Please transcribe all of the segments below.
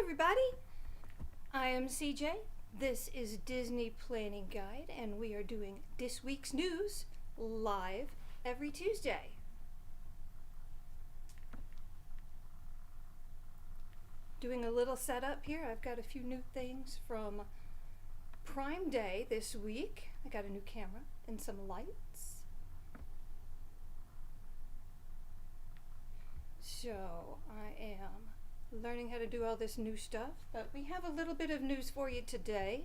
everybody. I am CJ. This is Disney Planning Guide, and we are doing this week's news live every Tuesday. Doing a little setup here. I've got a few new things from Prime Day this week. I got a new camera and some lights. So I am learning how to do all this new stuff, but we have a little bit of news for you today.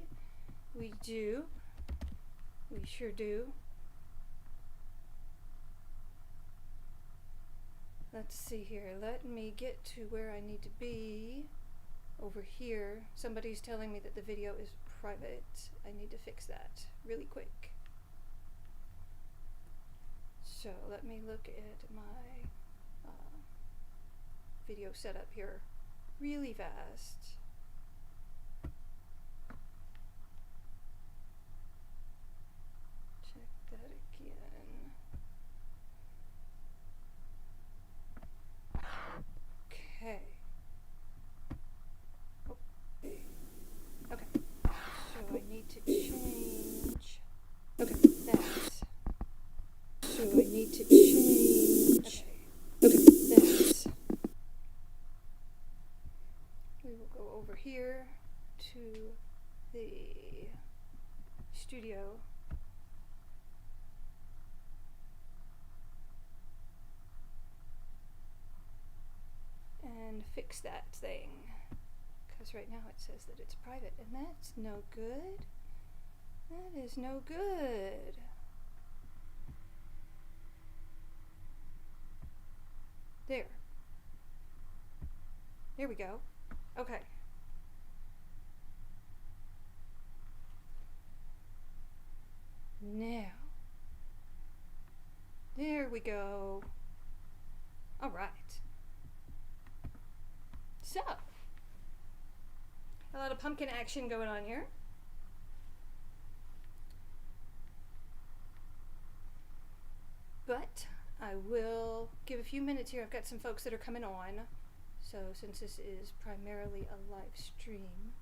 We sure do. Let's see here, let me get to where I need to be. Over here, somebody's telling me that the video is private. I need to fix that really quick. So let me look at my video setup here really fast. Check that again. Okay. Okay. So I need to change. Okay, that. So I need to change. Okay, that. We will go over here to the studio. And fix that thing. Because right now it says that it's private, and that's no good. That is no good. There. There we go. Okay. Now. There we go. All right. So, a lot of pumpkin action going on here. But I will give a few minutes here. I've got some folks that are coming on. So since this is primarily a live stream,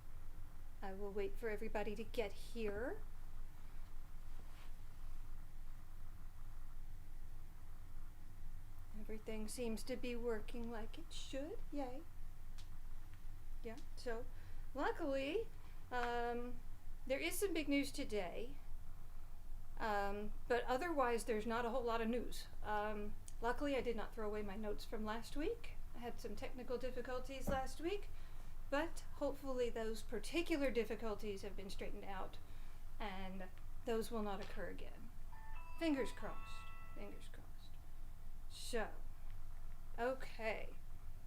I will wait for everybody to get here. Everything seems to be working like it should. Yay. Yeah, so luckily, there is some big news today, but otherwise there's not a whole lot of news. Luckily I did not throw away my notes from last week. I had some technical difficulties last week, but hopefully those particular difficulties have been straightened out and those will not occur again. Fingers crossed, fingers crossed. So, okay.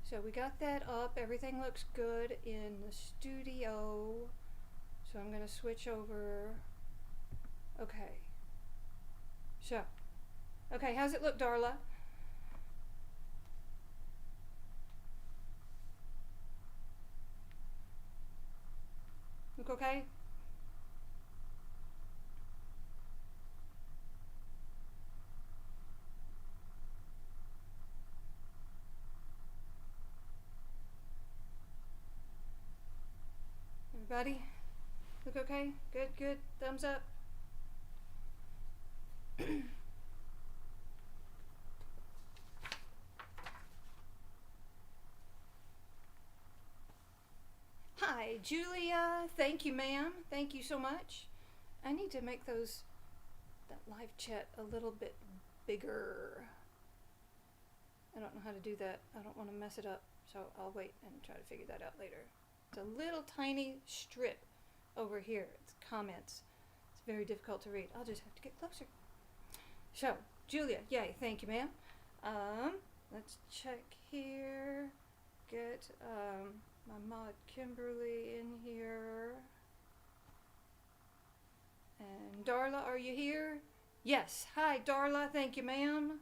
So we got that up. Everything looks good in the studio. So I'm going to switch over. Okay. So. Okay, how's it look, Darla? Look okay? Everybody? Look okay? Good, good. Thumbs up. Hi, Julia. Thank you, ma'am. Thank you so much. I need to make that live chat a little bit bigger. I don't know how to do that. I don't want to mess it up, so I'll wait and try to figure that out later. It's a little tiny strip over here. It's comments. It's very difficult to read. I'll just have to get closer. So, Julia, yay, thank you, ma'am. Let's check here. Get my mod Kimberly in here. And Darla, are you here? Yes. Hi, Darla. Thank you, ma'am.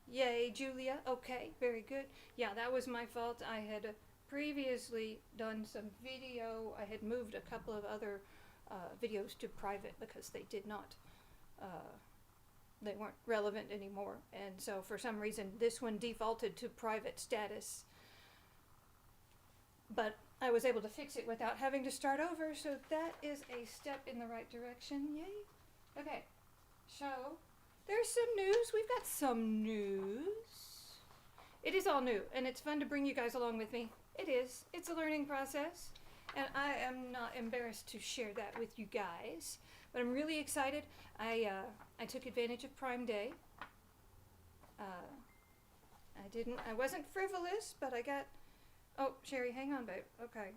Yay, Julia. Okay, very good. Yeah, that was my fault. I had previously done some video. I had moved a couple of other videos to private because they did not they weren't relevant anymore, and so for some reason this one defaulted to private status. But I was able to fix it without having to start over, so that is a step in the right direction. Yay. Okay, so there's some news. We've got some news. It is all new, and it's fun to bring you guys along with me. It is. It's a learning process, and I am not embarrassed to share that with you guys. But I'm really excited. I took advantage of Prime Day. I wasn't frivolous, but I got, oh, Sherry, hang on, babe. Okay.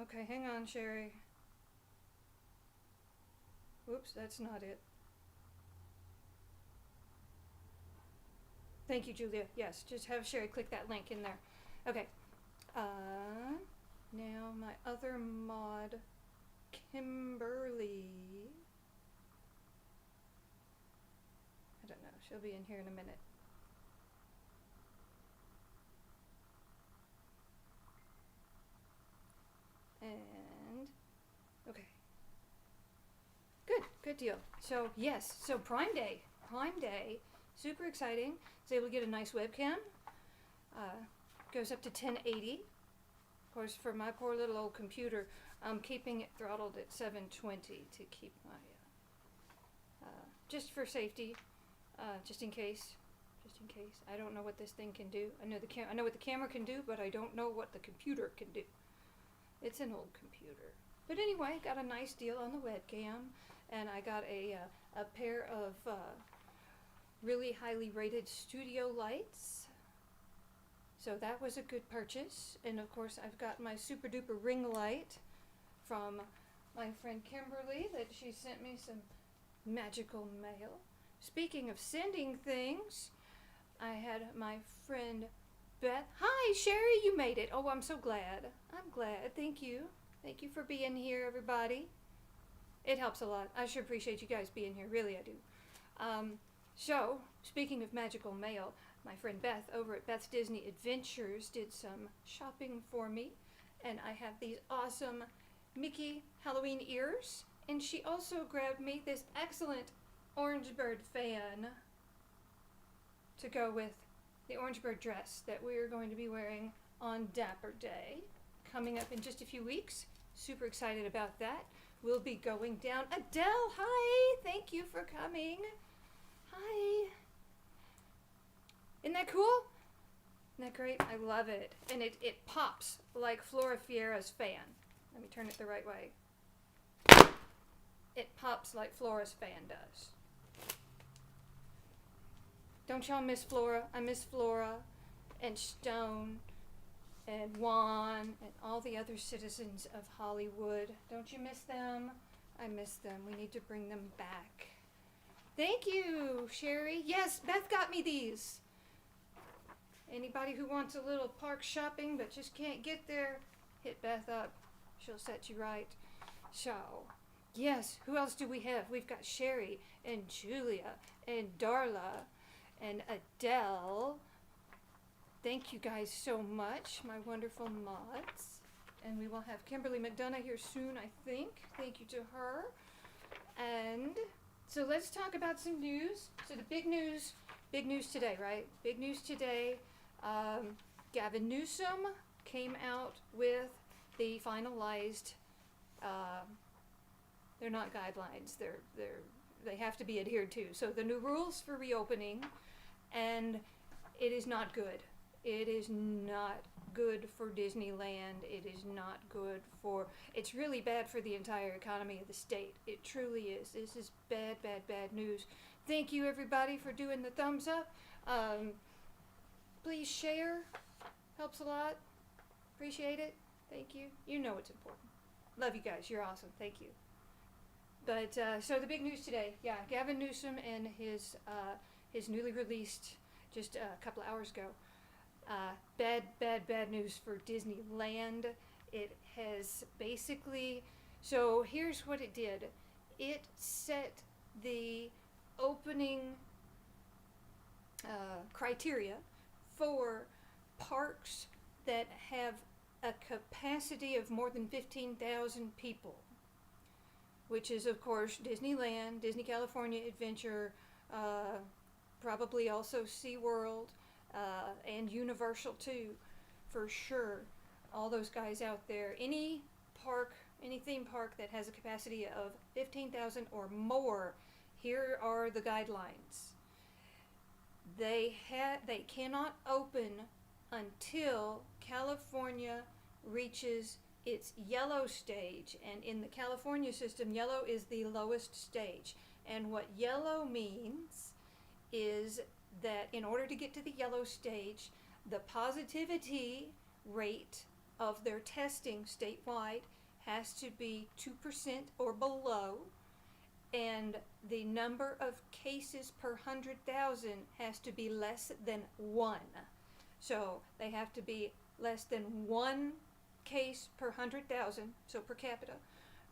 Okay, hang on, Sherry. Whoops, that's not it. Thank you, Julia. Yes, just have Sherry click that link in there. Okay. Now my other mod, Kimberly. I don't know. She'll be in here in a minute. And, okay. Good deal. So, yes, so Prime Day, super exciting. I was able to get a nice webcam. Goes up to 1080. Of course, for my poor little old computer, I'm keeping it throttled at 720 to keep my, just for safety, just in case. I don't know what this thing can do. I know what the camera can do, but I don't know what the computer can do. It's an old computer. But anyway, got a nice deal on the webcam, and I got a pair of really highly rated studio lights. So that was a good purchase. And of course, I've got my super duper ring light from my friend Kimberly that she sent me some magical mail. Speaking of sending things, I had my friend Beth. Hi, Sherry, you made it. Oh, I'm so glad. I'm glad. Thank you. Thank you for being here, everybody. It helps a lot. I sure appreciate you guys being here. Really, I do. So, speaking of magical mail, my friend Beth over at Beth's Disney Adventures did some shopping for me. And I have these awesome Mickey Halloween ears. And she also grabbed me this excellent Orange Bird fan to go with the Orange Bird dress that we're going to be wearing on Dapper Day, coming up in just a few weeks. Super excited about that. We'll be going down. Adele, hi! Thank you for coming. Hi. Isn't that cool? Isn't that great? I love it. And it pops like Flora Fiera's fan. Let me turn it the right way. It pops like Flora's fan does. Don't y'all miss Flora? I miss Flora and Stone and Juan and all the other citizens of Hollywood. Don't you miss them? I miss them. We need to bring them back. Thank you, Sherry. Yes, Beth got me these. Anybody who wants a little park shopping but just can't get there, hit Beth up. She'll set you right. So, yes, who else do we have? We've got Sherry and Julia and Darla and Adele. Thank you guys so much, my wonderful mods. And we will have Kimberly McDonough here soon, I think. Thank you to her. And so let's talk about some news. So the big news today, right? Big news today. Gavin Newsom came out with the finalized, they're not guidelines, they have to be adhered to. So the new rules for reopening, and it is not good. It is not good for Disneyland. It is not good for, it's really bad for the entire economy of the state. It truly is. This is bad, bad, bad news. Thank you everybody for doing the thumbs up. Please share. Helps a lot. Appreciate it. Thank you. You know it's important. Love you guys. You're awesome. Thank you. But so the big news today, yeah, Gavin Newsom and his newly released just a couple of hours ago. Bad, bad, bad news for Disneyland. It has basically, so here's what it did. It set the opening criteria for parks that have a capacity of more than 15,000 people, which is of course Disneyland, Disney California Adventure, probably also SeaWorld, and Universal too. for sure, all those guys out there, any theme park that has a capacity of 15,000 or more, here are the guidelines. They cannot open until California reaches its yellow stage, and in the California system, yellow is the lowest stage. And what yellow means is that in order to get to the yellow stage, the positivity rate of their testing statewide has to be 2% or below, and the number of cases per 100,000 has to be less than 1. So they have to be less than 1 case per 100,000, so per capita,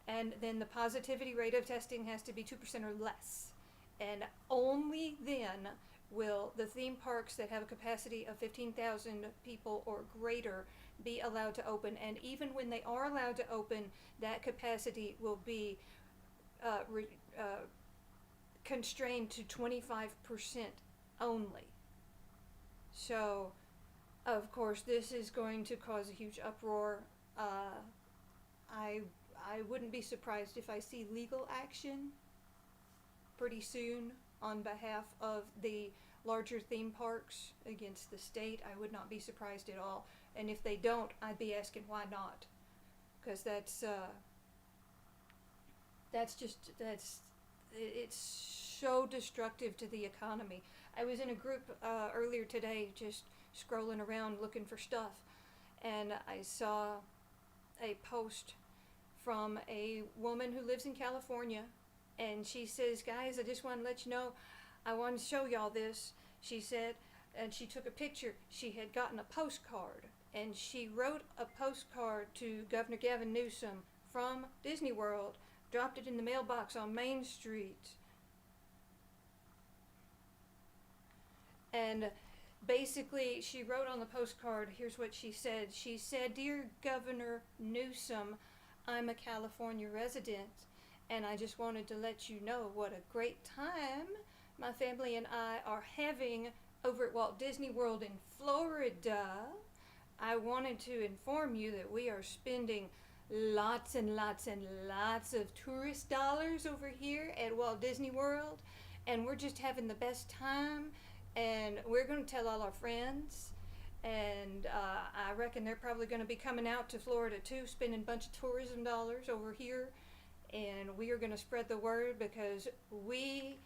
and then the positivity rate of testing has to be 2% or less. And only then will the theme parks that have a capacity of 15,000 people or greater be allowed to open. And even when they are allowed to open, that capacity will be constrained to 25% only. So, of course, this is going to cause a huge uproar. I wouldn't be surprised if I see legal action pretty soon on behalf of the larger theme parks against the state. I would not be surprised at all. And if they don't, I'd be asking why not, because it's so destructive to the economy. I was in a group earlier today just scrolling around looking for stuff, and I saw a post from a woman who lives in California, and she says, guys, I just want to let you know, I want to show y'all this. She said, and she took a picture. She had gotten a postcard, and she wrote a postcard to Governor Gavin Newsom from Disney World, dropped it in the mailbox on Main Street, and basically she wrote on the postcard, here's what she said. She said, Dear Governor Newsom, I'm a California resident, and I just wanted to let you know what a great time my family and I are having over at Walt Disney World in Florida. I wanted to inform you that we are spending lots and lots and lots of tourist dollars over here at Walt Disney World, and we're just having the best time, and we're going to tell all our friends, and I reckon they're probably going to be coming out to Florida too, spending a bunch of tourism dollars over here, and we are going to spread the word because we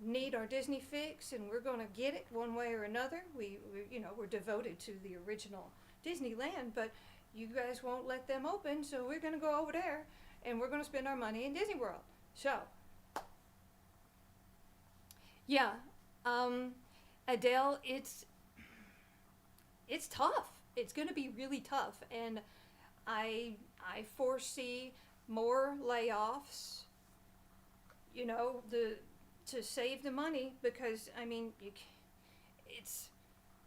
need our Disney fix, and we're going to get it one way or another. We're devoted to the original Disneyland, but you guys won't let them open, so we're going to go over there, and we're going to spend our money in Disney World. So, yeah, Adele, it's tough. It's going to be really tough, and I foresee more layoffs, to save the money, because, I mean,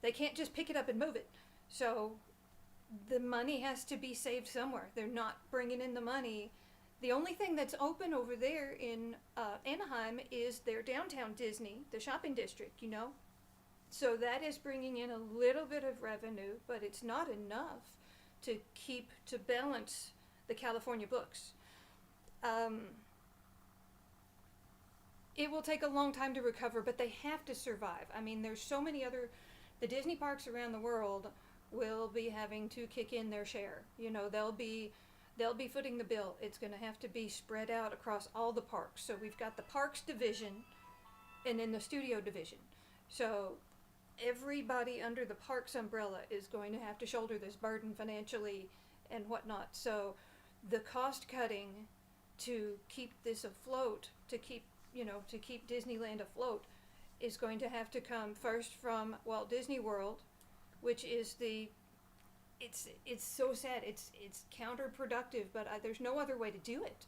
they can't just pick it up and move it. So the money has to be saved somewhere. They're not bringing in the money. The only thing that's open over there in Anaheim is their downtown Disney, the shopping district, So that is bringing in a little bit of revenue, but it's not enough to balance the California books. It will take a long time to recover, but they have to survive. I mean, there's so many the Disney parks around the world will be having to kick in their share. They'll be footing the bill. It's going to have to be spread out across all the parks. So we've got the parks division and then the studio division. So everybody under the parks umbrella is going to have to shoulder this burden financially and whatnot. So the cost cutting to keep this afloat, to keep Disneyland afloat, is going to have to come first from Walt Disney World, which is it's so sad. It's counterproductive, but there's no other way to do it.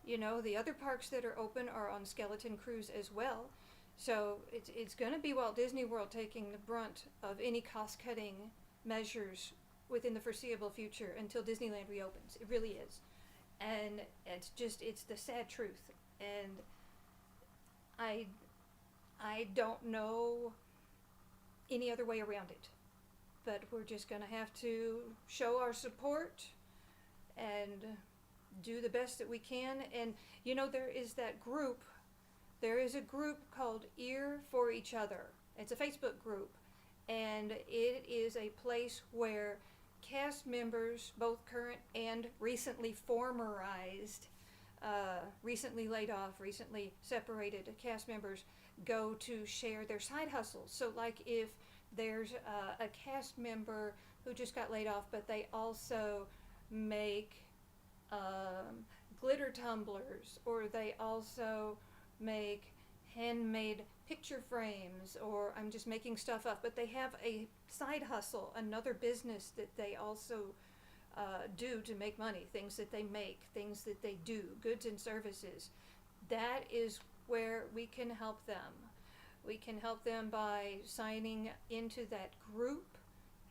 The other parks that are open are on skeleton crews as well. So it's going to be Walt Disney World taking the brunt of any cost-cutting measures within the foreseeable future until Disneyland reopens. It really is. And it's the sad truth. And I don't know any other way around it. but we're just going to have to show our support and do the best that we can. And you know, there is a group called Ear for Each Other. It's a Facebook group, and it is a place where cast members, both current and recently formerized, recently laid off, recently separated cast members, go to share their side hustles. So like if there's a cast member who just got laid off, but they also make glitter tumblers, or they also make handmade picture frames, or I'm just making stuff up, but they have a side hustle, another business that they also do to make money, things that they make, things that they do, goods and services. That is where we can help them. We can help them by signing into that group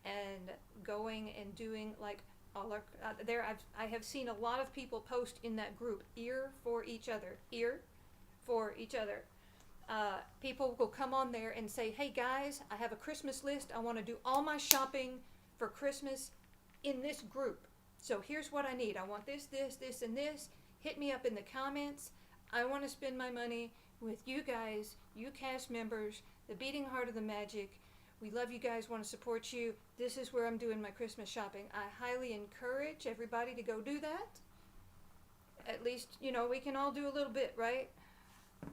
and going and doing like all our, I have seen a lot of people post in that group, Ear for Each Other, Ear for Each Other. People will come on there and say, hey guys, I have a Christmas list. I want to do all my shopping for Christmas in this group. So here's what I need. I want this, and this. Hit me up in the comments. I want to spend my money with you guys, you cast members, the beating heart of the magic. We love you guys, want to support you. This is where I'm doing my Christmas shopping. I highly encourage everybody to go do that. At least, you know, we can all do a little bit, right?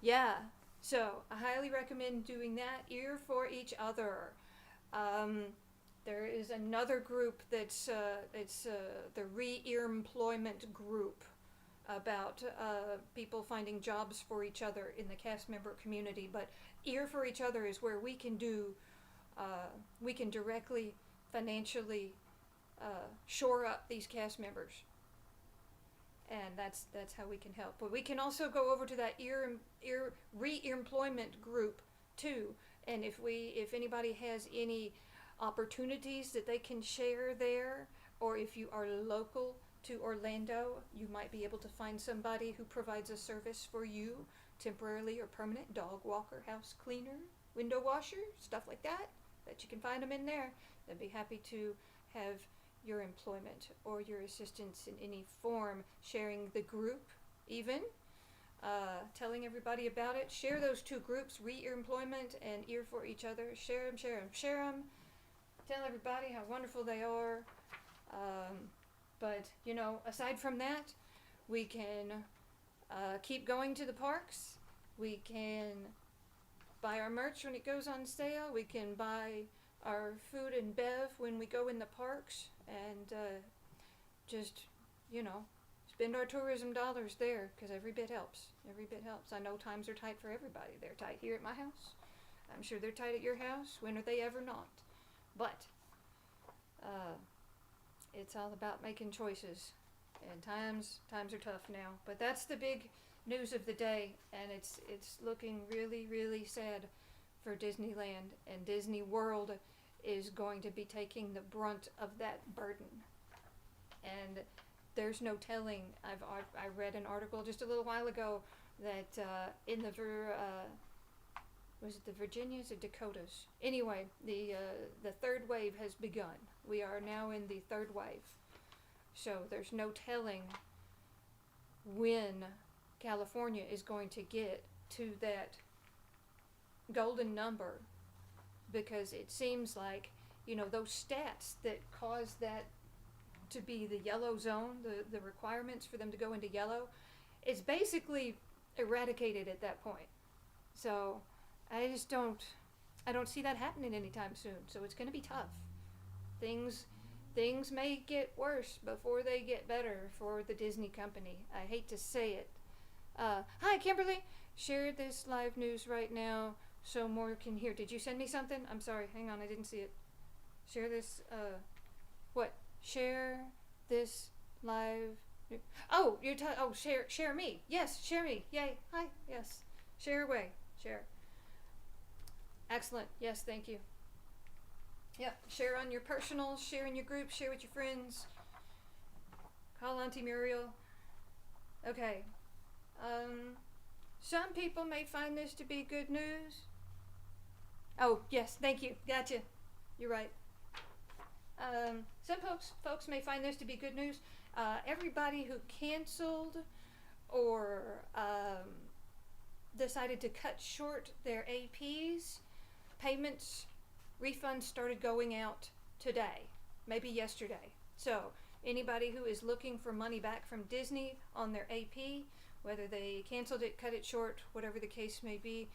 Yeah. So I highly recommend doing that. Ear for Each Other. There is another group that's the re-employment group about people finding jobs for each other in the cast member community. But Ear for Each Other is where we can do, we can directly financially shore up these cast members. And that's how we can help. But we can also go over to that re-employment group too. And if anybody has any opportunities that they can share there, or if you are local to Orlando, you might be able to find somebody who provides a service for you, temporarily or permanent, dog walker, house cleaner, window washer, stuff like that. Bet you can find them in there. They'd be happy to have your employment or your assistance in any form, sharing the group even, telling everybody about it. Share those two groups, Re-Employment and Ear for Each Other. Share them, share them, share them. Tell everybody how wonderful they are. But, you know, aside from that, we can keep going to the parks. We can buy our merch when it goes on sale. We can buy our food and bev when we go in the parks, and just, you know, spend our tourism dollars there, because every bit helps. Every bit helps. I know times are tight for everybody. They're tight here at my house. I'm sure they're tight at your house. When are they ever not? But it's all about making choices, and times are tough now. But that's the big news of the day, and it's looking really, really sad for Disneyland, and Disney World is going to be taking the brunt of that burden. And there's no telling. I read an article just a little while ago that in the was it the Virginias or Dakotas? Anyway, the third wave has begun. We are now in the third wave. So there's no telling when California is going to get to that golden number, because it seems like, you know, those stats that cause that to be the yellow zone, the requirements for them to go into yellow, it's basically eradicated at that point. So I don't see that happening anytime soon. So it's going to be tough. Things may get worse before they get better for the Disney company. I hate to say it. Hi, Kimberly. Share this live news right now so more can hear. Did you send me something? I'm sorry. Hang on. I didn't see it. Share this. What? Share this live. Oh, share me. Yes, share me. Yay. Hi. Yes. Share away. Share. Excellent. Yes, thank you. Yeah, share on your personals, share in your group, share with your friends. Call Auntie Muriel. Okay. Some people may find this to be good news. Oh, yes, thank you. Gotcha. You're right. Some folks may find this to be good news. Everybody who canceled or decided to cut short their APs, payments, refunds started going out today, maybe yesterday. So anybody who is looking for money back from Disney on their AP, whether they canceled it, cut it short, whatever the case may be,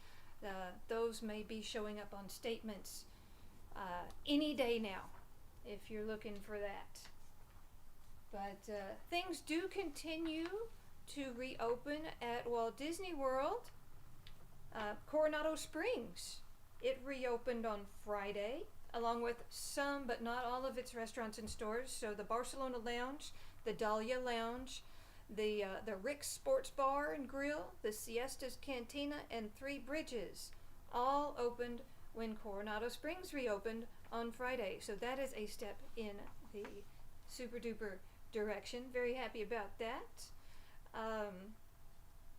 those may be showing up on statements any day now, if you're looking for that. But things do continue to reopen at Walt Disney World. Coronado Springs, it reopened on Friday, along with some but not all of its restaurants and stores. So the Barcelona Lounge, the Dahlia Lounge, the Rick's Sports Bar and Grill, the Siestas Cantina, and Three Bridges all opened when Coronado Springs reopened on Friday. So that is a step in the super duper direction. Very happy about that.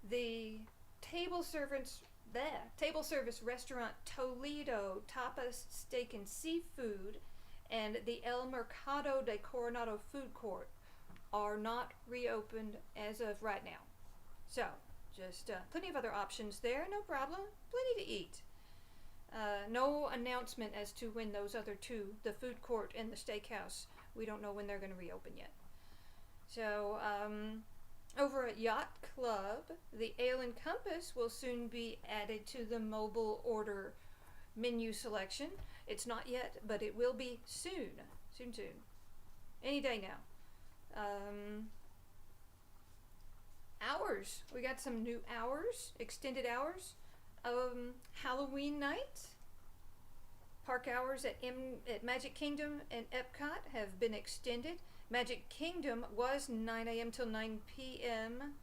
The table service restaurant Toledo Tapas Steak and Seafood and the El Mercado de Coronado Food Court are not reopened as of right now. So just plenty of other options there, no problem, plenty to eat. No announcement as to when those other two, the food court and the steakhouse, we don't know when they're going to reopen yet. So over at Yacht Club, the Ale and Compass will soon be added to the mobile order menu selection. It's not yet, but it will be soon. Soon. Any day now. Hours. We got some new hours, extended hours. Halloween night. Park hours at Magic Kingdom and Epcot have been extended. Magic Kingdom was 9 a.m. till 9 p.m.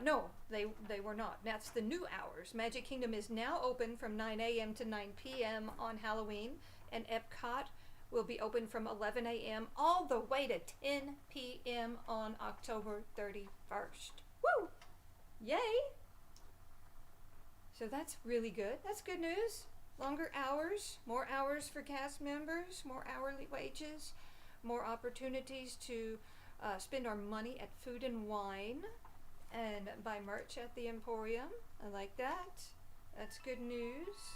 No, they were not. That's the new hours. Magic Kingdom is now open from 9 a.m. to 9 p.m. on Halloween, and Epcot will be open from 11 a.m. all the way to 10 p.m. on October 31st. Woo! Yay! So that's really good. That's good news. Longer hours, more hours for cast members, more hourly wages, more opportunities to spend our money at food and wine and buy merch at the Emporium. I like that. That's good news.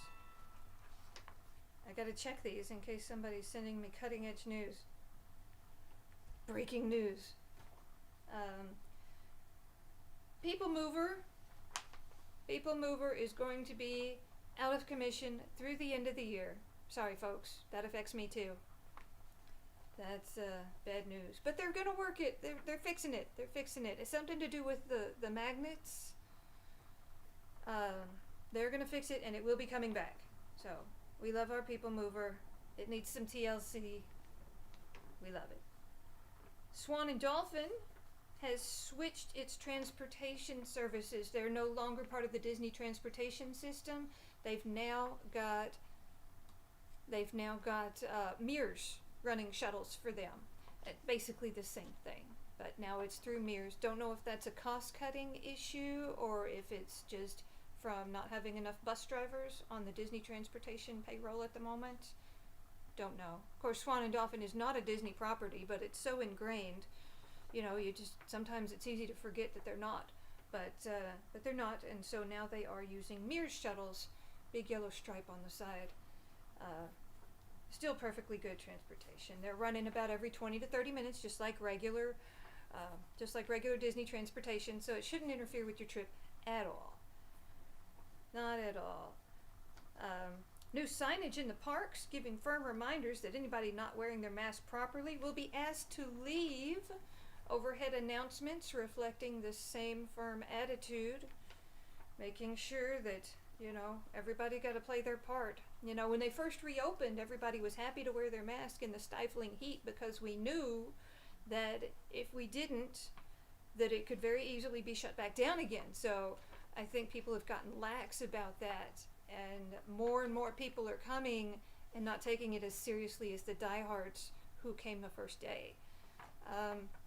I gotta check these in case somebody's sending me cutting edge news. Breaking news. People Mover is going to be out of commission through the end of the year. Sorry folks, that affects me too. That's bad news. But they're gonna work it. They're fixing it. It's something to do with the magnets. They're gonna fix it and it will be coming back. So we love our People Mover. It needs some TLC. We love it. Swan and Dolphin has switched its transportation services. They're no longer part of the Disney transportation system. They've now got Mears running shuttles for them. Basically the same thing, but now it's through Mears. Don't know if that's a cost-cutting issue or if it's just from not having enough bus drivers on the Disney transportation payroll at the moment. Don't know. Of course, Swan and Dolphin is not a Disney property, but it's so ingrained. You know, sometimes it's easy to forget that they're not, but they're not, and so now they are using Mears shuttles, big yellow stripe on the side. Still perfectly good transportation. They're running about every 20 to 30 minutes, just like regular Disney transportation, so it shouldn't interfere with your trip at all. Not at all. New signage in the parks giving firm reminders that anybody not wearing their mask properly will be asked to leave. Overhead announcements reflecting the same firm attitude, making sure that, you know, everybody got to play their part. You know, when they first reopened, everybody was happy to wear their mask in the stifling heat because we knew that if we didn't, that it could very easily be shut back down again. So I think people have gotten lax about that, and more people are coming and not taking it as seriously as the diehards who came the first day.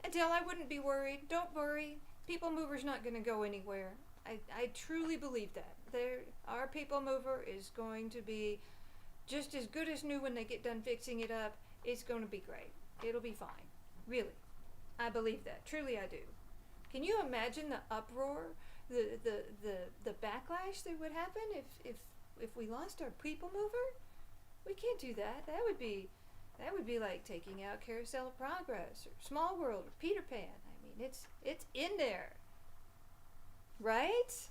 Adele, I wouldn't be worried. Don't worry. People Mover's not going to go anywhere. I truly believe that. Our People Mover is going to be just as good as new when they get done fixing it up, It's going to be great. It'll be fine. Really. I believe that. Truly I do. Can you imagine the uproar, the backlash that would happen if we lost our people mover? We can't do that. That would be like taking out Carousel of Progress or Small World or Peter Pan. I mean, it's in there. Right?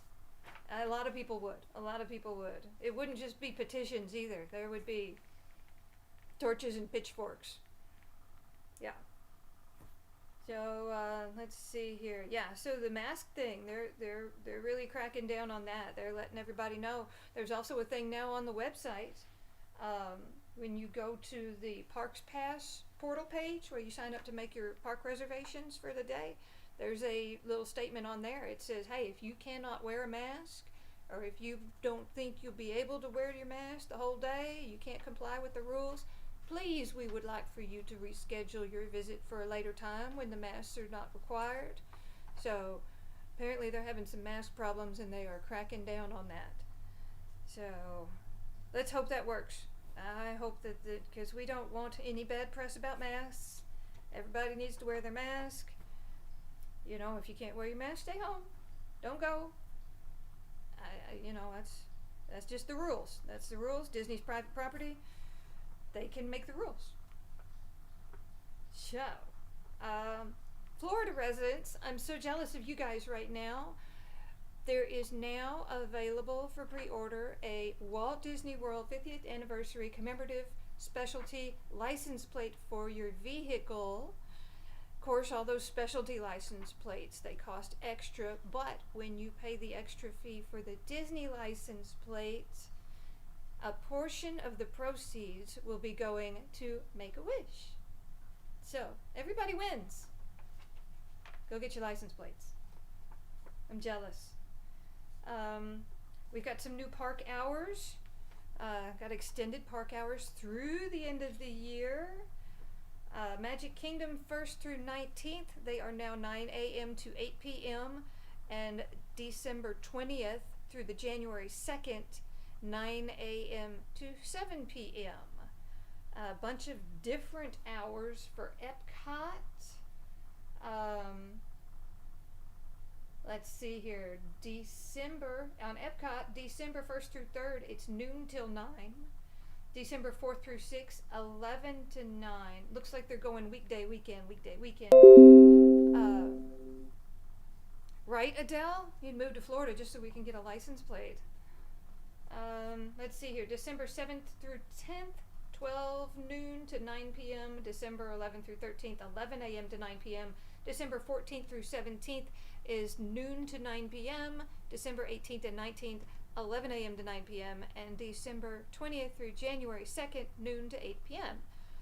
A lot of people would. A lot of people would. It wouldn't just be petitions either. There would be torches and pitchforks. Yeah. So let's see here. Yeah. So the mask thing, they're really cracking down on that. They're letting everybody know. There's also a thing now on the website. When you go to the Parks Pass portal page where you sign up to make your park reservations for the day, there's a little statement on there. It says, hey, if you cannot wear a mask, or if you don't think you'll be able to wear your mask the whole day, you can't comply with the rules, please, we would like for you to reschedule your visit for a later time when the masks are not required. So apparently they're having some mask problems and they are cracking down on that. So let's hope that works. I hope that, because we don't want any bad press about masks. Everybody needs to wear their mask. You know, if you can't wear your mask, stay home. Don't go. That's just the rules. That's the rules. Disney's private property. They can make the rules. So, Florida residents, I'm so jealous of you guys right now. There is now available for pre-order a Walt Disney World 50th Anniversary Commemorative Specialty License Plate for your vehicle. Of course, all those specialty license plates, they cost extra, but when you pay the extra fee for the Disney license plate, a portion of the proceeds will be going to Make-A-Wish. So, everybody wins. Go get your license plates. I'm jealous. We've got some new park hours. Got extended park hours through the end of the year. Magic Kingdom 1st through 19th, they are now 9 a.m. to 8 p.m. And December 20th through the January 2nd, 9 a.m. to 7 p.m. A bunch of different hours for Epcot. Let's see here. On Epcot, December 1st through 3rd, it's noon till 9. December 4th through 6th, 11 to 9. Looks like they're going weekday, weekend. Right, Adele? You'd move to Florida just so we can get a license plate. Let's see here. December 7th through 10th, 12 noon to 9 p.m. December 11th through 13th, 11 a.m. to 9 p.m. December 14th through 17th is noon to 9 p.m. December 18th and 19th, 11 a.m. to 9 p.m. and December 20th through January 2nd, noon to 8 p.m.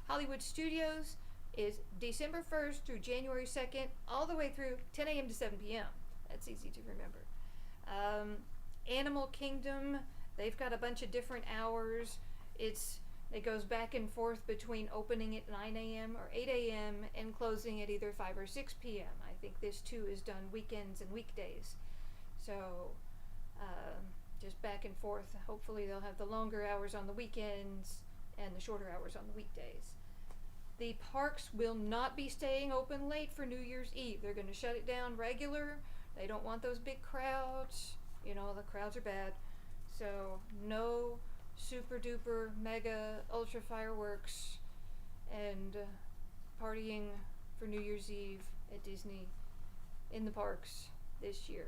Hollywood Studios is December 1st through January 2nd, all the way through 10 a.m. to 7 p.m. That's easy to remember. Animal Kingdom, they've got a bunch of different hours. It goes back and forth between opening at 9 a.m. or 8 a.m. and closing at either 5 or 6 p.m. I think this too is done weekends and weekdays. So just back and forth. Hopefully they'll have the longer hours on the weekends and the shorter hours on the weekdays. The parks will not be staying open late for New Year's Eve. They're going to shut it down regular. They don't want those big crowds. You know, the crowds are bad. So no super duper mega ultra fireworks and partying for New Year's Eve at Disney in the parks this year.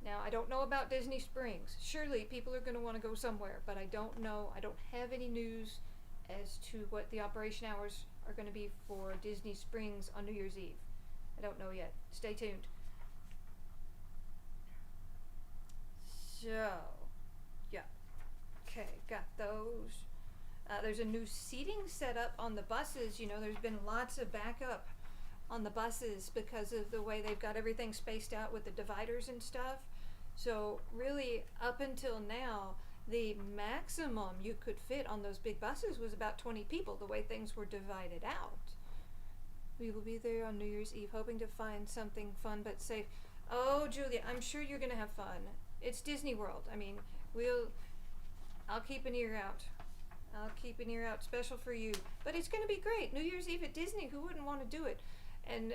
Now, I don't know about Disney Springs. Surely people are going to want to go somewhere, but I don't know. I don't have any news as to what the operation hours are going to be for Disney Springs on New Year's Eve. I don't know yet. Stay tuned. So, yeah. Okay, got those. There's a new seating setup on the buses. You know, there's been lots of backup on the buses because of the way they've got everything spaced out with the dividers and stuff. So really, up until now, the maximum you could fit on those big buses was about 20 people, the way things were divided out. We will be there on New Year's Eve, hoping to find something fun but safe. Oh, Julia, I'm sure you're going to have fun. It's Disney World. I mean, I'll keep an ear out. I'll keep an ear out special for you. But it's going to be great. New Year's Eve at Disney, who wouldn't want to do it? And,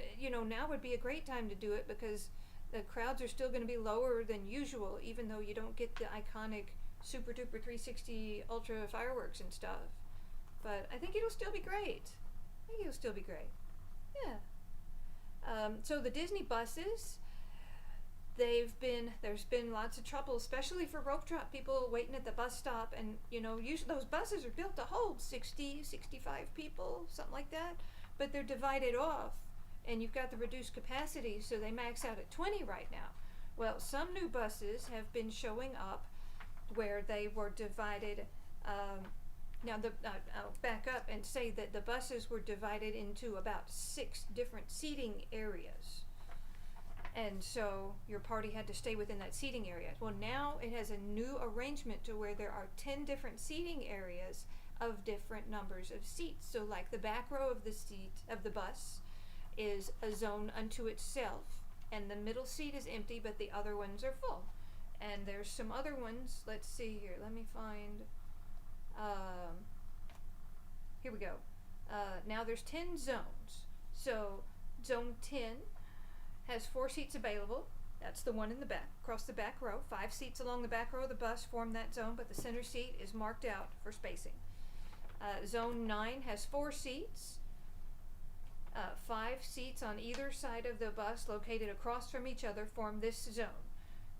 now would be a great time to do it because the crowds are still going to be lower than usual, even though you don't get the iconic super duper 360 ultra fireworks and stuff. But I think it'll still be great. Yeah. So the Disney buses, there's been lots of trouble, especially for rope drop people waiting at the bus stop. And, usually those buses are built to hold 60, 65 people, something like that. But they're divided off, and you've got the reduced capacity, so they max out at 20 right now. Well, some new buses have been showing up where they were divided. I'll back up and say that the buses were divided into about 6 different seating areas. And so your party had to stay within that seating area. Well, now it has a new arrangement to where there are 10 different seating areas of different numbers of seats. So like the back row of the bus is a zone unto itself, and the middle seat is empty, but the other ones are full. And there's some other ones. Let's see here. Let me find. Here we go. Now there's 10 zones. So zone 10 has 4 seats available. That's the one in the back, across the back row. 5 seats along the back row of the bus form that zone, but the center seat is marked out for spacing. Zone 9 has 4 seats. 5 seats on either side of the bus located across from each other form this zone.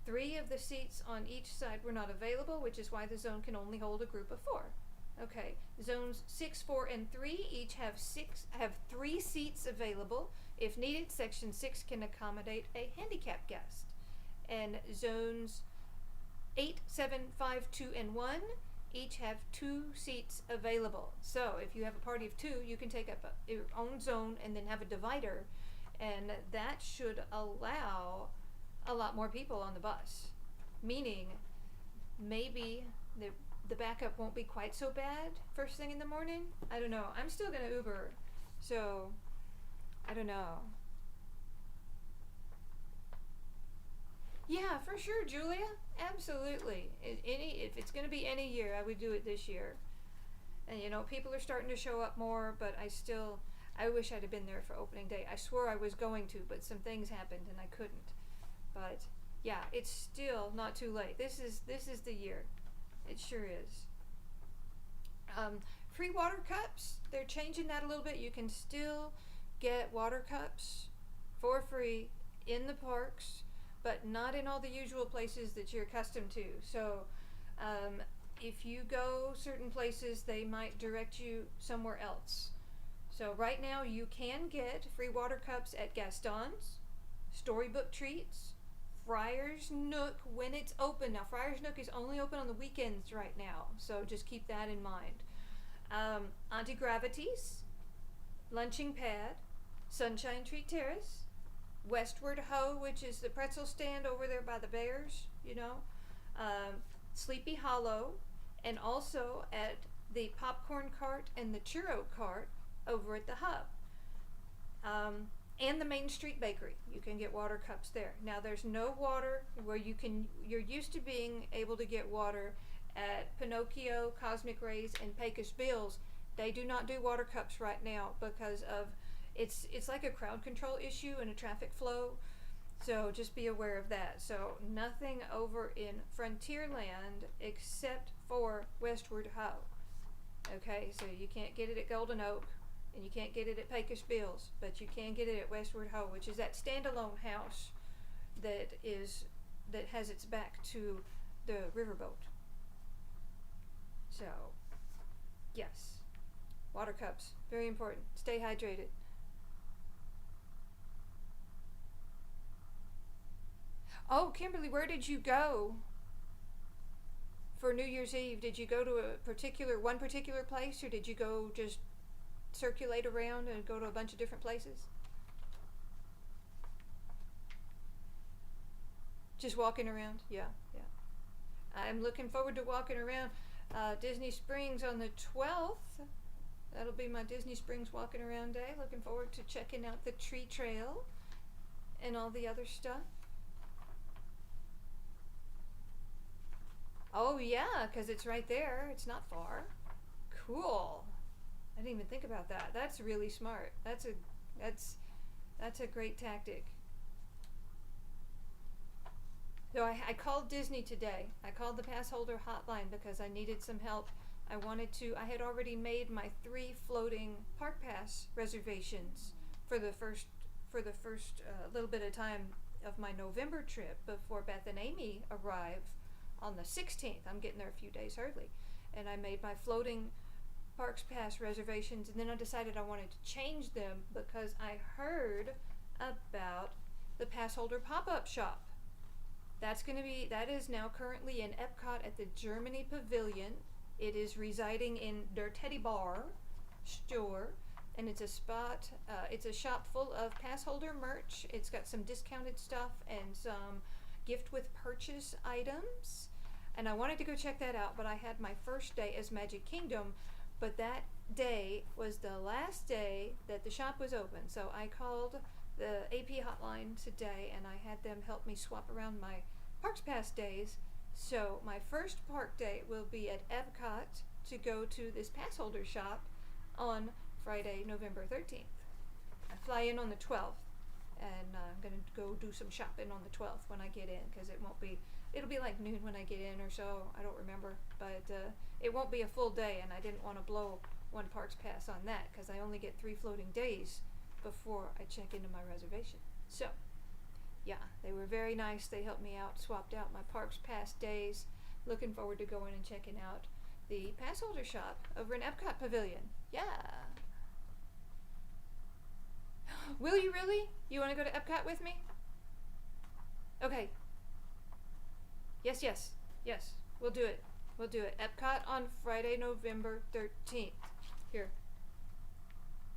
3 of the seats on each side were not available, which is why the zone can only hold a group of 4. Okay, zones 6, 4, and 3 each have 3 seats available. If needed, section 6 can accommodate a handicapped guest. And zones 8, 7, 5, 2, and 1 each have 2 seats available. So if you have a party of 2, you can take up your own zone and then have a divider, and that should allow a lot more people on the bus, meaning maybe the backup won't be quite so bad first thing in the morning. I don't know. I'm still gonna Uber, so I don't know. Yeah, for sure, Julia. Absolutely. If it's going to be any year, I would do it this year. And people are starting to show up more, but I wish I'd have been there for opening day. I swore I was going to, but some things happened and I couldn't. But yeah, it's still not too late. This is the year. It sure is. Free water cups, they're changing that a little bit. You can still get water cups for free in the parks, but not in all the usual places that you're accustomed to. So if you go certain places, they might direct you somewhere else. So right now you can get free water cups at Gaston's, Storybook Treats, Friar's Nook when it's open. Now Friar's Nook is only open on the weekends right now, so just keep that in mind. Auntie Gravity's, Lunching Pad, Sunshine Treat Terrace, Westward Ho, which is the pretzel stand over there by the Bears, Sleepy Hollow, and also at the popcorn cart and the churro cart over at the Hub. And the Main Street Bakery. You can get water cups there. Now there's no water where you're used to being able to get water at Pinocchio, Cosmic Rays, and Pecos Bills. They do not do water cups right now because of it's like a crowd control issue and a traffic flow. So just be aware of that. So nothing over in Frontierland except for Westward Ho. Okay, so you can't get it at Golden Oak and you can't get it at Pecos Bills, but you can get it at Westward Ho, which is that standalone house that has its back to the riverboat. So, yes, water cups, very important. Stay hydrated. Oh, Kimberly, where did you go for New Year's Eve? Did you go to one particular place, or did you go just circulate around and go to a bunch of different places? Just walking around? Yeah. I'm looking forward to walking around Disney Springs on the 12th. That'll be my Disney Springs walking around day. Looking forward to checking out the tree trail and all the other stuff. Oh yeah, because it's right there. It's not far. Cool. I didn't even think about that. That's really smart. That's a great tactic. So I called Disney today. I called the pass holder hotline because I needed some help. I had already made my 3 floating park pass reservations for the first little bit of time of my November trip before Beth and Amy arrive on the 16th. I'm getting there a few days early. And I made my floating parks pass reservations, and then I decided I wanted to change them because I heard about the pass holder pop-up shop. That is now currently in Epcot at the Germany Pavilion. It is residing in Der Teddy Bar store, and it's a shop full of pass holder merch. It's got some discounted stuff and some gift with purchase items. And I wanted to go check that out, but I had my first day as Magic Kingdom, but that day was the last day that the shop was open. So I called the AP hotline today, and I had them help me swap around my Parks Pass days. So my first park day will be at Epcot to go to this pass holder shop on Friday, November 13th. I fly in on the 12th, and I'm going to go do some shopping on the 12th when I get in, because it'll be like noon when I get in or so. I don't remember, but it won't be a full day, and I didn't want to blow one Parks Pass on that because I only get 3 floating days before I check into my reservation. So, yeah, they were very nice. They helped me out, swapped out my Parks Pass days. Looking forward to going and checking out the pass holder shop over in Epcot Pavilion. Yeah. Will you really? You want to go to Epcot with me? Okay. Yes. We'll do it. Epcot on Friday, November 13th. Here.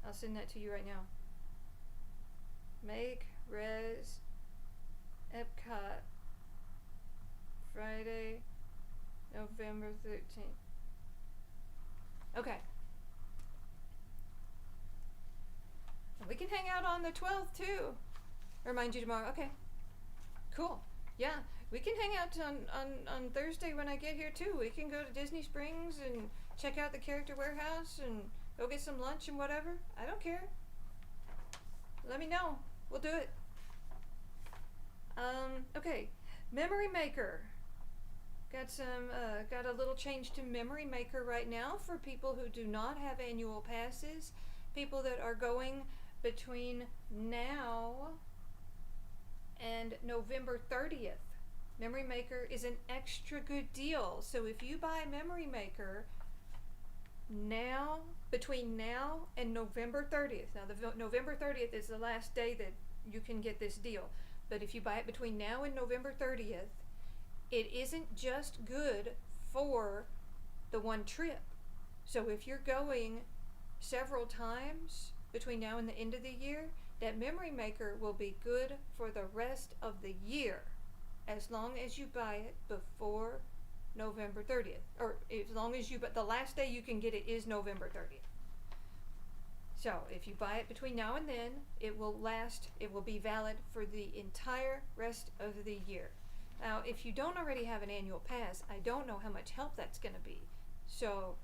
I'll send that to you right now. Make res Epcot Friday, November 13th. Okay. We can hang out on the 12th too. Remind you tomorrow. Okay. Cool. Yeah. We can hang out on Thursday when I get here too. We can go to Disney Springs and check out the Character Warehouse and go get some lunch and whatever. I don't care. Let me know. We'll do it. Okay. Memory Maker. Got a little change to Memory Maker right now for people who do not have annual passes. People that are going between now and November 30th. Memory Maker is an extra good deal. So if you buy Memory Maker between now and November 30th, now the November 30th is the last day that you can get this deal. But if you buy it between now and November 30th, it isn't just good for the one trip. So if you're going several times between now and the end of the year, that Memory Maker will be good for the rest of the year, as long as you buy it before November 30th. Or as long as the last day you can get it is November 30th. So if you buy it between now and then, it will be valid for the entire rest of the year. Now, if you don't already have an annual pass, I don't know how much help that's going to be. So,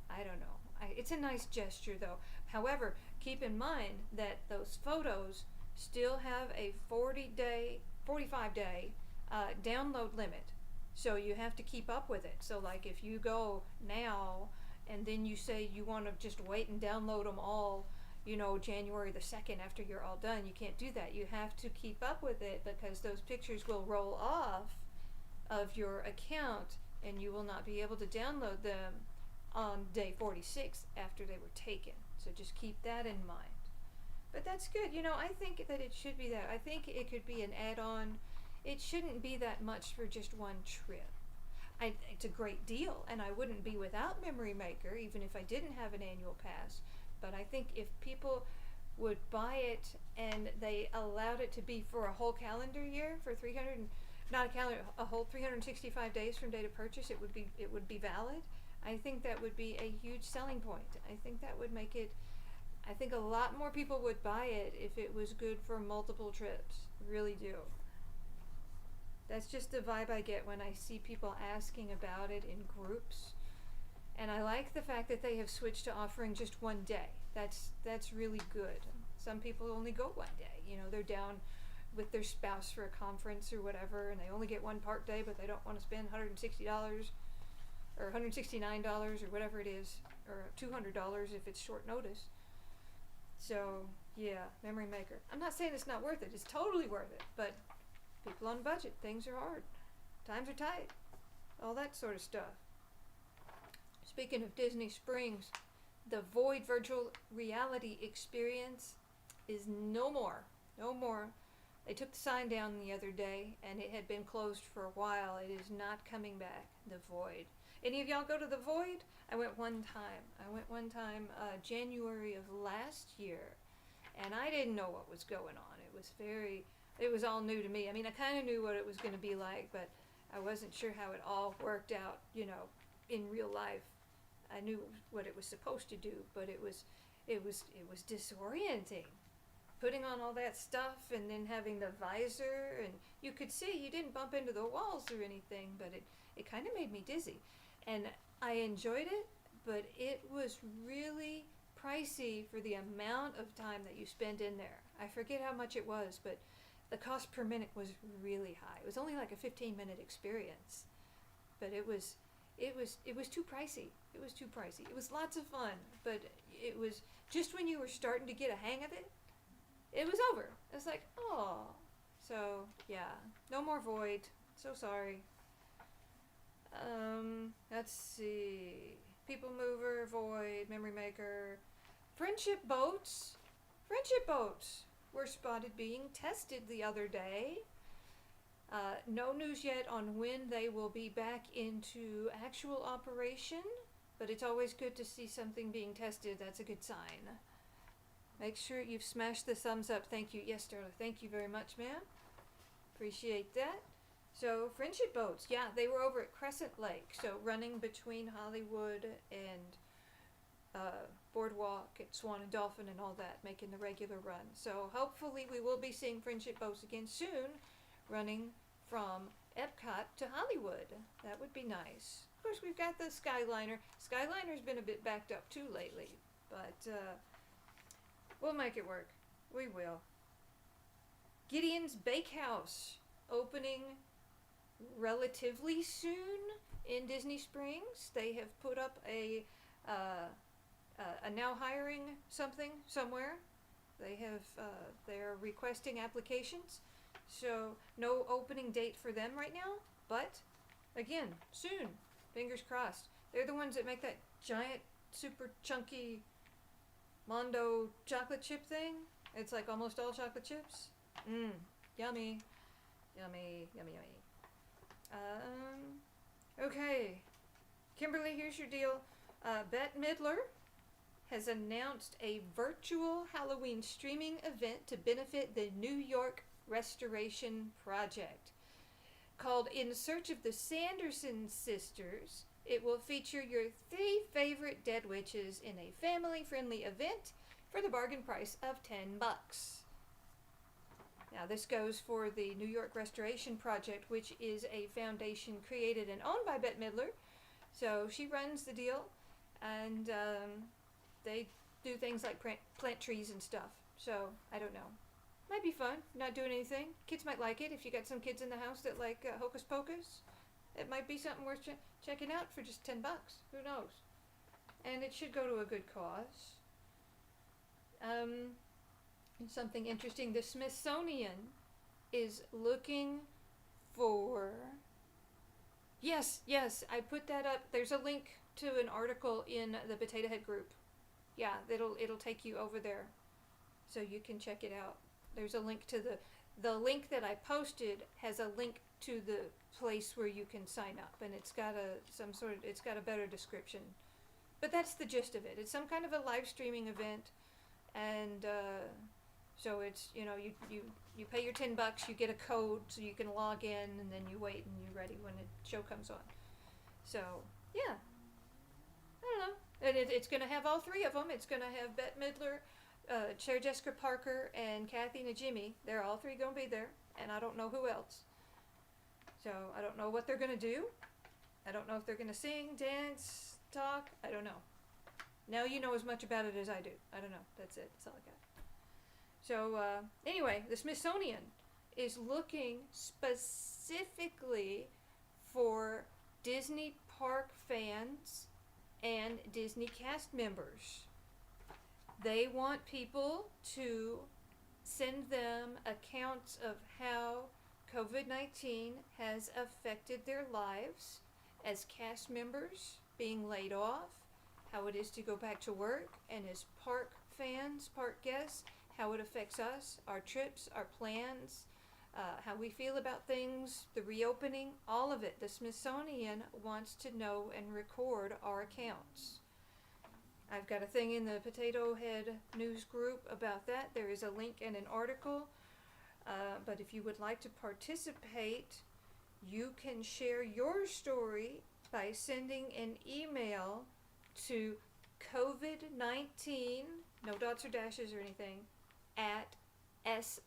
I don't know. It's a nice gesture, though. However, keep in mind that those photos still have a 45-day download limit. So you have to keep up with it. So, like, if you go now and then you say you want to just wait and download them all, January the 2nd after you're all done, you can't do that. You have to keep up with it because those pictures will roll off of your account and you will not be able to download them on day 46 after they were taken. So just keep that in mind. But that's good. I think that it should be that. I think it could be an add-on. It shouldn't be that much for just one trip. It's a great deal, and I wouldn't be without Memory Maker even if I didn't have an annual pass. But I think if people would buy it and they allowed it to be for a whole calendar year, for a whole 365 days from date of purchase, it would be valid. I think that would be a huge selling point. I think that would make it. I think a lot more people would buy it if it was good for multiple trips. Really do. That's just the vibe I get when I see people asking about it in groups. And I like the fact that they have switched to offering just one day. That's really good. Some people only go one day. You know, they're down with their spouse for a conference or whatever, and they only get one part day, but they don't want to spend $160 or $169 or whatever it is, or $200 if it's short notice. So yeah, Memory Maker. I'm not saying it's not worth it. It's totally worth it. But people on budget, things are hard, times are tight, all that sort of stuff. Speaking of Disney Springs, the Void virtual reality experience is no more. No more. They took the sign down the other day, and it had been closed for a while. It is not coming back, the Void. Any of y'all go to the Void? I went one time, January of last year, and I didn't know what was going on. It was all new to me. I mean, I kind of knew what it was going to be like, but I wasn't sure how it all worked out, you know, in real life. I knew what it was supposed to do, but it was disorienting. Putting on all that stuff and then having the visor, and you could see you didn't bump into the walls or anything, but it kind of made me dizzy. And I enjoyed it, but it was really pricey for the amount of time that you spend in there. I forget how much it was, but the cost per minute was really high. It was only like a 15-minute experience, but it was too pricey. It was too pricey. It was lots of fun, but it was just when you were starting to get a hang of it, it was over. It was like, oh. So yeah, no more Void. So sorry. Let's see. People Mover, Void, Memory Maker, Friendship Boats. Friendship Boats were spotted being tested the other day. No news yet on when they will be back into actual operation, but it's always good to see something being tested. That's a good sign. Make sure you've smashed the thumbs up. Thank you. Yes, Darla. Thank you very much, ma'am. Appreciate that. So, Friendship Boats. Yeah, they were over at Crescent Lake. So, running between Hollywood and Boardwalk at Swan and Dolphin and all that, making the regular run. So, hopefully we will be seeing Friendship Boats again soon, running from Epcot to Hollywood. That would be nice. Of course, we've got the Skyliner. Skyliner's been a bit backed up too lately, but we'll make it work. We will. Gideon's Bakehouse opening relatively soon in Disney Springs. They have put up a now hiring something somewhere. They're requesting applications. So no opening date for them right now, but again, soon. Fingers crossed. They're the ones that make that giant, super chunky Mondo chocolate chip thing. It's like almost all chocolate chips. Yummy. Yummy, yummy, yummy. Okay. Kimberly, here's your deal. Bette Midler has announced a virtual Halloween streaming event to benefit the New York Restoration Project. Called In Search of the Sanderson Sisters, it will feature your 3 favorite dead witches in a family-friendly event for the bargain price of $10. Now, this goes for the New York Restoration Project, which is a foundation created and owned by Bette Midler. So she runs the deal, and they do things like plant trees and stuff. So, I don't know. Might be fun. Not doing anything. Kids might like it. If you got some kids in the house that like Hocus Pocus, it might be something worth checking out for just $10. Who knows? And it should go to a good cause. Something interesting. The Smithsonian is looking for... Yes, I put that up. There's a link to an article in the Potato Head group. Yeah, it'll take you over there, so you can check it out. There's a link to the link that I posted has a link to the place where you can sign up, and it's got a better description. But that's the gist of it. It's some kind of a live streaming event, and so it's, you know, you pay your $10, you get a code so you can log in, and then you wait and you're ready when the show comes on. So yeah, I don't know. And it's going to have all 3 of them. It's going to have Bette Midler, Sarah Jessica Parker, and Kathy Najimy. They're all 3 going to be there, and I don't know who else. So I don't know what they're going to do. I don't know if they're going to sing, dance, talk. I don't know. Now you know as much about it as I do. I don't know. That's it. That's all I got. So, anyway, the Smithsonian is looking specifically for Disney park fans and Disney cast members. They want people to send them accounts of how COVID-19 has affected their lives as cast members being laid off, how it is to go back to work, and as park fans, park guests, how it affects us, our trips, our plans, how we feel about things, the reopening, all of it. The Smithsonian wants to know and record our accounts. I've got a thing in the Potato Head news group about that. There is a link and an article. But if you would like to participate, you can share your story by sending an email to COVID-19, no dots or dashes or anything, at si.edu.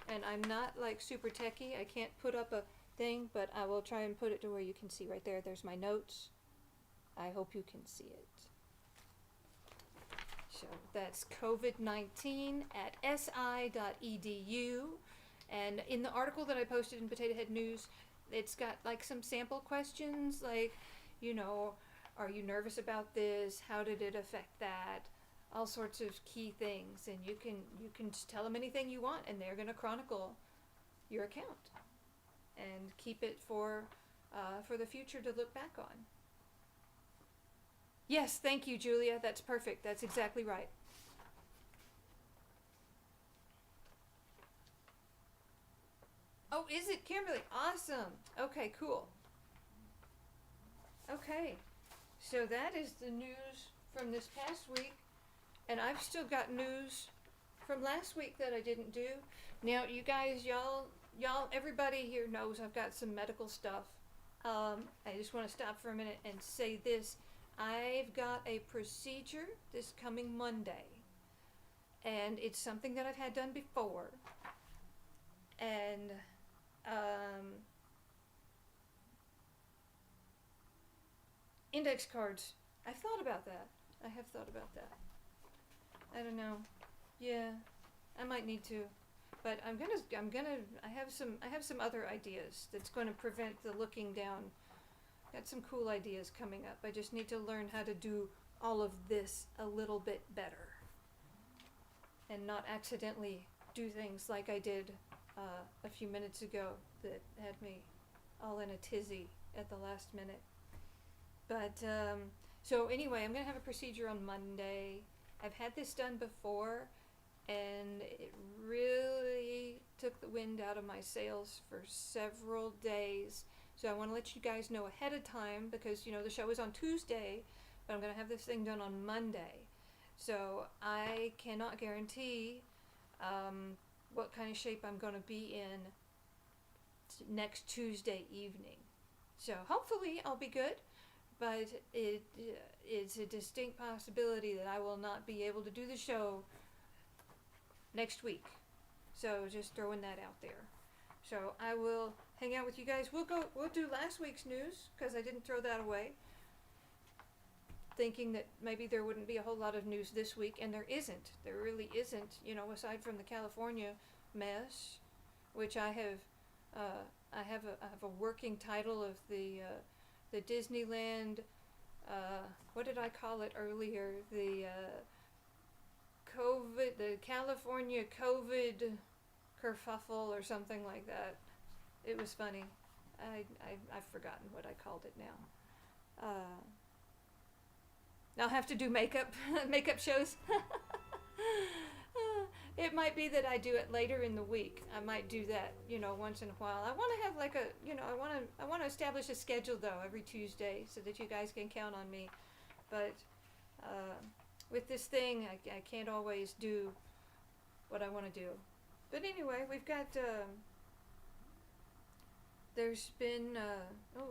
And I'm not like super techie. I can't put up a thing, but I will try and put it to where you can see right there. There's my notes. I hope you can see it. So that's COVID-19 at si.edu. And in the article that I posted in Potato Head News, it's got like some sample questions like, you know, are you nervous about this? How did it affect that? All sorts of key things. And you can just tell them anything you want, and they're going to chronicle your account and keep it for the future to look back on. Yes, thank you, Julia. That's perfect. That's exactly right. Oh, is it, Kimberly? Awesome. Okay, cool. Okay, so that is the news from this past week, and I've still got news from last week that I didn't do. Now, you guys, y'all, everybody here knows I've got some medical stuff. I just want to stop for a minute and say this. I've got a procedure this coming Monday, and it's something that I've had done before. And index cards. I've thought about that. I have thought about that. I don't know. Yeah, I might need to, but I have some other ideas that's going to prevent the looking down. Got some cool ideas coming up. I just need to learn how to do all of this a little bit better and not accidentally do things like I did a few minutes ago that had me all in a tizzy at the last minute. But so anyway, I'm going to have a procedure on Monday. I've had this done before, and it really took the wind out of my sails for several days. So I want to let you guys know ahead of time, because you know the show is on Tuesday, but I'm going to have this thing done on Monday. So I cannot guarantee what kind of shape I'm going to be in next Tuesday evening. So hopefully I'll be good, but it's a distinct possibility that I will not be able to do the show next week. So just throwing that out there. So I will hang out with you guys. We'll do last week's news, because I didn't throw that away, thinking that maybe there wouldn't be a whole lot of news this week, and there isn't. There really isn't, you know, aside from the California mess, which I have a working title of the Disneyland, what did I call it earlier? The California COVID kerfuffle or something like that. It was funny. I've forgotten what I called it now. I'll have to do makeup shows. It might be that I do it later in the week. I might do that, you know, once in a while. I want to have like I want to establish a schedule though every Tuesday so that you guys can count on me. But with this thing, I can't always do what I want to do. But anyway, we've got there's been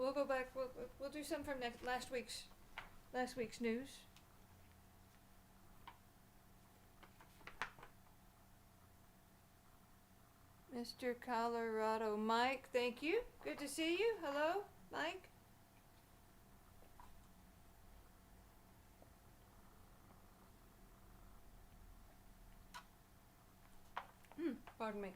we'll go back. We'll do some from last week's news. Mr. Colorado Mike, thank you. Good to see you. Hello. Mike? Pardon me.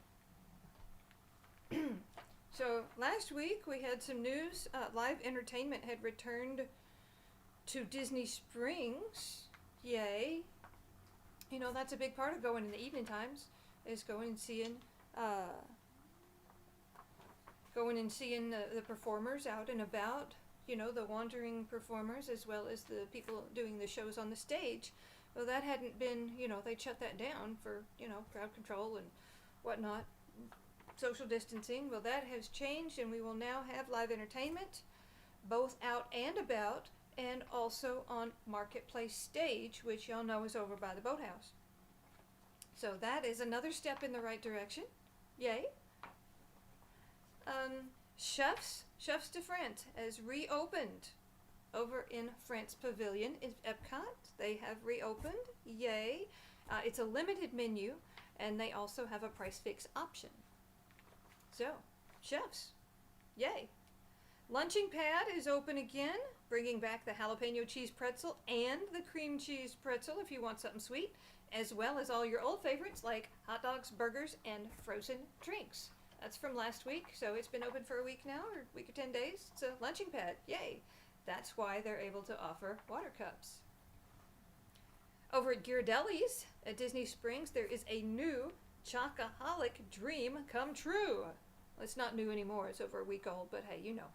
So last week we had some news. Live entertainment had returned to Disney Springs. Yay. You know, that's a big part of going in the evening times, is going and seeing the performers out and about, you know, the wandering performers as well as the people doing the shows on the stage. Well, that hadn't been, you know, they'd shut that down for, you know, crowd control and whatnot, social distancing. Well, that has changed, and we will now have live entertainment both out and about, and also on Marketplace Stage, which y'all know is over by the boathouse. So that is another step in the right direction. Yay. Chefs de France has reopened over in France Pavilion in Epcot. They have reopened. Yay. It's a limited menu, and they also have a price fix option. So, chefs, yay. Lunching Pad is open again, bringing back the jalapeno cheese pretzel and the cream cheese pretzel if you want something sweet, as well as all your old favorites like hot dogs, burgers, and frozen drinks. That's from last week, so it's been open for a week now, or a week or 10 days. It's a Lunching Pad, yay. That's why they're able to offer water cups. Over at Ghirardelli's at Disney Springs, there is a new Chocoholic Dream Come True. Well, it's not new anymore, it's over a week old, but hey, you know.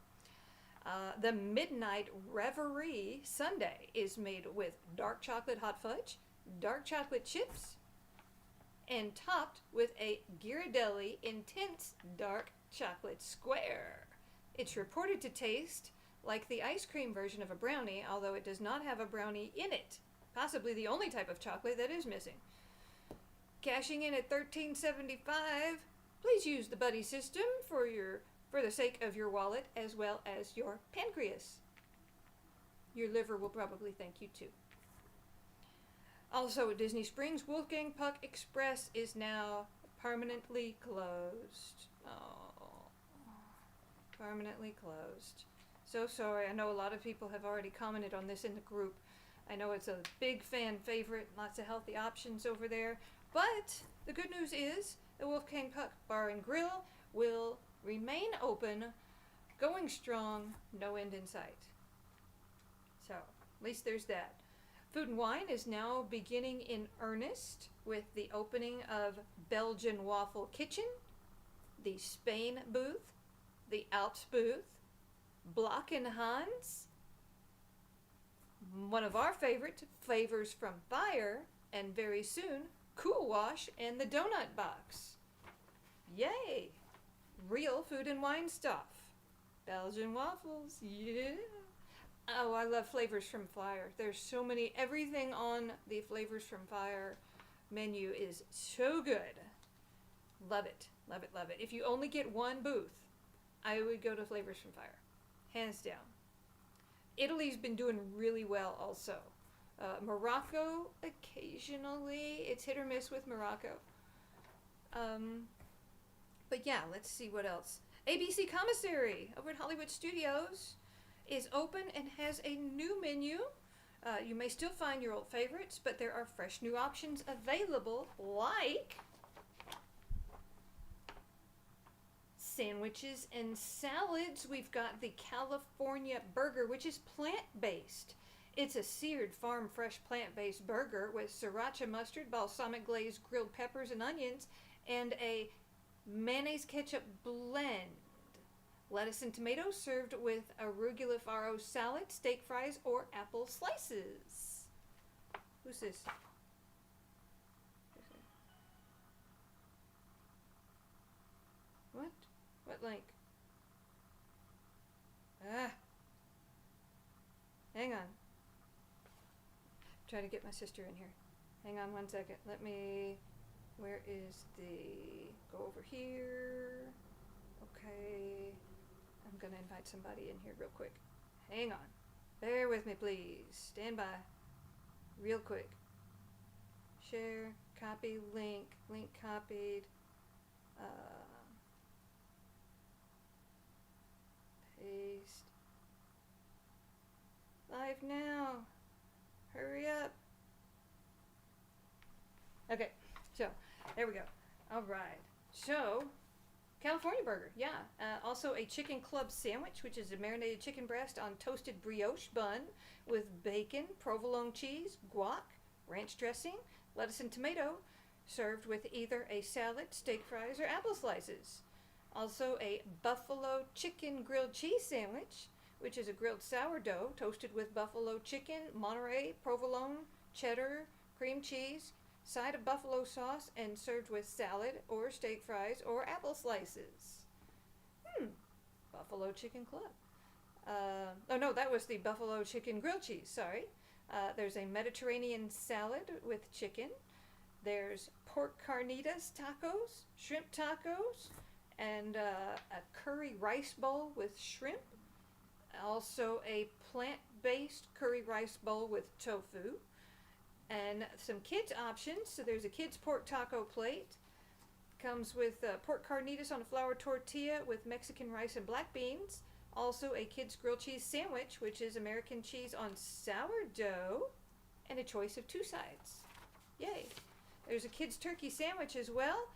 The Midnight Reverie Sundae is made with dark chocolate hot fudge, dark chocolate chips, and topped with a Ghirardelli Intense Dark Chocolate Square. It's reported to taste like the ice cream version of a brownie, although it does not have a brownie in it. Possibly the only type of chocolate that is missing. Cashing in at $13.75. Please use the buddy system for the sake of your wallet as well as your pancreas. Your liver will probably thank you too. Also at Disney Springs, Wolfgang Puck Express is now permanently closed. Oh, permanently closed. So sorry. I know a lot of people have already commented on this in the group. I know it's a big fan favorite, lots of healthy options over there. But the good news is the Wolfgang Puck Bar and Grill will remain open, going strong, no end in sight. So, at least there's that. Food and Wine is now beginning in earnest with the opening of Belgian Waffle Kitchen, the Spain booth, the Alps booth, Block and Hans, one of our favorite Flavors from Fire, and very soon, Cool Wash and the Donut Box. Yay! Real food and wine stuff. Belgian waffles, yeah. Oh, I love Flavors from Fire. There's so many, everything on the Flavors from Fire menu is so good. Love it, love it, love it. If you only get one booth, I would go to Flavors from Fire. Hands down. Italy's been doing really well also. Morocco, occasionally. It's hit or miss with Morocco. But yeah, let's see what else. ABC Commissary over at Hollywood Studios is open and has a new menu. You may still find your old favorites, but there are fresh new options available, like sandwiches and salads. We've got the California Burger, which is plant-based. It's a seared farm fresh plant-based burger with sriracha mustard, balsamic glazed grilled peppers and onions, and a mayonnaise ketchup blend. Lettuce and tomatoes served with arugula farro salad, steak fries, or apple slices. Who's this? What? What link? Hang on. Try to get my sister in here. Hang on 1 second. Where is go over here. Okay. I'm going to invite somebody in here real quick. Hang on. Bear with me, please. Stand by. Real quick. Share, copy, link copied. Paste. Live now. Hurry up. Okay, so there we go. All right. So, California burger, yeah. Also a chicken club sandwich, which is a marinated chicken breast on toasted brioche bun with bacon, provolone cheese, guac, ranch dressing, lettuce and tomato, served with either a salad, steak fries, or apple slices. Also a buffalo chicken grilled cheese sandwich, which is a grilled sourdough toasted with buffalo chicken, Monterey, provolone, cheddar, cream cheese, side of buffalo sauce, and served with salad or steak fries or apple slices. Buffalo Chicken Club. Oh no, that was the buffalo chicken grilled cheese, sorry. There's a Mediterranean salad with chicken. There's pork carnitas tacos, shrimp tacos, and a curry rice bowl with shrimp. Also a plant-based curry rice bowl with tofu. And some kids options. So there's a kids pork taco plate. Comes with pork carnitas on a flour tortilla with Mexican rice and black beans. Also a kids grilled cheese sandwich, which is American cheese on sourdough, and a choice of 2 sides. Yay. There's a kids turkey sandwich as well.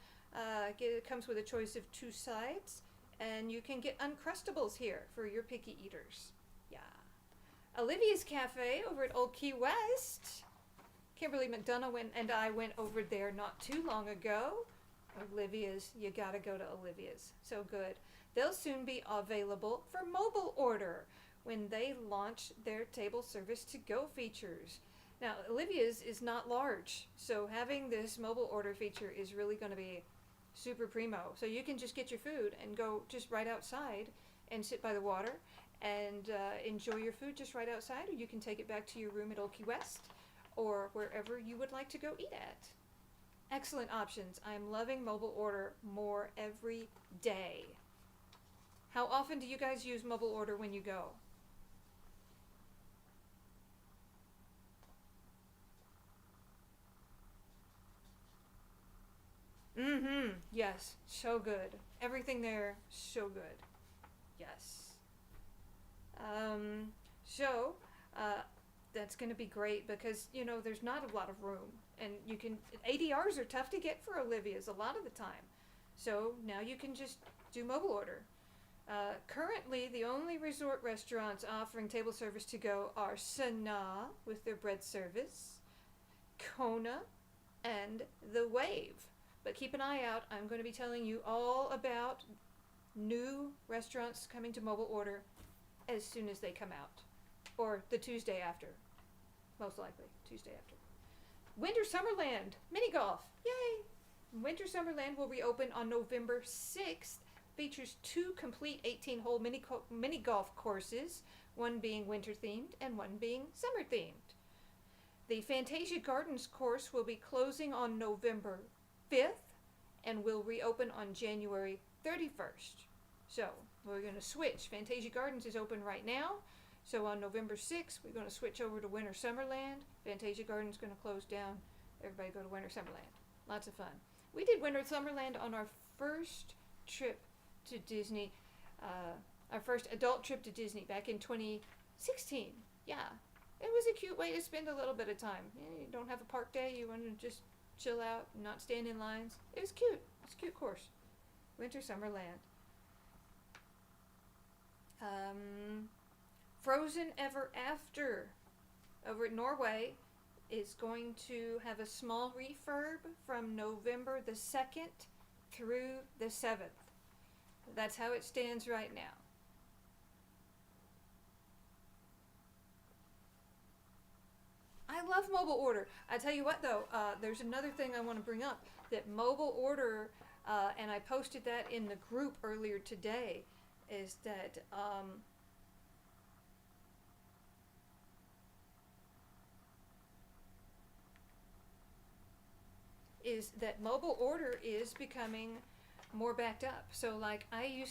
It comes with a choice of 2 sides, and you can get Uncrustables here for your picky eaters. Yeah. Olivia's Cafe over at Old Key West. Kimberly McDonough and I went over there not too long ago. Olivia's, you gotta go to Olivia's. So good. They'll soon be available for mobile order when they launch their table service to go features. Now, Olivia's is not large, so having this mobile order feature is really going to be super primo. So you can just get your food and go just right outside and sit by the water and enjoy your food just right outside, or you can take it back to your room at Old Key West or wherever you would like to go eat at. Excellent options. I'm loving mobile order more every day. How often do you guys use mobile order when you go? Yes, so good. Everything there, so good. Yes. So, that's going to be great because, you know, there's not a lot of room. And you can, ADRs are tough to get for Olivia's a lot of the time. So now you can just do mobile order. Currently, the only resort restaurants offering table service to go are Sanaa with their bread service, Kona, and The Wave. But keep an eye out. I'm going to be telling you all about new restaurants coming to mobile order as soon as they come out. Or the Tuesday after. Most likely, Tuesday after. Winter Summerland, mini golf. Yay! Winter Summerland will reopen on November 6th. Features 2 complete 18-hole mini golf courses, one being winter themed and one being summer themed. The Fantasia Gardens course will be closing on November 5th and will reopen on January 31st. So we're going to switch. Fantasia Gardens is open right now. So on November 6th, we're going to switch over to Winter Summerland. Fantasia Gardens is going to close down. Everybody go to Winter Summerland. Lots of fun. We did Winter Summerland on our first trip to Disney, our first adult trip to Disney back in 2016. Yeah, it was a cute way to spend a little bit of time. You don't have a park day, you want to just chill out and not stand in lines. It was cute. It's a cute course. Winter Summerland. Frozen Ever After over at Norway is going to have a small refurb from November the 2nd through the 7th. That's how it stands right now. I love mobile order. I tell you what though, there's another thing I want to bring up. That mobile order, and I posted that in the group earlier today, is that mobile order is becoming more backed up. So like I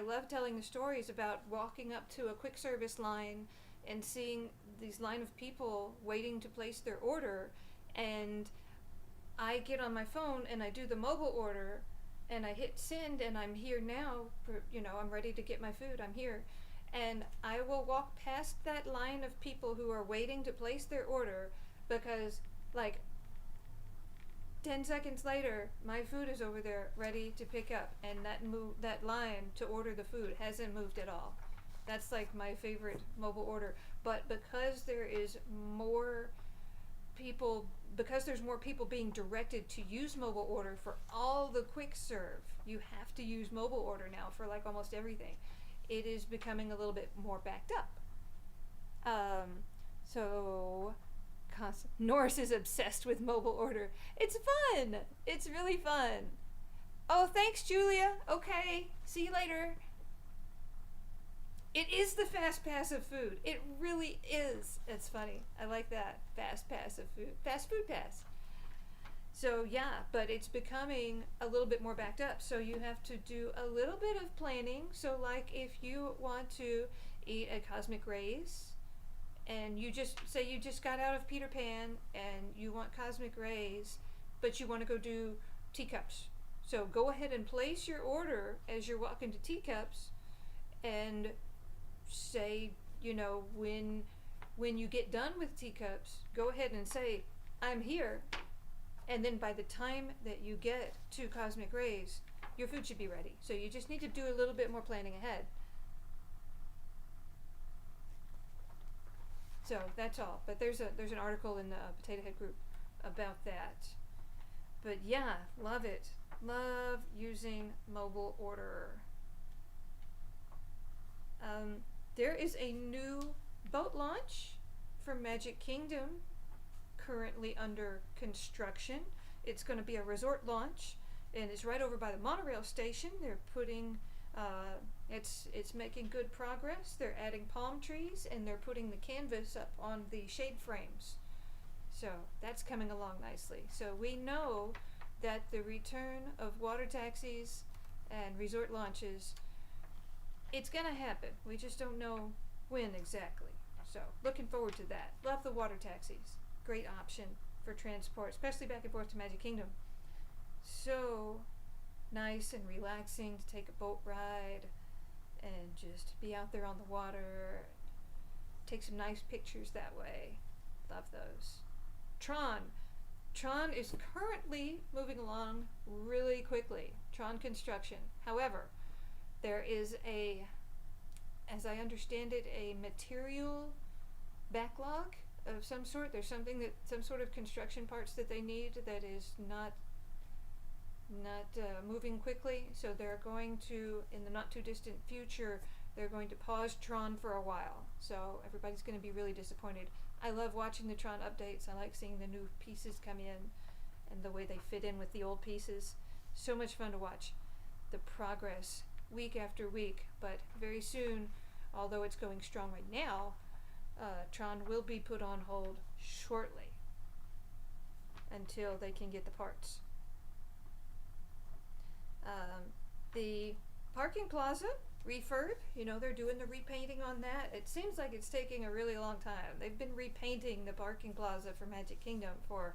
love telling the stories about walking up to a quick service line and seeing these line of people waiting to place their order, and I get on my phone and I do the mobile order and I hit send and I'm here now, I'm ready to get my food, I'm here. and I will walk past that line of people who are waiting to place their order because, like, 10 seconds later, my food is over there ready to pick up, and that line to order the food hasn't moved at all. That's like my favorite mobile order. But because there's more people being directed to use mobile order for all the quick serve, you have to use mobile order now for like almost everything. It is becoming a little bit more backed up. So Norris is obsessed with mobile order. It's fun. It's really fun. Oh, thanks, Julia. Okay, see you later. It is the fast pass of food. It really is. It's funny. I like that. Fast pass of food. Fast food pass. So yeah, but it's becoming a little bit more backed up. So you have to do a little bit of planning. So like if you want to eat a Cosmic Rays, and you just got out of Peter Pan and you want Cosmic Rays, but you want to go do teacups. So go ahead and place your order as you're walking to teacups, and say, when you get done with teacups, go ahead and say, I'm here. And then by the time that you get to Cosmic Rays, your food should be ready. So you just need to do a little bit more planning ahead. So that's all. But there's an article in the Potato Head group about that. But yeah, love it. Love using mobile order. There is a new boat launch for Magic Kingdom currently under construction. It's going to be a resort launch, and it's right over by the monorail station. They're putting it's making good progress. They're adding palm trees, and they're putting the canvas up on the shade frames. So that's coming along nicely. So we know that the return of water taxis and resort launches, it's gonna happen. We just don't know when exactly. So looking forward to that. Love the water taxis. Great option for transport, especially back and forth to Magic Kingdom. So nice and relaxing to take a boat ride and just be out there on the water. Take some nice pictures that way. Love those. Tron is currently moving along really quickly. Tron construction. However, there is as I understand it, a material backlog of some sort. There's some sort of construction parts that they need that is not moving quickly. So they're going to, in the not too distant future, they're going to pause Tron for a while. So everybody's going to be really disappointed. I love watching the Tron updates. I like seeing the new pieces come in and the way they fit in with the old pieces. So much fun to watch the progress week after week. But very soon, although it's going strong right now, Tron will be put on hold shortly until they can get the parts. The parking plaza refurb, they're doing the repainting on that. It seems like it's taking a really long time. They've been repainting the parking plaza for Magic Kingdom for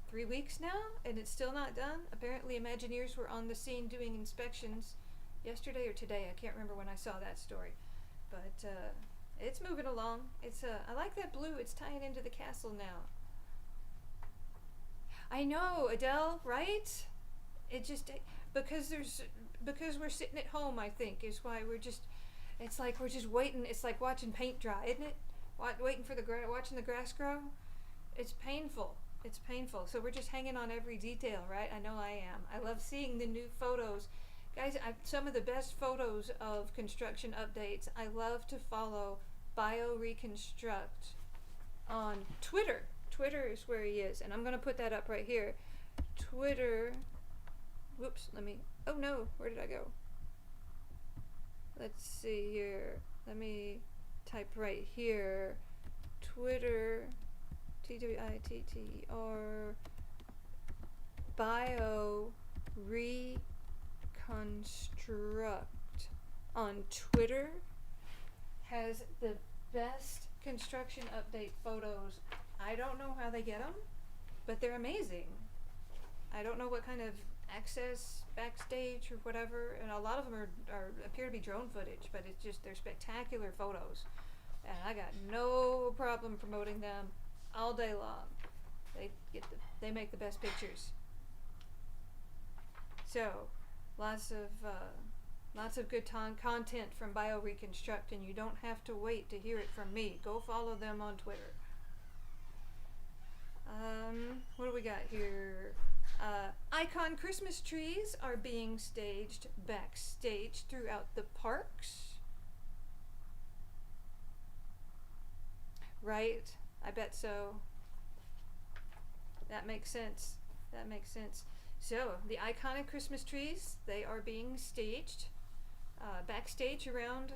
3 weeks now, and it's still not done. Apparently Imagineers were on the scene doing inspections yesterday or today. I can't remember when I saw that story. But it's moving along. I like that blue. It's tying into the castle now. I know, Adele, right? It just, because we're sitting at home, I think, is why it's like we're just waiting. It's like watching paint dry, isn't it? Waiting for watching the grass grow. It's painful. It's painful. So we're just hanging on every detail, right? I know I am. I love seeing the new photos. Guys, some of the best photos of construction updates. I love to follow BioReconstruct on Twitter. Twitter is where he is, and I'm going to put that up right here. Twitter. Whoops, oh no, where did I go? Let's see here. Let me type right here. Twitter, TWITTER, BioReconstruct on Twitter has the best construction update photos. I don't know how they get them, but they're amazing. I don't know what kind of access backstage or whatever, and a lot of them are appear to be drone footage, but it's just they're spectacular photos, and I got no problem promoting them all day long. They make the best pictures. So, lots of good content from BioReconstruct, and you don't have to wait to hear it from me. Go follow them on Twitter. What do we got here? Icon Christmas trees are being staged backstage throughout the parks. Right? I bet so. That makes sense. That makes sense. So, the iconic Christmas trees, they are being staged backstage around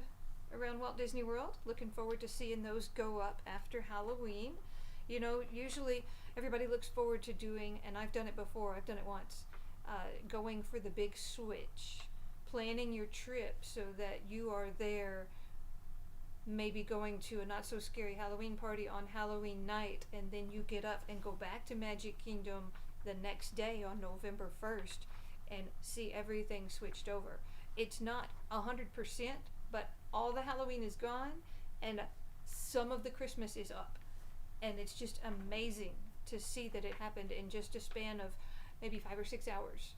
Walt Disney World. Looking forward to seeing those go up after Halloween. You know, usually everybody looks forward to doing, and I've done it before, I've done it once, going for the big switch, planning your trip so that you are there, maybe going to a not so scary Halloween party on Halloween night, and then you get up and go back to Magic Kingdom the next day on November 1st and see everything switched over. It's not 100%, but all the Halloween is gone and some of the Christmas is up. And it's just amazing to see that it happened in just a span of maybe 5 or 6 hours.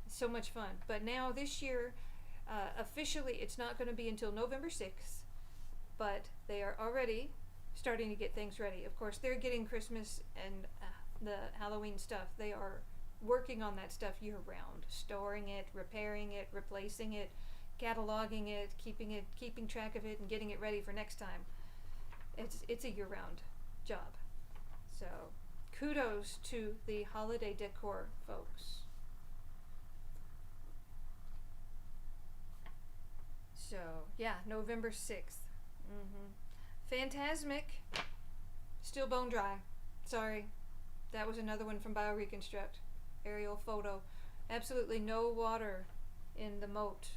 It's so much fun. But now this year, officially it's not going to be until November 6th, but they are already starting to get things ready. Of course, they're getting Christmas and the Halloween stuff. They are working on that stuff year round, storing it, repairing it, replacing it, cataloging it, keeping track of it, and getting it ready for next time. It's a year round job. So kudos to the holiday decor folks. So yeah, November 6th. Phantasmic, still bone dry. Sorry, that was another one from BioReconstruct. Aerial photo. Absolutely no water in the moat.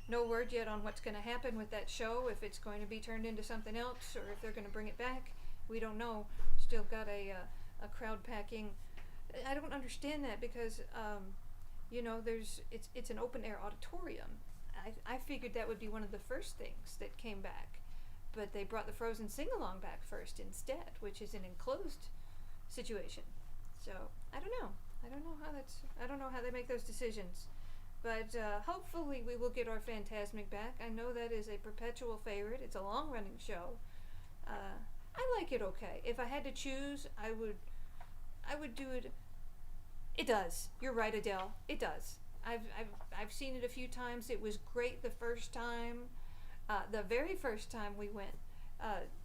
No word yet on what's going to happen with that show, if it's going to be turned into something else or if they're going to bring it back. We don't know. Still got a crowd packing. I don't understand that because, you know, it's an open air auditorium. I figured that would be one of the first things that came back, but they brought the Frozen sing-along back first instead, which is an enclosed situation. So I don't know. I don't know how they make those decisions. But hopefully we will get our Phantasmic back. I know that is a perpetual favorite. It's a long-running show. I like it okay. If I had to choose, I would do it. It does. You're right, Adele. It does. I've seen it a few times. It was great the first time. The very first time we went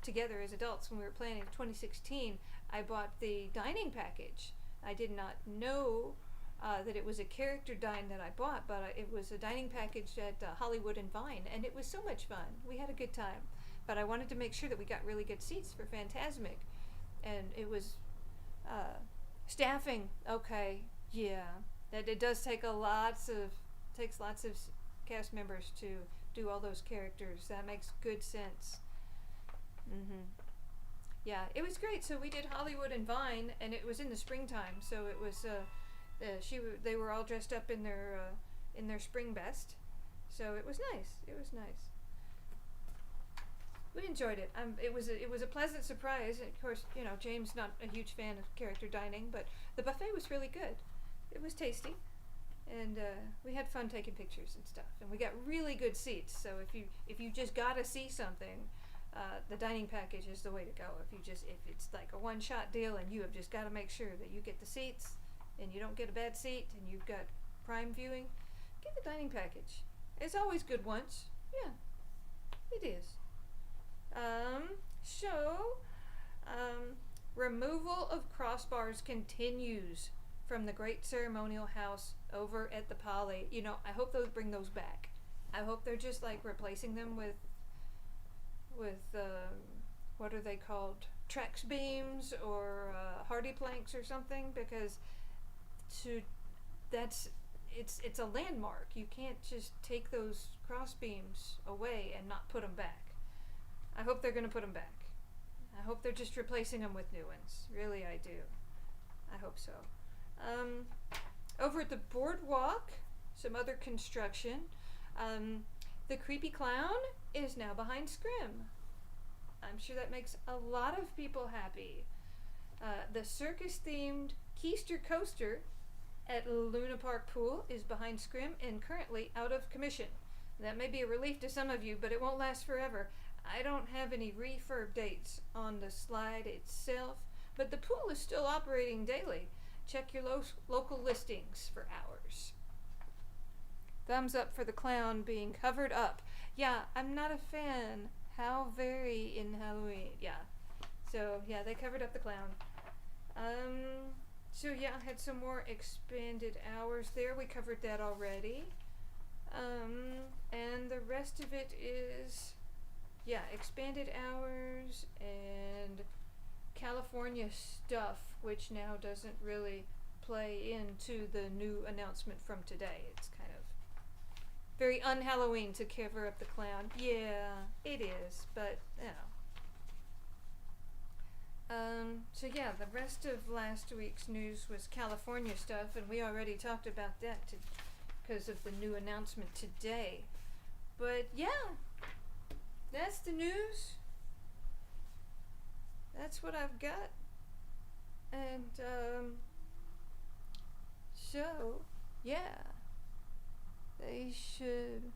together as adults when we were planning 2016, I bought the dining package. I did not know that it was a character dine that I bought, but it was a dining package at Hollywood and Vine, and it was so much fun. We had a good time. But I wanted to make sure that we got really good seats for Phantasmic, and it was staffing. Okay, yeah, that it does take lots of cast members to do all those characters. That makes good sense. Yeah, it was great. So we did Hollywood and Vine, and it was in the springtime. So it was they were all dressed up in their spring best. So it was nice. It was nice. We enjoyed it. It was a pleasant surprise. And of course, you know, James not a huge fan of character dining, but the buffet was really good. It was tasty, and we had fun taking pictures and stuff. And we got really good seats. So if you just gotta see something, the dining package is the way to go. If it's like a one-shot deal and you have just got to make sure that you get the seats and you don't get a bad seat and you've got prime viewing, get the dining package. It's always good once. Yeah, it is. Removal of crossbars continues from the Great Ceremonial House over at the Poly. You know, I hope those bring those back. I hope they're just like replacing them with what are they called? Trex beams or hardy planks or something, because it's a landmark. You can't just take those cross beams away and not put them back. I hope they're going to put them back. I hope they're just replacing them with new ones. Really, I do. I hope so. Over at the boardwalk, some other construction. The creepy clown is now behind Scrim. I'm sure that makes a lot of people happy. The circus-themed Keister Coaster at Luna Park Pool is behind Scrim and currently out of commission. That may be a relief to some of you, but it won't last forever. I don't have any refurb dates on the slide itself, but the pool is still operating daily. Check your local listings for hours. Thumbs up for the clown being covered up. Yeah, I'm not a fan. How very in Halloween. Yeah. So, yeah, they covered up the clown. So, yeah, I had some more expanded hours there. We covered that already. And the rest of it is, yeah, expanded hours and California stuff, which now doesn't really play into the new announcement from today. It's kind of very un-Halloween to cover up the clown. Yeah, it is, but, you know. So yeah, the rest of last week's news was California stuff, and we already talked about that because of the new announcement today. But yeah, that's the news. That's what I've got. And, so, yeah. They should.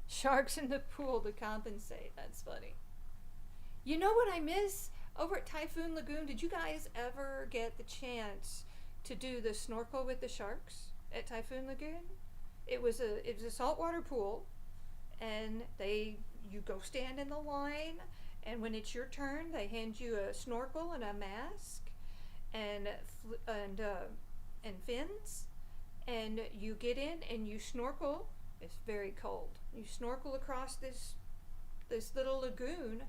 Sharks in the pool to compensate. That's funny. You know what I miss? Over at Typhoon Lagoon, did you guys ever get the chance to do the snorkel with the sharks at Typhoon Lagoon? It was a saltwater pool, and you go stand in the line, and when it's your turn, they hand you a snorkel and a mask, and fins, and you get in and you snorkel. It's very cold. You snorkel across this little lagoon,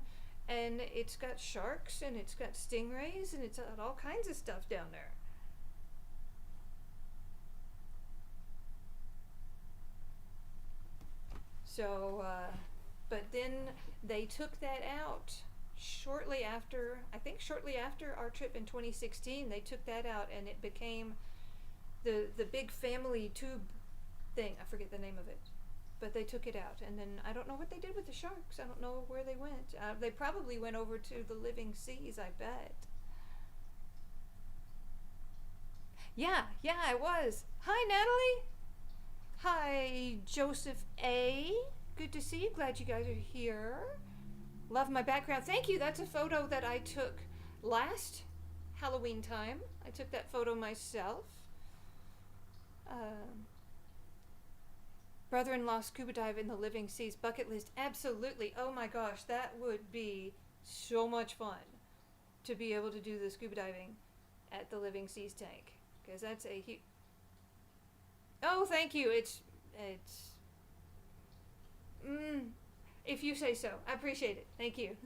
and it's got sharks and it's got stingrays and it's got all kinds of stuff down there. So, but then they took that out shortly after our trip in 2016. They took that out, and it became the big family tube thing. I forget the name of it, but they took it out, and then I don't know what they did with the sharks. I don't know where they went. They probably went over to the living seas, I bet. Yeah, I was. Hi, Natalie. Hi, Joseph A. Good to see you. Glad you guys are here. Love my background. Thank you. That's a photo that I took last Halloween time. I took that photo myself. Brother-in-law scuba dive in the living seas bucket list. Absolutely. Oh my gosh, that would be so much fun to be able to do the scuba diving at the living seas tank, because that's a huge. Oh, thank you. It's if you say so. I appreciate it. Thank you.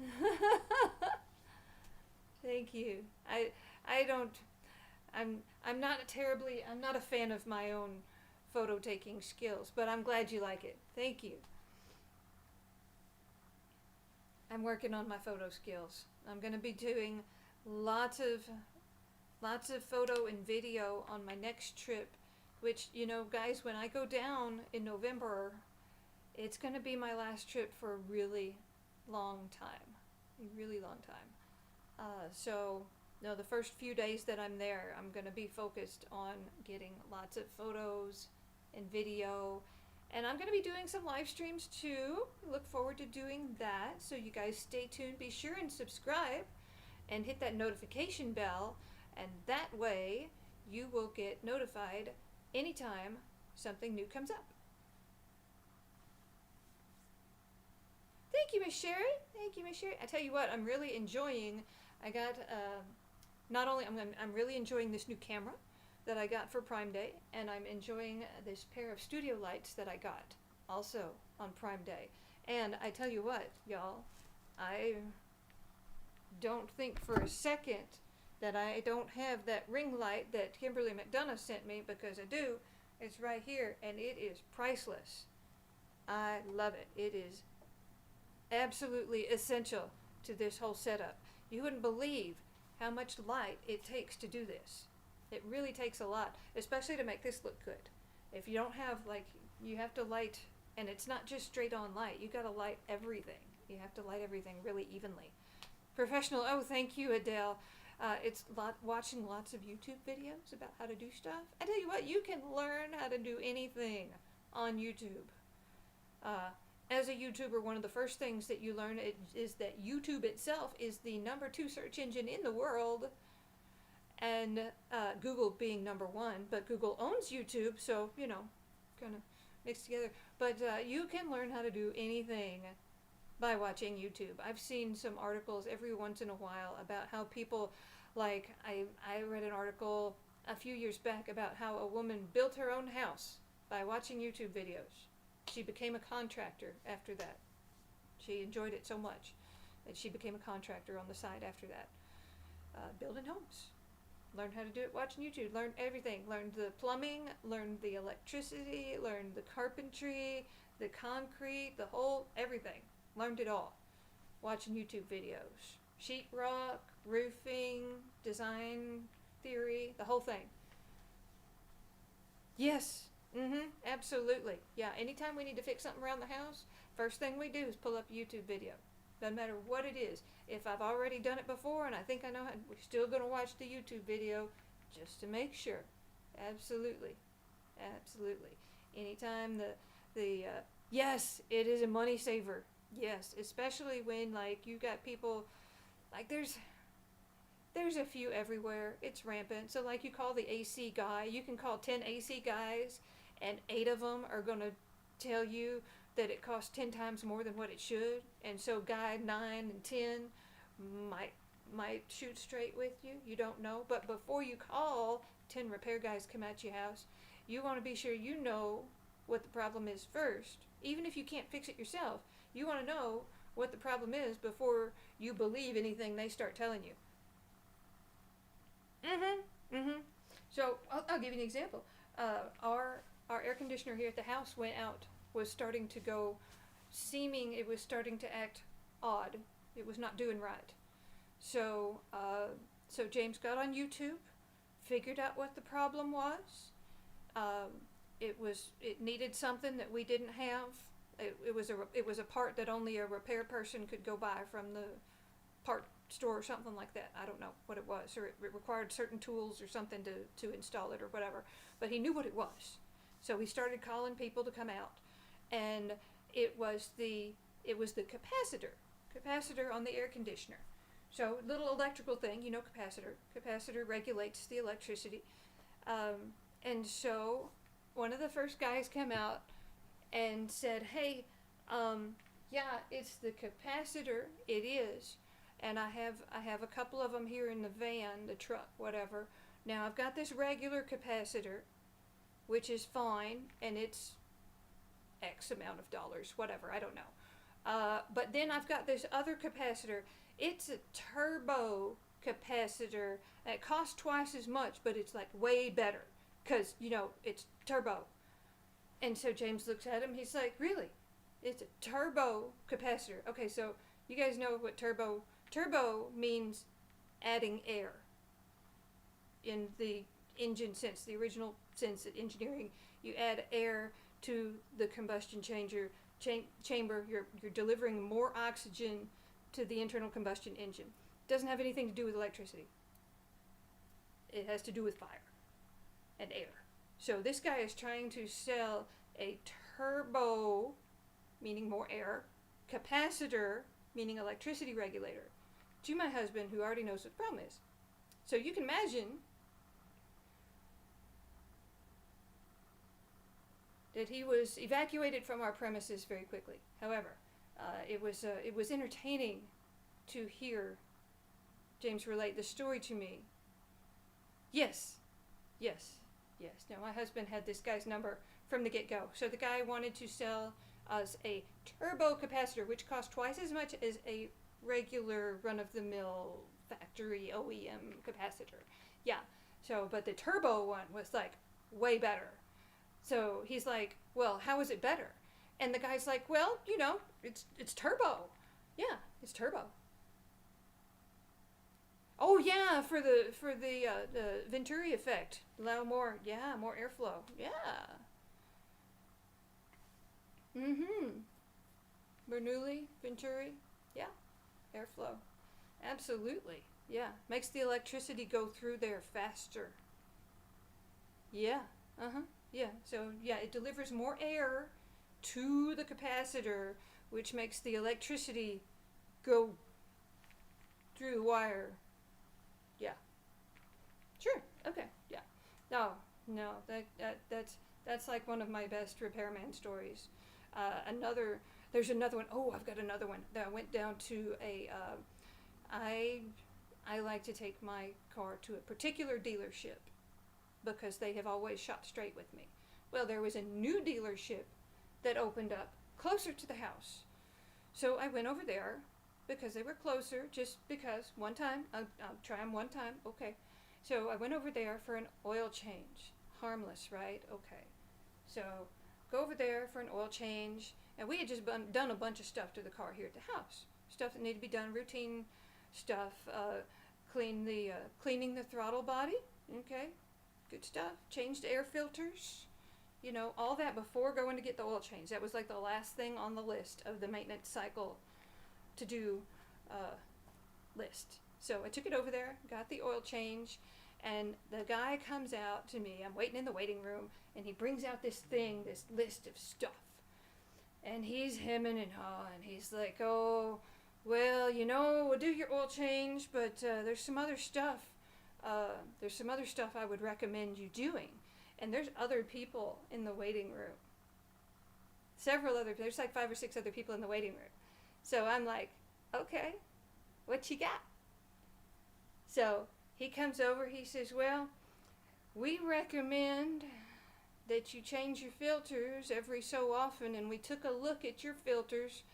Thank you. I'm not a fan of my own photo taking skills, but I'm glad you like it. Thank you. I'm working on my photo skills. I'm going to be doing lots of photo and video on my next trip, which, you know, guys, when I go down in November, it's going to be my last trip for a really long time. A really long time. So, no, the first few days that I'm there, I'm going to be focused on getting lots of photos and video. And I'm going to be doing some live streams too. Look forward to doing that. So you guys stay tuned. Be sure and subscribe and hit that notification bell. And that way you will get notified anytime something new comes up. Thank you, Miss Sherry. Thank you, Miss Sherry. I tell you what, I'm really enjoying. I got I'm really enjoying this new camera that I got for Prime Day, and I'm enjoying this pair of studio lights that I got also on Prime Day. And I tell you what, y'all, I don't think for a second that I don't have that ring light that Kimberly McDonough sent me, because I do. It's right here, and it is priceless. I love it. It is absolutely essential to this whole setup. You wouldn't believe how much light it takes to do this. It really takes a lot, especially to make this look good. If you don't have, like, you have to light, and it's not just straight on light. You gotta light everything. You have to light everything really evenly. Professional, oh, thank you, Adele. Watching lots of YouTube videos about how to do stuff. I tell you what, you can learn how to do anything on YouTube. As a YouTuber, one of the first things that you learn is that YouTube itself is the #2 search engine in the world, and Google being #1, but Google owns YouTube, so, kind of mixed together. But you can learn how to do anything by watching YouTube. I've seen some articles every once in a while about how people, like, I read an article a few years back about how a woman built her own house by watching YouTube videos. She became a contractor after that. She enjoyed it so much that she became a contractor on the side after that. Building homes. Learn how to do it watching YouTube. Learn everything. Learn the plumbing, learn the electricity, learn the carpentry, the concrete, the whole, everything. Learned it all watching YouTube videos. Sheetrock, roofing, design theory, the whole thing. Yes. Absolutely. Yeah, anytime we need to fix something around the house, first thing we do is pull up a YouTube video. Doesn't matter what it is. If I've already done it before and I think I know how, we're still going to watch the YouTube video just to make sure. Absolutely. Absolutely. Anytime yes, it is a money saver. Yes, especially when, like, you got people, like, there's a few everywhere. It's rampant. So, like, you call the AC guy, you can call 10 AC guys, and 8 of them are going to tell you that it costs 10 times more than what it should. And so guy 9 and 10 might shoot straight with you. You don't know. But before you call 10 repair guys come at your house, you want to be sure you know what the problem is first. Even if you can't fix it yourself, you want to know what the problem is before you believe anything they start telling you. So I'll give you an example. Our air conditioner here at the house went out, was starting to go, it was starting to act odd. It was not doing right. So James got on YouTube, figured out what the problem was. It needed something that we didn't have. It was a part that only a repair person could go buy from the part store or something like that. I don't know what it was, or it required certain tools or something to install it or whatever. But he knew what it was, so he started calling people to come out, and it was the capacitor on the air conditioner. So little electrical thing, capacitor regulates the electricity, and so one of the first guys came out and said, "Hey, yeah, it's the capacitor. It is." And I have a couple of them here in the van, the truck, whatever. Now I've got this regular capacitor, which is fine, and it's X amount of dollars, whatever, I don't know. But then I've got this other capacitor. It's a turbo capacitor. It costs twice as much, but it's like way better, because, it's turbo. And so James looks at him, he's like, "Really? It's a turbo capacitor." Okay, so you guys know what turbo means means air. In the engine sense, the original sense of engineering, you add air to the combustion chamber. You're delivering more oxygen to the internal combustion engine. It doesn't have anything to do with electricity. It has to do with fire and air. So this guy is trying to sell a turbo, meaning more air, capacitor, meaning electricity regulator, to my husband, who already knows what the problem is. So you can imagine that he was evacuated from our premises very quickly. However, it was entertaining to hear James relate the story to me. Yes. Now, my husband had this guy's number from the get-go. So the guy wanted to sell us a turbo capacitor, which cost twice as much as a regular run-of-the-mill factory OEM capacitor. Yeah. So, but the turbo one was like way better. So he's like, "Well, how is it better?" And the guy's like, "Well, it's turbo. Yeah, it's turbo." Oh yeah, for the Venturi effect. Allow more, yeah, more airflow. Yeah. Mm-hmm. Bernoulli, Venturi. Yeah, airflow. Absolutely. Yeah. Makes the electricity go through there faster. Yeah. Uh-huh. Yeah. So yeah, it delivers more air to the capacitor, which makes the electricity go through the wire. Yeah. Sure. Okay. Yeah. No. No. That's like one of my best repairman stories. Another. There's another one. Oh, I've got another one. That I went down to a. I I like to take my car to a particular dealership because they have always shot straight with me. Well, there was a new dealership that opened up closer to the house. So I went over there because they were closer, just because one time. I'll try them one time. Okay. So I went over there for an oil change. Harmless, right? Okay. So go over there for an oil change. And we had just done a bunch of stuff to the car here at the house. Stuff that needed to be done, routine stuff. Cleaning the throttle body. Okay. Good stuff. Changed air filters. You know, all that before going to get the oil change. That was like the last thing on the list of the maintenance cycle to do list. So I took it over there, got the oil change, and the guy comes out to me. I'm waiting in the waiting room, and he brings out this list of stuff. And he's hemming and hawing. He's like, oh, well, we'll do your oil change, but there's some other stuff. There's some other stuff I would recommend you doing. And there's other people in the waiting room. There's like 5 or 6 other people in the waiting room. So I'm like, okay, what you got? So he comes over, he says, well, we recommend that you change your filters every so often, and we took a look at your filters,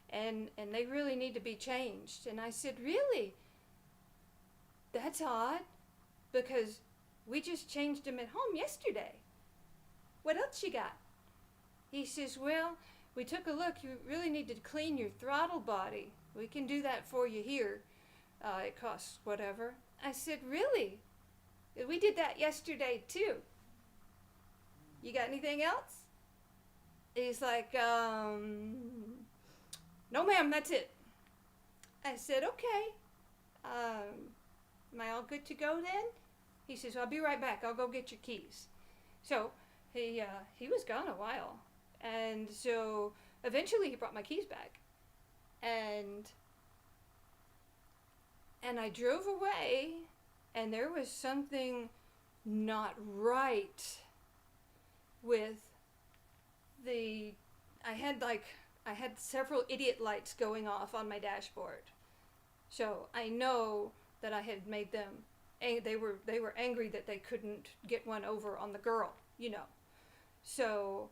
and they really need to be changed. And I said, really? That's odd, because we just changed them at home yesterday. What else you got? He says, well, we took a look. You really need to clean your throttle body. We can do that for you here. It costs whatever. I said, really? We did that yesterday too. You got anything else? He's like, no ma'am, that's it. I said, okay. Am I all good to go then? He says, I'll be right back. I'll go get your keys. So he was gone a while. And so eventually he brought my keys back. And I drove away, and there was something not right with I had several idiot lights going off on my dashboard. So I know that I had made them, they were angry that they couldn't get one over on the girl, So,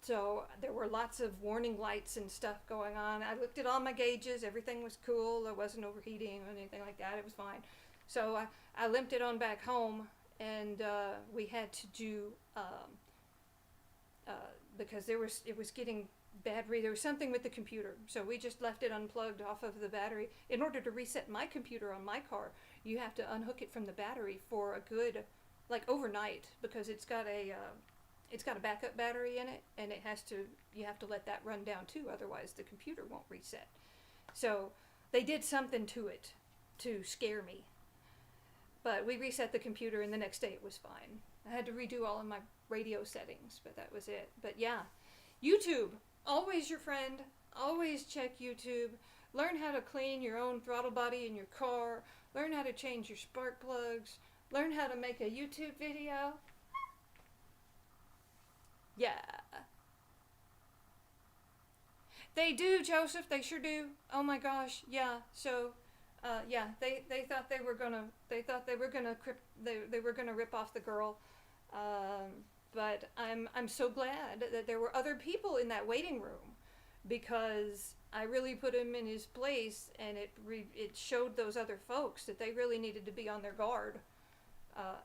so there were lots of warning lights and stuff going on. I looked at all my gauges. Everything was cool. There wasn't overheating or anything like that. It was fine. So I limped it on back home, and we had to do, because it was getting battery. There was something with the computer. So we just left it unplugged off of the battery. In order to reset my computer on my car, you have to unhook it from the battery for a good, like overnight, because it's got a backup battery in it, and you have to let that run down too, otherwise the computer won't reset. So they did something to it to scare me. But we reset the computer, and the next day it was fine. I had to redo all of my radio settings, but that was it. But yeah, YouTube, always your friend. Always check YouTube. Learn how to clean your own throttle body in your car. Learn how to change your spark plugs. Learn how to make a YouTube video. Yeah. They do, Joseph. They sure do. Oh my gosh. Yeah. So, yeah. They thought they were gonna rip off the girl. But I'm so glad that there were other people in that waiting room, because I really put him in his place, and it showed those other folks that they really needed to be on their guard.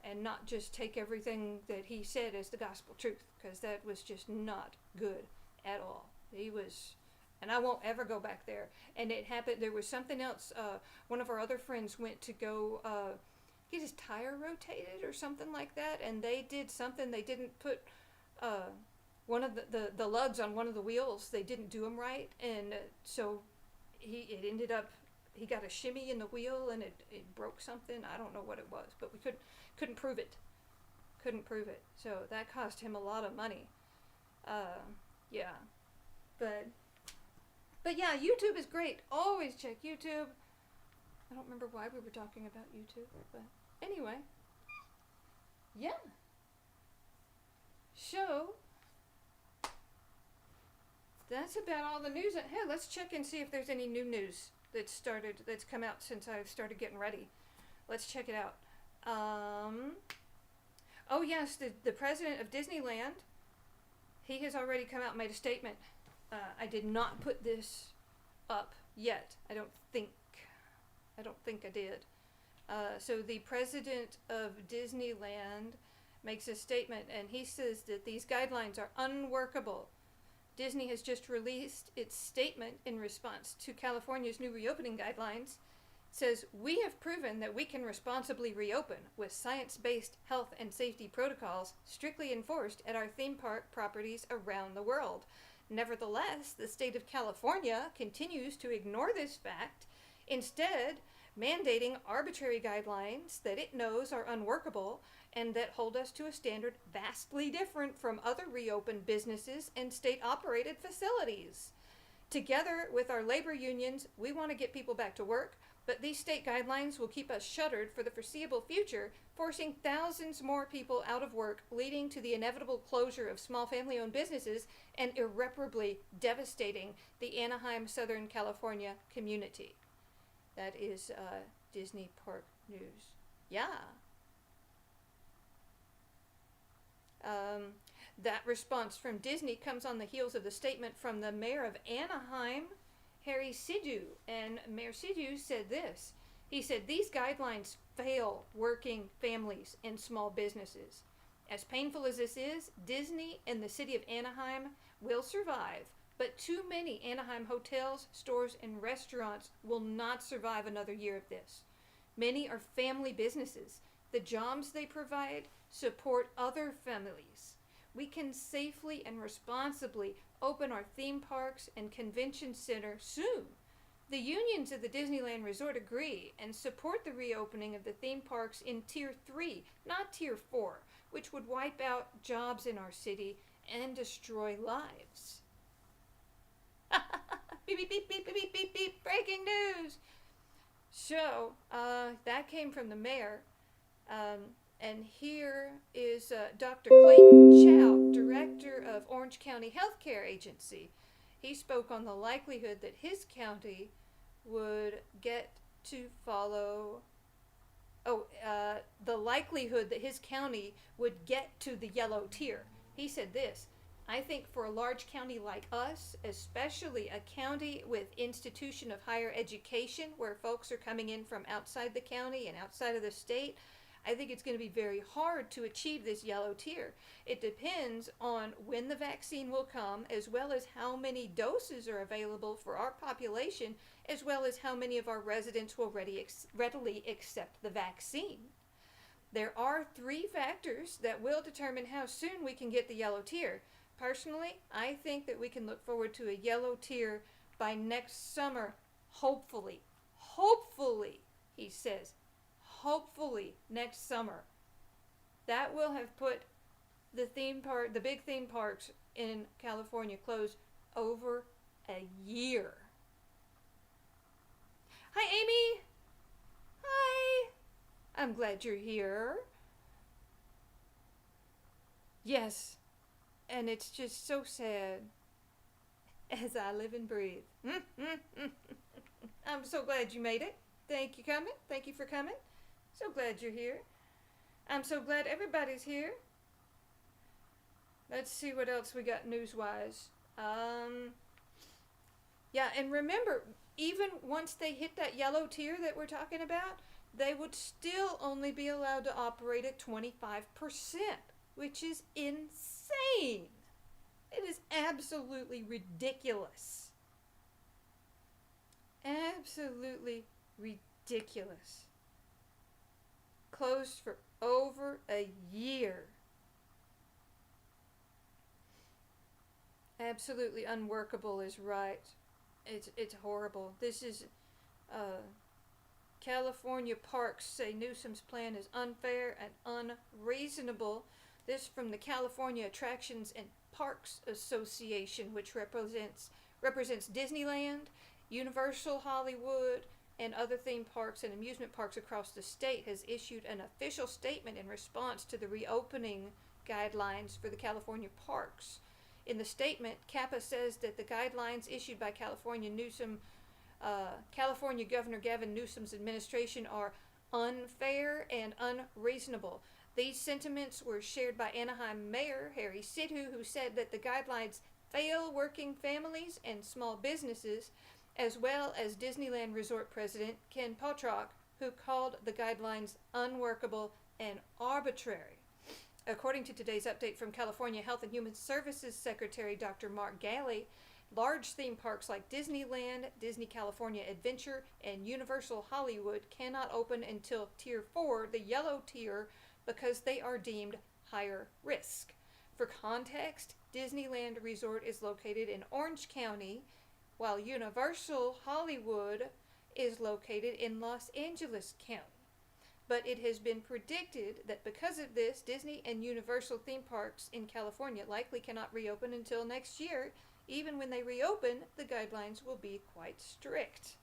And not just take everything that he said as the gospel truth, because that was just not good at all. He was and I won't ever go back there. And it happened, there was something else. One of our other friends went to go get his tire rotated or something like that, and they did something, they didn't put one of the lugs on one of the wheels, they didn't do them right, and so it ended up, he got a shimmy in the wheel and it broke something. I don't know what it was, but we couldn't prove it. So that cost him a lot of money. Yeah. But yeah, YouTube is great. Always check YouTube. I don't remember why we were talking about YouTube, but anyway. Yeah. So that's about all the news. Hey, let's check and see if there's any new news that's come out since I started getting ready. Let's check it out. Oh yes, the president of Disneyland, he has already come out and made a statement. I did not put this up yet. I don't think I did. So the president of Disneyland makes a statement, and he says that these guidelines are unworkable. Disney has just released its statement in response to California's new reopening guidelines. It says, "We have proven that we can responsibly reopen with science-based health and safety protocols strictly enforced at our theme park properties around the world. Nevertheless, the state of California continues to ignore this fact, instead mandating arbitrary guidelines that it knows are unworkable and that hold us to a standard vastly different from other reopened businesses and state-operated facilities. Together with our labor unions, we want to get people back to work, but these state guidelines will keep us shuttered for the foreseeable future, forcing thousands more people out of work, leading to the inevitable closure of small family-owned businesses and irreparably devastating the Anaheim, Southern California community." That is Disney Park News. Yeah. That response from Disney comes on the heels of the statement from the mayor of Anaheim, Harry Sidhu. And Mayor Sidhu said this. He said, "These guidelines fail working families and small businesses. As painful as this is, Disney and the city of Anaheim will survive, but too many Anaheim hotels, stores, and restaurants will not survive another year of this. Many are family businesses. The jobs they provide support other families. We can safely and responsibly open our theme parks and convention center soon. The unions of the Disneyland Resort agree and support the reopening of the theme parks in Tier 3, not Tier 4, which would wipe out jobs in our city and destroy lives." Beep, beep, beep, beep, beep, beep, beep, breaking news! So, that came from the mayor. And here is Dr. Clayton Chow, director of Orange County Healthcare Agency. He spoke on the likelihood that his county would get to follow, the likelihood that his county would get to the yellow tier. He said this, "I think for a large county like us, especially a county with institution of higher education where folks are coming in from outside the county and outside of the state, I think it's going to be very hard to achieve this yellow tier. It depends on when the vaccine will come, as well as how many doses are available for our population, as well as how many of our residents will readily accept the vaccine. There are 3 factors that will determine how soon we can get the yellow tier. Personally, I think that we can look forward to a yellow tier by next summer, hopefully." Hopefully, he says. Hopefully next summer. That will have put the big theme parks in California closed over a year. Hi, Amy. Hi. I'm glad you're here. Yes. And it's just so sad as I live and breathe. I'm so glad you made it. Thank you for coming. So glad you're here. I'm so glad everybody's here. Let's see what else we got news-wise. Yeah, and remember, even once they hit that yellow tier that we're talking about, they would still only be allowed to operate at 25%, which is insane. It is absolutely ridiculous. Absolutely ridiculous. Closed for over a year. Absolutely unworkable is right. It's horrible. This is uh, California parks say Newsom's plan is unfair and unreasonable. This from the California Attractions and Parks Association, which represents Disneyland, Universal Hollywood, and other theme parks and amusement parks across the state, has issued an official statement in response to the reopening guidelines for the California parks. In the statement, CAPA says that the guidelines issued by California Governor Gavin Newsom's administration are unfair and unreasonable. These sentiments were shared by Anaheim Mayor Harry Sidhu, who said that the guidelines fail working families and small businesses, as well as Disneyland Resort President Ken Potrock, who called the guidelines unworkable and arbitrary. According to today's update from California Health and Human Services Secretary Dr. Mark Galley, large theme parks like Disneyland, Disney California Adventure, and Universal Hollywood cannot open until Tier 4, the yellow tier, because they are deemed higher risk. For context, Disneyland Resort is located in Orange County, while Universal Hollywood is located in Los Angeles County. But it has been predicted that because of this, Disney and Universal theme parks in California likely cannot reopen until next year. Even when they reopen, the guidelines will be quite strict.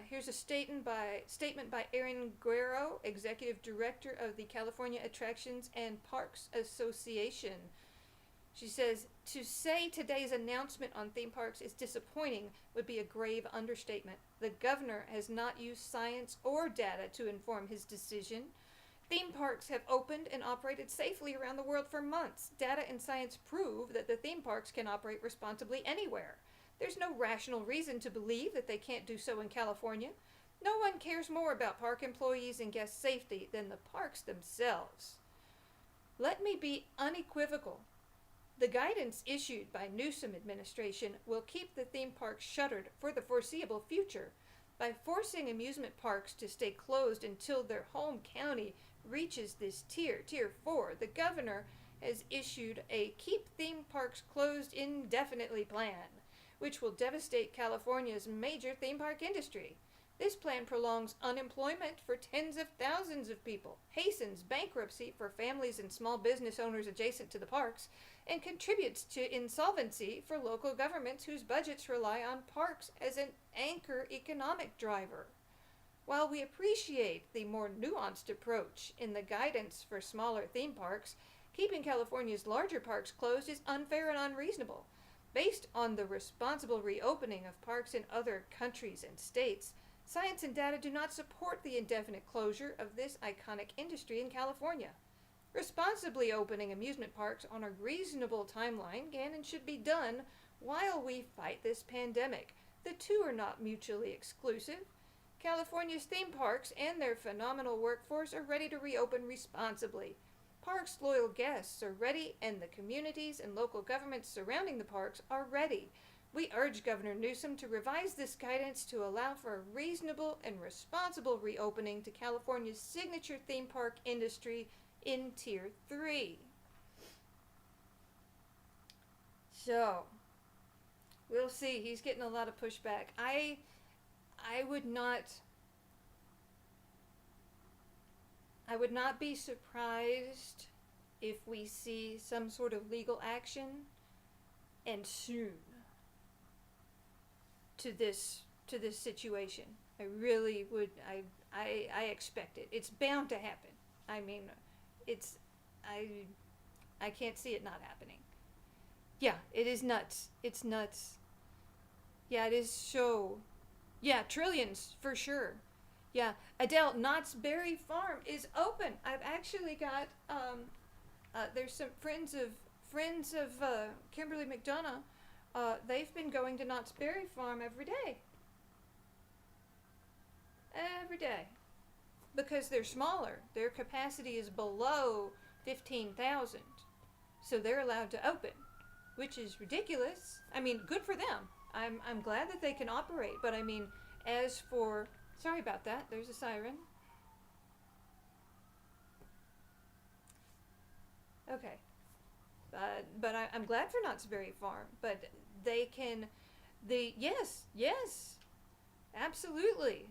Here's a statement by Erin Guerrero, Executive Director of the California Attractions and Parks Association. She says, to say today's announcement on theme parks is disappointing would be a grave understatement. The governor has not used science or data to inform his decision. Theme parks have opened and operated safely around the world for months. Data and science prove that the theme parks can operate responsibly anywhere. There's no rational reason to believe that they can't do so in California. No one cares more about park employees and guest safety than the parks themselves. Let me be unequivocal. The guidance issued by Newsom administration will keep the theme parks shuttered for the foreseeable future. By forcing amusement parks to stay closed until their home county reaches this tier 4, the governor has issued a keep theme parks closed indefinitely plan, which will devastate California's major theme park industry. This plan prolongs unemployment for tens of thousands of people, hastens bankruptcy for families and small business owners adjacent to the parks, and contributes to insolvency for local governments whose budgets rely on parks as an anchor economic driver. While we appreciate the more nuanced approach in the guidance for smaller theme parks, keeping California's larger parks closed is unfair and unreasonable. Based on the responsible reopening of parks in other countries and states, science and data do not support the indefinite closure of this iconic industry in California. Responsibly opening amusement parks on a reasonable timeline can and should be done while we fight this pandemic. The two are not mutually exclusive. California's theme parks and their phenomenal workforce are ready to reopen responsibly. Parks' loyal guests are ready, and the communities and local governments surrounding the parks are ready. We urge Governor Newsom to revise this guidance to allow for a reasonable and responsible reopening to California's signature theme park industry in Tier 3. So, we'll see. He's getting a lot of pushback. I would not be surprised if we see some sort of legal action, and soon, to this situation. I really would. I expect it. It's bound to happen. I mean, I can't see it not happening. Yeah, it is nuts. It's nuts. Yeah, it is so. Yeah, trillions for sure. Yeah, Adele, Knott's Berry Farm is open. I've actually got there's some friends of Kimberly McDonough. They've been going to Knott's Berry Farm every day. Every day. Because they're smaller. Their capacity is below 15,000. So they're allowed to open. which is ridiculous. I mean, good for them. I'm glad that they can operate, but I mean, as for, sorry about that, there's a siren. Okay. But I'm glad for Knott's Berry Farm, but they can, yes, absolutely.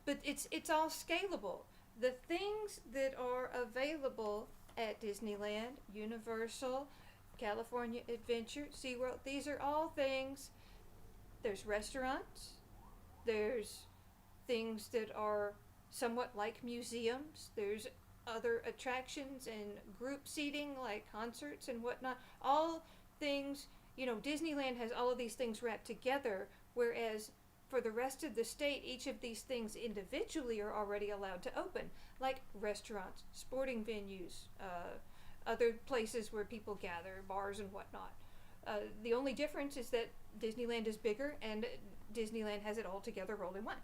But it's all scalable. The things that are available at Disneyland, Universal, California Adventure, SeaWorld, these are all things. There's restaurants, there's things that are somewhat like museums, there's other attractions and group seating like concerts and whatnot. All things, Disneyland has all of these things wrapped together, whereas for the rest of the state, each of these things individually are already allowed to open, like restaurants, sporting venues, other places where people gather, bars and whatnot. The only difference is that Disneyland is bigger and Disneyland has it all together rolled in one.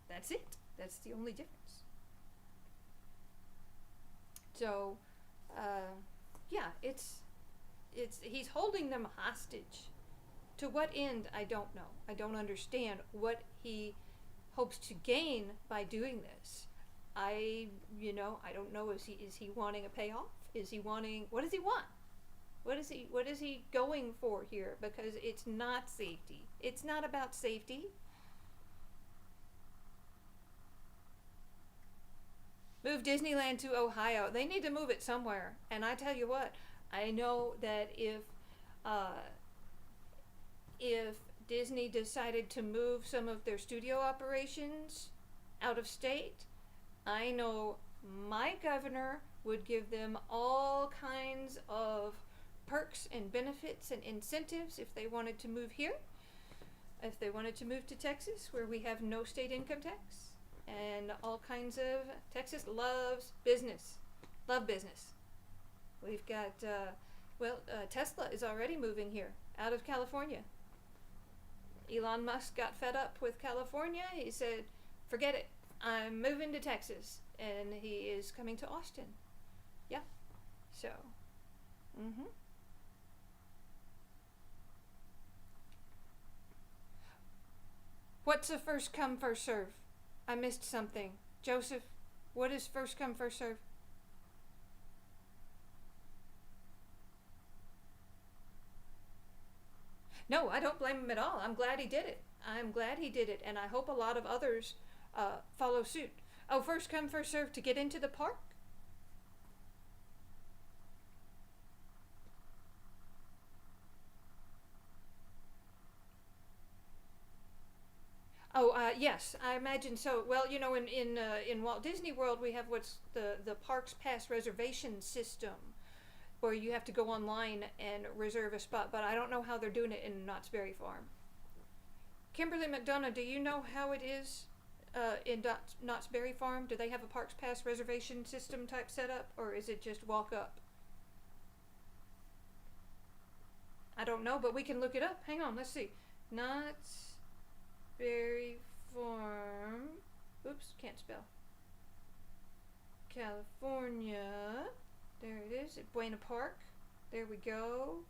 That's it. That's the only difference. So, yeah, it's he's holding them hostage. To what end, I don't know. I don't understand what he hopes to gain by doing this. I don't know. Is he wanting a payoff? Is he wanting, what does he want? What is he going for here? Because it's not safety. It's not about safety. Move Disneyland to Ohio. They need to move it somewhere. And I tell you what, I know that if Disney decided to move some of their studio operations out of state, I know my governor would give them all kinds of perks and benefits and incentives if they wanted to move here. If they wanted to move to Texas, where we have no state income tax, and all kinds of, Texas loves business. Love business. We've got, Tesla is already moving here, out of California. Elon Musk got fed up with California. He said, forget it. I'm moving to Texas. And he is coming to Austin. Yeah. So, What's a first come, first serve? I missed something. Joseph, what is first come, first serve? No, I don't blame him at all. I'm glad he did it. And I hope a lot of others follow suit. Oh, first come, first serve to get into the park? Oh, yes, I imagine so. Well, in Walt Disney World, we have what's the Parks Pass reservation system, where you have to go online and reserve a spot. But I don't know how they're doing it in Knott's Berry Farm. Kimberly McDonough, do you know how it is in Knott's Berry Farm? Do they have a Parks Pass reservation system type setup, or is it just walk up? I don't know, but we can look it up. Hang on, let's see. Knott's Berry Farm. Oops, can't spell. California. There it is, at Buena Park. There we go.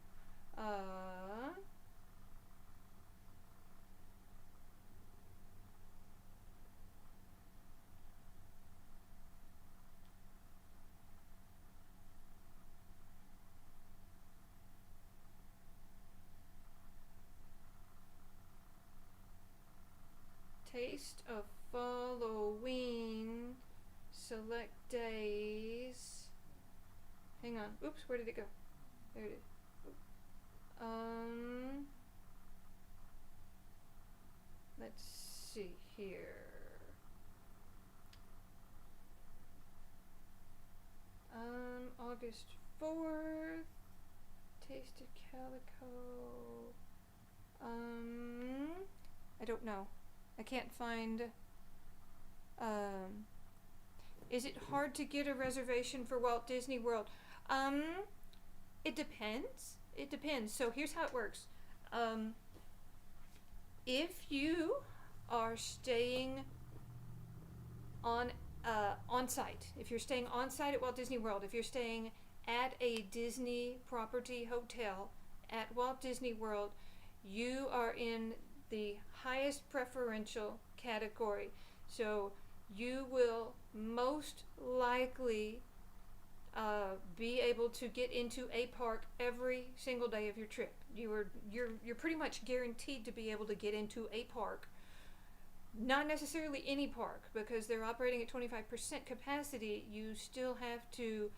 Taste of Halloween. Select days. Hang on. Oops, where did it go? There it is. Let's see here. August 4th. Taste of Calico. I don't know. I can't find. Is it hard to get a reservation for Walt Disney World? It depends. So here's how it works. If you are staying on site, if you're staying on site at Walt Disney World, if you're staying at a Disney property hotel at Walt Disney World, you are in the highest preferential category. So you will most likely be able to get into a park every single day of your trip. You're pretty much guaranteed to be able to get into a park. Not necessarily any park, because they're operating at 25% capacity. You still have to,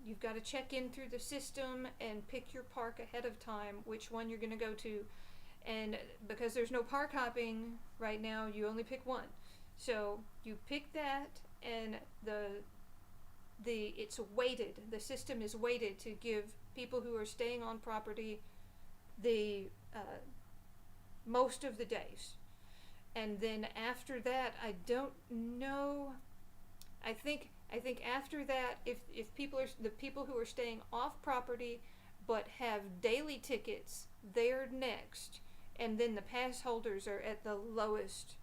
you've got to check in through the system and pick your park ahead of time, which one you're going to go to. And because there's no park hopping right now, you only pick one. So you pick that, and it's weighted. The system is weighted to give people who are staying on property the most of the days. And then after that, I don't know. I think after that, if the people who are staying off property but have daily tickets, they're next. And then the pass holders are at the lowest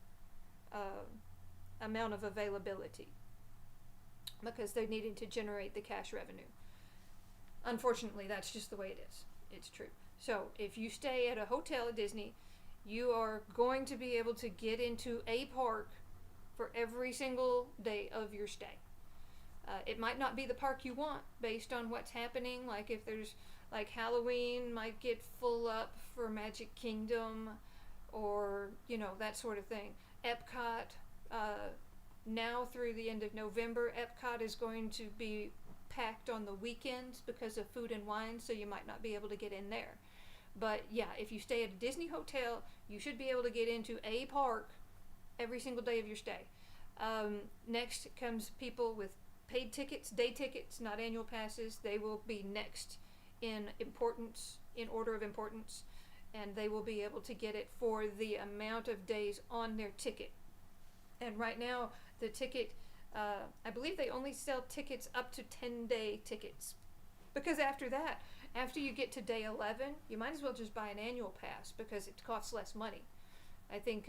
amount of availability, because they're needing to generate the cash revenue. Unfortunately, that's just the way it is. It's true. So if you stay at a hotel at Disney, you are going to be able to get into a park for every single day of your stay. It might not be the park you want based on what's happening. Like if there's, like, Halloween might get full up for Magic Kingdom, or, you know, that sort of thing. Epcot, now through the end of November, Epcot is going to be packed on the weekends because of Food and Wine, so you might not be able to get in there. But yeah, if you stay at a Disney hotel, you should be able to get into a park every single day of your stay. Next comes people with paid tickets, day tickets, not annual passes. They will be next in importance, in order of importance, and they will be able to get it for the amount of days on their ticket. And right now, the ticket, I believe they only sell tickets up to 10-day tickets. Because after that, after you get to day 11, you might as well just buy an annual pass, because it costs less money. I think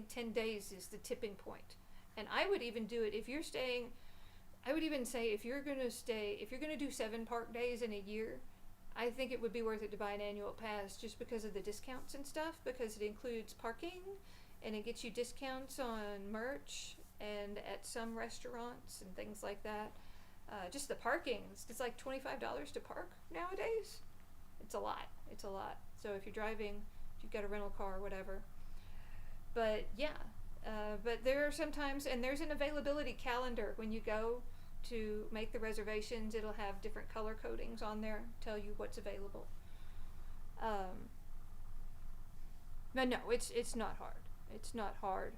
10 days is the tipping point. And I would even do it if you're staying, I would even say if you're going to do 7 park days in a year, I think it would be worth it to buy an annual pass, just because of the discounts and stuff, because it includes parking, and it gets you discounts on merch and at some restaurants and things like that. Just the parking, it's like $25 to park nowadays. It's a lot. So if you're driving, if you've got a rental car or whatever. But yeah, but there are sometimes, and there's an availability calendar when you go to make the reservations. It'll have different color codings on there, tell you what's available. But no, it's not hard. It's not hard.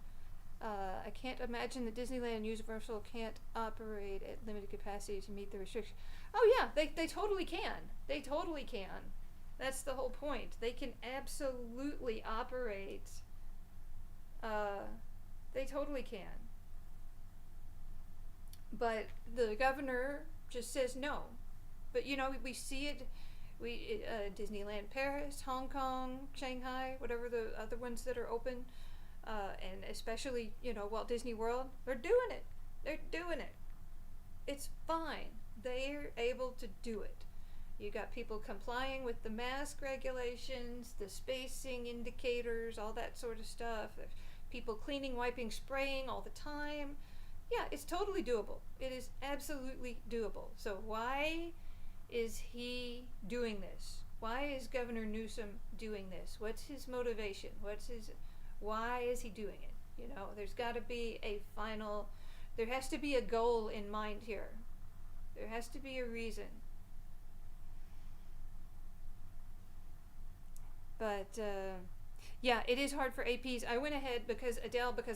I can't imagine that Disneyland and Universal can't operate at limited capacity to meet the restrictions. Oh yeah, they totally can. They totally can. That's the whole point. They can absolutely operate. They totally can. But the governor just says no. But you know, we see it. Disneyland Paris, Hong Kong, Shanghai, whatever the other ones that are open. And especially, you know, Walt Disney World, they're doing it. It's fine. They're able to do it. You got people complying with the mask regulations, the spacing indicators, all that sort of stuff. There's people cleaning, wiping, spraying all the time. Yeah, it's totally doable. It is absolutely doable. So why is he doing this? Why is Governor Newsom doing this? What's his motivation? Why is he doing it? You know, there's got to be there has to be a goal in mind here. There has to be a reason. But, yeah, it is hard for APs. I went ahead because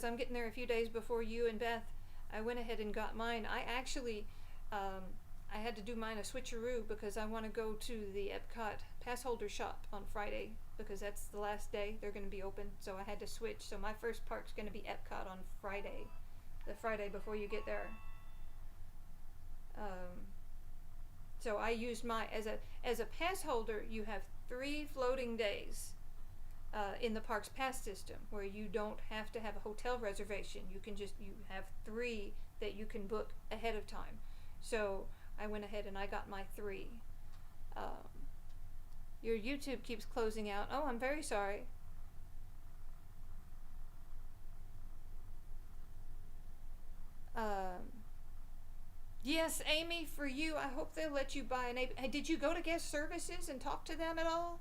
I'm getting there a few days before you and Beth, I went ahead and got mine. I actually, I had to do mine a switcheroo because I want to go to the Epcot pass holder shop on Friday, because that's the last day they're going to be open. So I had to switch. So my first park's going to be Epcot on Friday, the Friday before you get there. So I used my as a pass holder. You have 3 floating days in the park's pass system, where you don't have to have a hotel reservation. You have 3 that you can book ahead of time. So I went ahead and I got my 3. Your YouTube keeps closing out. Oh, I'm very sorry. Yes, Amy, for you, I hope they'll let you buy an Hey, did you go to guest services and talk to them at all?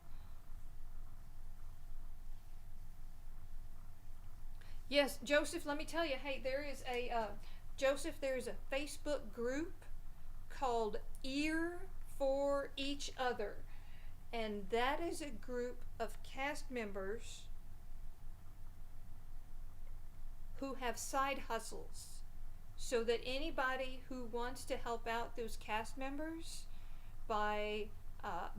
Yes, Joseph, let me tell you, hey, Joseph, there's a Facebook group called Ear for Each Other. And that is a group of cast members who have side hustles, so that anybody who wants to help out those cast members by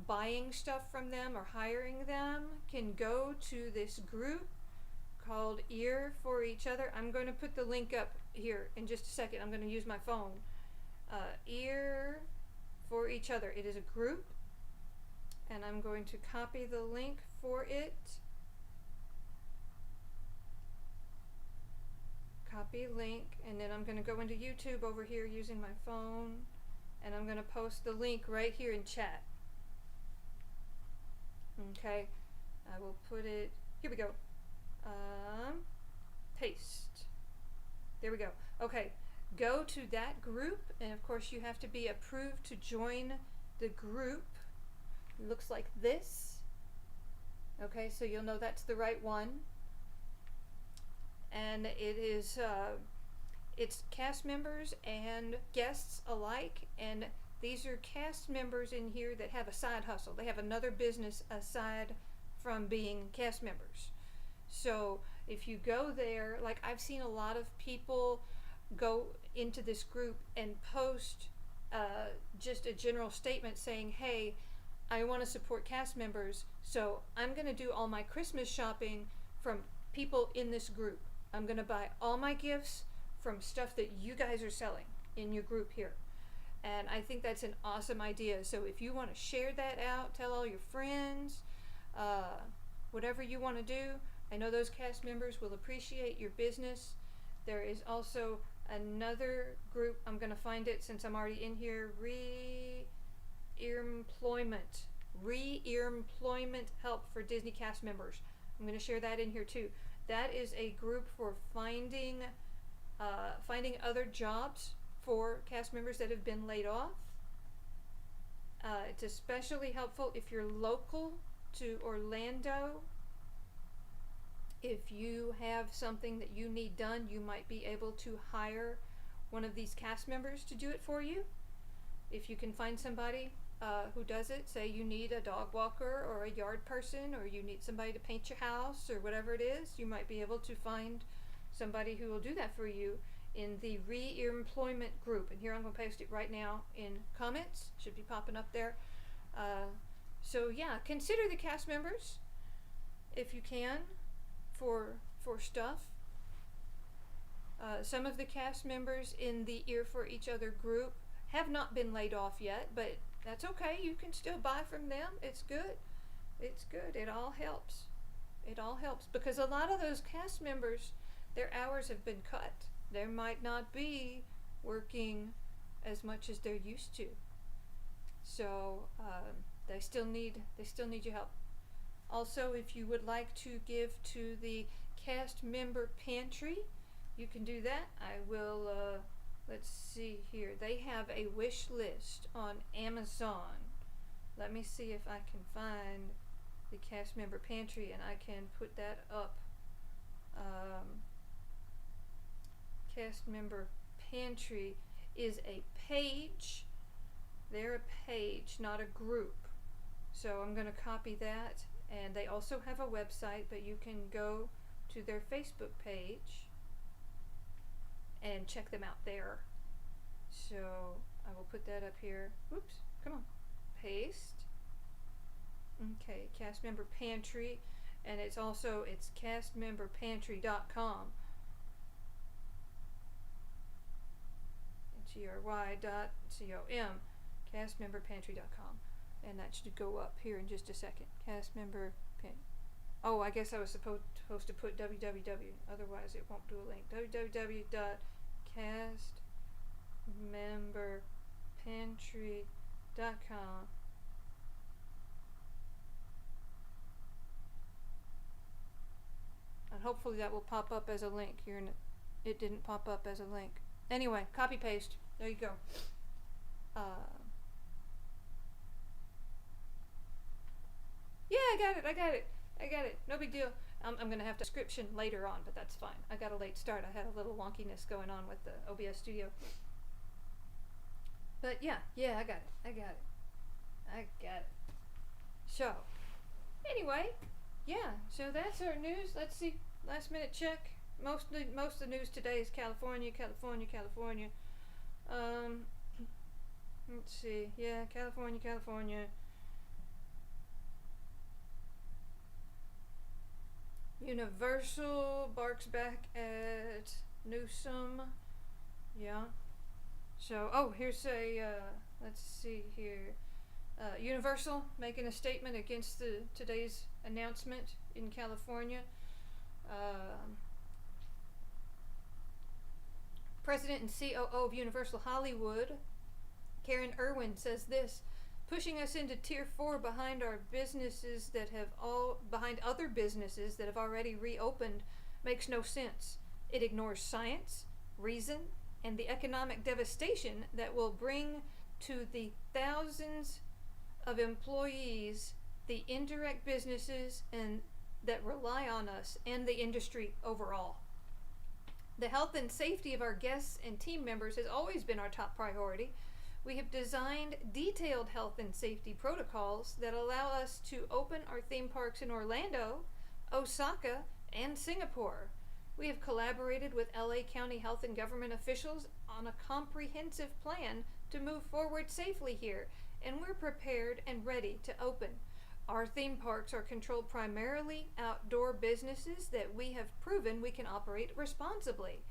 buying stuff from them or hiring them can go to this group called Ear for Each Other. I'm going to put the link up here in just a second. I'm going to use my phone. Ear for Each Other. It is a group, and I'm going to copy the link for it. Copy link, and then I'm going to go into YouTube over here using my phone, and I'm going to post the link right here in chat. Okay, I will put it, here we go. Paste. There we go. Okay, go to that group, and of course you have to be approved to join the group. It looks like this. Okay, so you'll know that's the right one. And it is it's cast members and guests alike, and these are cast members in here that have a side hustle. They have another business aside from being cast members. So if you go there, like I've seen a lot of people go into this group and post just a general statement saying, hey, I want to support cast members, so I'm going to do all my Christmas shopping from people in this group. I'm going to buy all my gifts from stuff that you guys are selling in your group here. And I think that's an awesome idea. So if you want to share that out, tell all your friends, whatever you want to do. I know those cast members will appreciate your business. There is also another group. I'm going to find it since I'm already in here. Re-employment help for Disney cast members. I'm going to share that in here too. That is a group for finding other jobs for cast members that have been laid off. It's especially helpful if you're local to Orlando. If you have something that you need done, you might be able to hire one of these cast members to do it for you. If you can find somebody who does it, say you need a dog walker or a yard person, or you need somebody to paint your house or whatever it is, you might be able to find somebody who will do that for you in the re-employment group. And here I'm going to post it right now in comments. Should be popping up there. So yeah, consider the cast members if you can for stuff. Some of the cast members in the Ear for Each Other group have not been laid off yet, but that's okay. You can still buy from them. It's good. It's good. It all helps. It all helps because a lot of those cast members, their hours have been cut. They might not be working as much as they're used to. So they still need your help. Also, if you would like to give to the cast member pantry, you can do that. I will. Let's see here. They have a wish list on Amazon. Let me see if I can find the cast member pantry and I can put that up. Cast member pantry is a page. They're a page, not a group. So I'm going to copy that. And they also have a website, but you can go to their Facebook page and check them out there. So I will put that up here. Oops, come on. Paste. Okay, cast member pantry, and it's castmemberpantry.com. GRY.com, castmemberpantry.com, and that should go up here in just a second. Cast member pantry. Oh, I guess I was supposed to put www, otherwise it won't do a link. pantry.com. And hopefully that will pop up as a link. It didn't pop up as a link. Anyway, copy paste. There you go. Yeah, I got it. No big deal. I'm gonna have to description later on, but that's fine. I got a late start. I had a little wonkiness going on with the OBS studio. But yeah, I got it. So, anyway, yeah, so that's our news. Let's see, last minute check. Most of the news today is California. Let's see, yeah, California. Universal barks back at Newsom. Yeah. So, here's let's see here. Universal making a statement against today's announcement in California. President and COO of Universal Hollywood, Karen Irwin, says this: pushing us into Tier 4 behind other businesses that have already reopened makes no sense. It ignores science, reason, and the economic devastation that will bring to the thousands of employees, the indirect businesses and that rely on us, and the industry overall. The health and safety of our guests and team members has always been our top priority. We have designed detailed health and safety protocols that allow us to open our theme parks in Orlando, Osaka, and Singapore. We have collaborated with LA County health and government officials on a comprehensive plan to move forward safely here, and we're prepared and ready to open. Our theme parks are controlled primarily outdoor businesses that we have proven we can operate responsibly.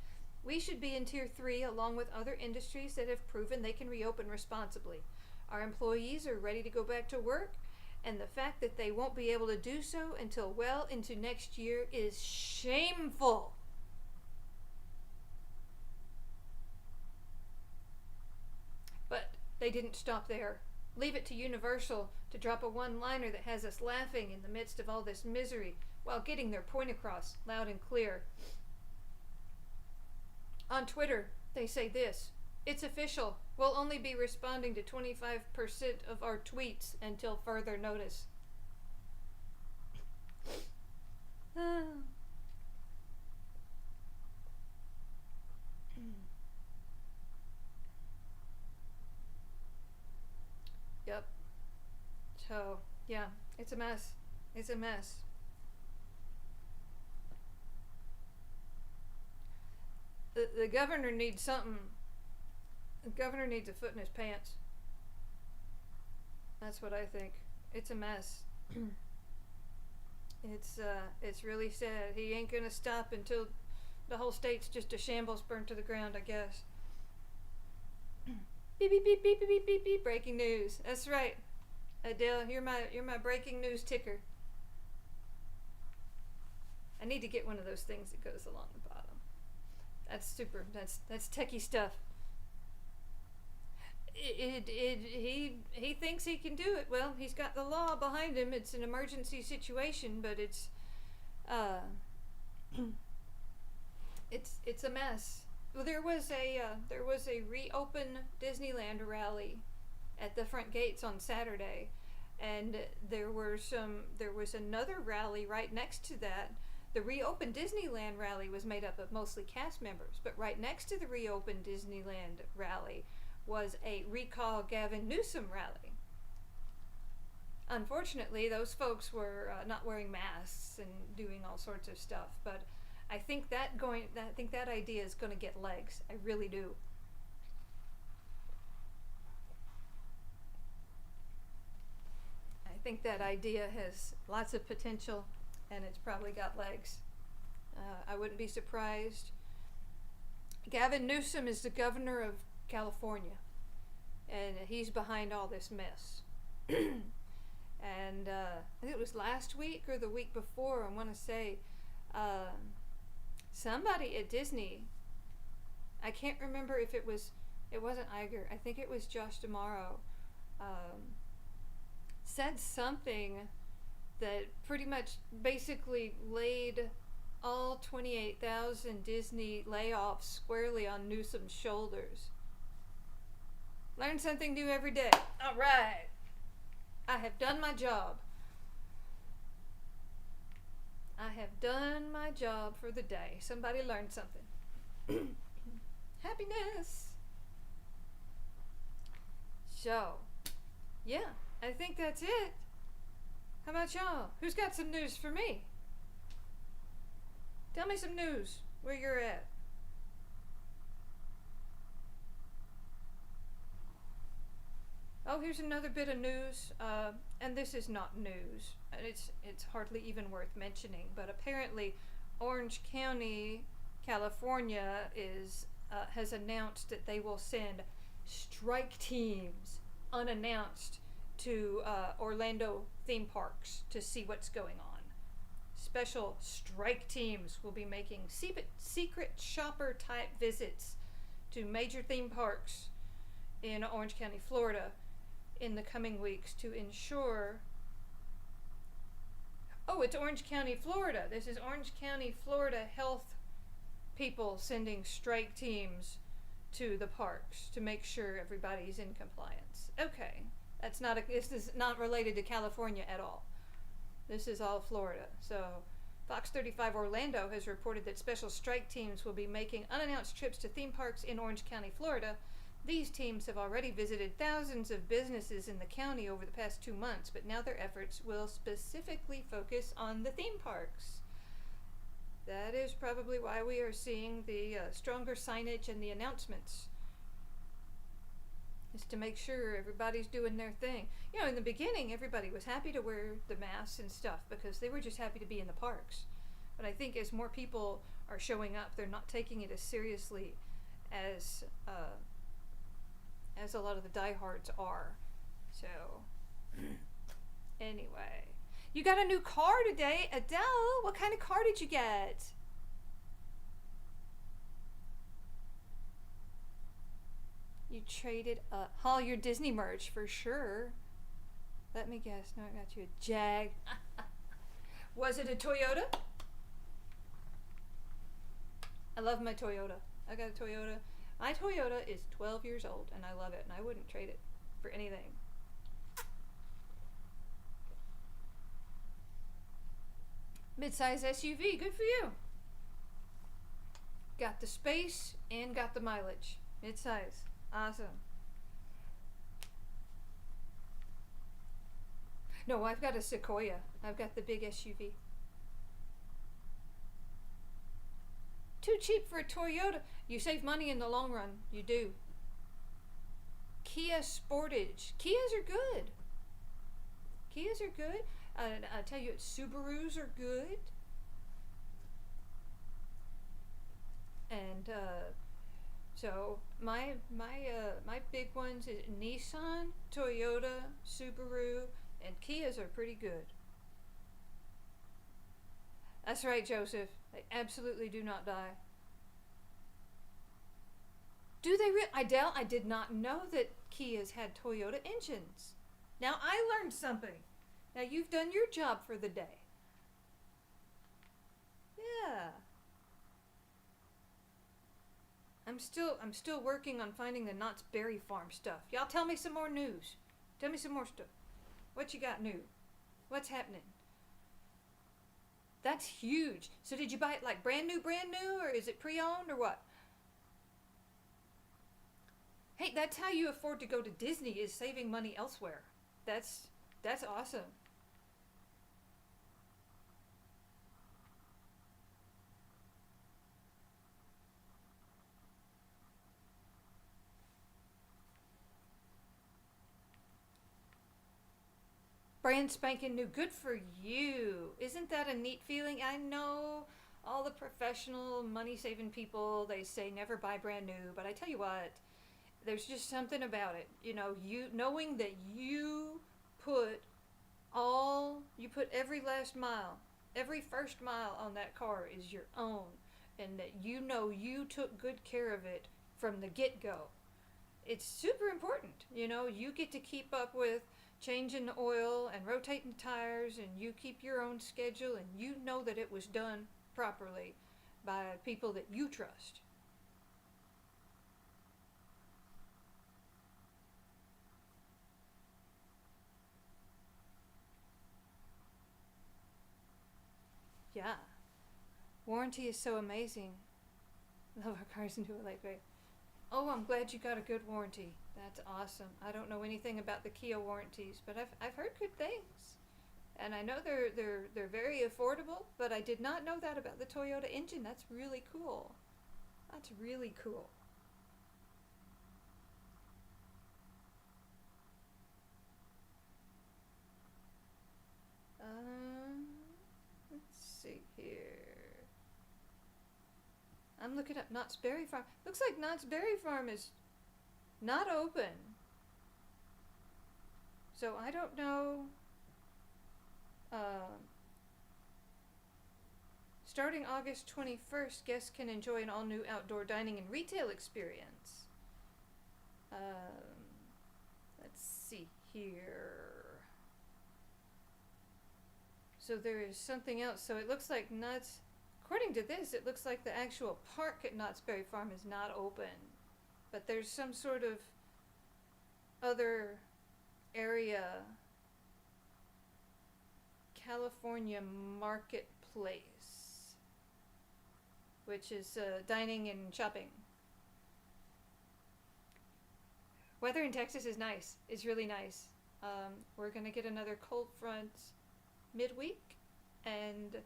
We should be in Tier 3 along with other industries that have proven they can reopen responsibly. Our employees are ready to go back to work, and the fact that they won't be able to do so until well into next year is shameful. But they didn't stop there. Leave it to Universal to drop a one-liner that has us laughing in the midst of all this misery while getting their point across loud and clear. On Twitter, they say this: it's official. We'll only be responding to 25% of our tweets until further notice. Yep. So, yeah, it's a mess. The governor needs something. The governor needs a foot in his pants. That's what I think. It's a mess. It's really sad. He ain't gonna stop until the whole state's just a shambles burnt to the ground, I guess. Beep beep beep beep beep beep beep. Breaking news. That's right, Adele. You're my breaking news ticker. I need to get one of those things that goes along the bottom. That's super. That's techie stuff. He thinks he can do it. Well, he's got the law behind him. It's an emergency situation, but it's a mess. Well, there was a reopen Disneyland rally at the front gates on Saturday, and there was another rally right next to that. The reopened Disneyland rally was made up of mostly cast members, but right next to the reopened Disneyland rally was a Recall Gavin Newsom rally. Unfortunately, those folks were not wearing masks and doing all sorts of stuff, but I think that idea is going to get legs. I really do. I think that idea has lots of potential, and it's probably got legs. I wouldn't be surprised. Gavin Newsom is the governor of California, and he's behind all this mess. And I think it was last week or the week before, I want to say, somebody at Disney, I can't remember if it was it wasn't Iger, I think it was Josh Damaro, said something that pretty much basically laid all 28,000 Disney layoffs squarely on Newsom's shoulders. Learn something new every day. All right. I have done my job. I have done my job for the day. Somebody learned something. Happiness. So, yeah, I think that's it. How about y'all? Who's got some news for me? Tell me some news where you're at. Oh, here's another bit of news, and this is not news. It's hardly even worth mentioning, but apparently Orange County, California has announced that they will send strike teams unannounced to Orlando theme parks to see what's going on. Special strike teams will be making secret shopper type visits to major theme parks in Orange County, Florida in the coming weeks to ensure. Oh, it's Orange County, Florida. This is Orange County, Florida health people sending strike teams to the parks to make sure everybody's in compliance. Okay, this is not related to California at all. This is all Florida. So Fox 35 Orlando has reported that special strike teams will be making unannounced trips to theme parks in Orange County, Florida. These teams have already visited thousands of businesses in the county over the past 2 months, but now their efforts will specifically focus on the theme parks. That is probably why we are seeing the stronger signage and the announcements. Is to make sure everybody's doing their thing. You know, in the beginning, everybody was happy to wear the masks and stuff because they were just happy to be in the parks. But I think as more people are showing up, they're not taking it as seriously as a lot of the diehards are. So, anyway. You got a new car today, Adele. What kind of car did you get? You traded all your Disney merch for sure. Let me guess. No, I got you a Jag. Was it a Toyota? I love my Toyota. I got a Toyota. My Toyota is 12 years old and I love it and I wouldn't trade it for anything. Midsize SUV, good for you. Got the space and got the mileage. Midsize, awesome. No, I've got a Sequoia. I've got the big SUV. Too cheap for a Toyota. You save money in the long run. You do. Kia Sportage. Kias are good. Kias are good. I tell you, Subarus are good. And so my big ones is Nissan, Toyota, Subaru, and Kias are pretty good. That's right, Joseph. They absolutely do not die. Do they Idell, I did not know that Kias had Toyota engines. Now I learned something. Now you've done your job for the day. Yeah. I'm still working on finding the Knott's Berry Farm stuff. Y'all tell me some more news. Tell me some more stuff. What you got new? What's happening? That's huge. So did you buy it like brand new, or is it pre-owned or what? Hey, that's how you afford to go to Disney, is saving money elsewhere. That's awesome. Brand spanking new. Good for you. Isn't that a neat feeling? I know all the professional money-saving people, they say never buy brand new, but I tell you what, there's just something about it. You know, you knowing that you put every last mile, every first mile on that car is your own, and that you know you took good care of it from the get-go. it's super important. You know, you get to keep up with changing the oil and rotating tires, and you keep your own schedule, and you know that it was done properly by people that you trust. Yeah, warranty is so amazing. Love our cars into a light way. Oh, I'm glad you got a good warranty. That's awesome. I don't know anything about the Kia warranties, but I've heard good things. And I know they're very affordable, but I did not know that about the Toyota engine. That's really cool. That's really cool. Um, let's see here. I'm looking up Knott's Berry Farm. Looks like Knott's Berry Farm is not open. So I don't know. Uh, Starting August 21st, guests can enjoy an all new outdoor dining and retail experience. Let's see here. So there is something else. So it looks like Knott's, according to this, it looks like the actual park at Knott's Berry Farm is not open. But there's some sort of other area, California Marketplace, which is dining and shopping. Weather in Texas is nice. It's really nice. We're going to get another cold front midweek, and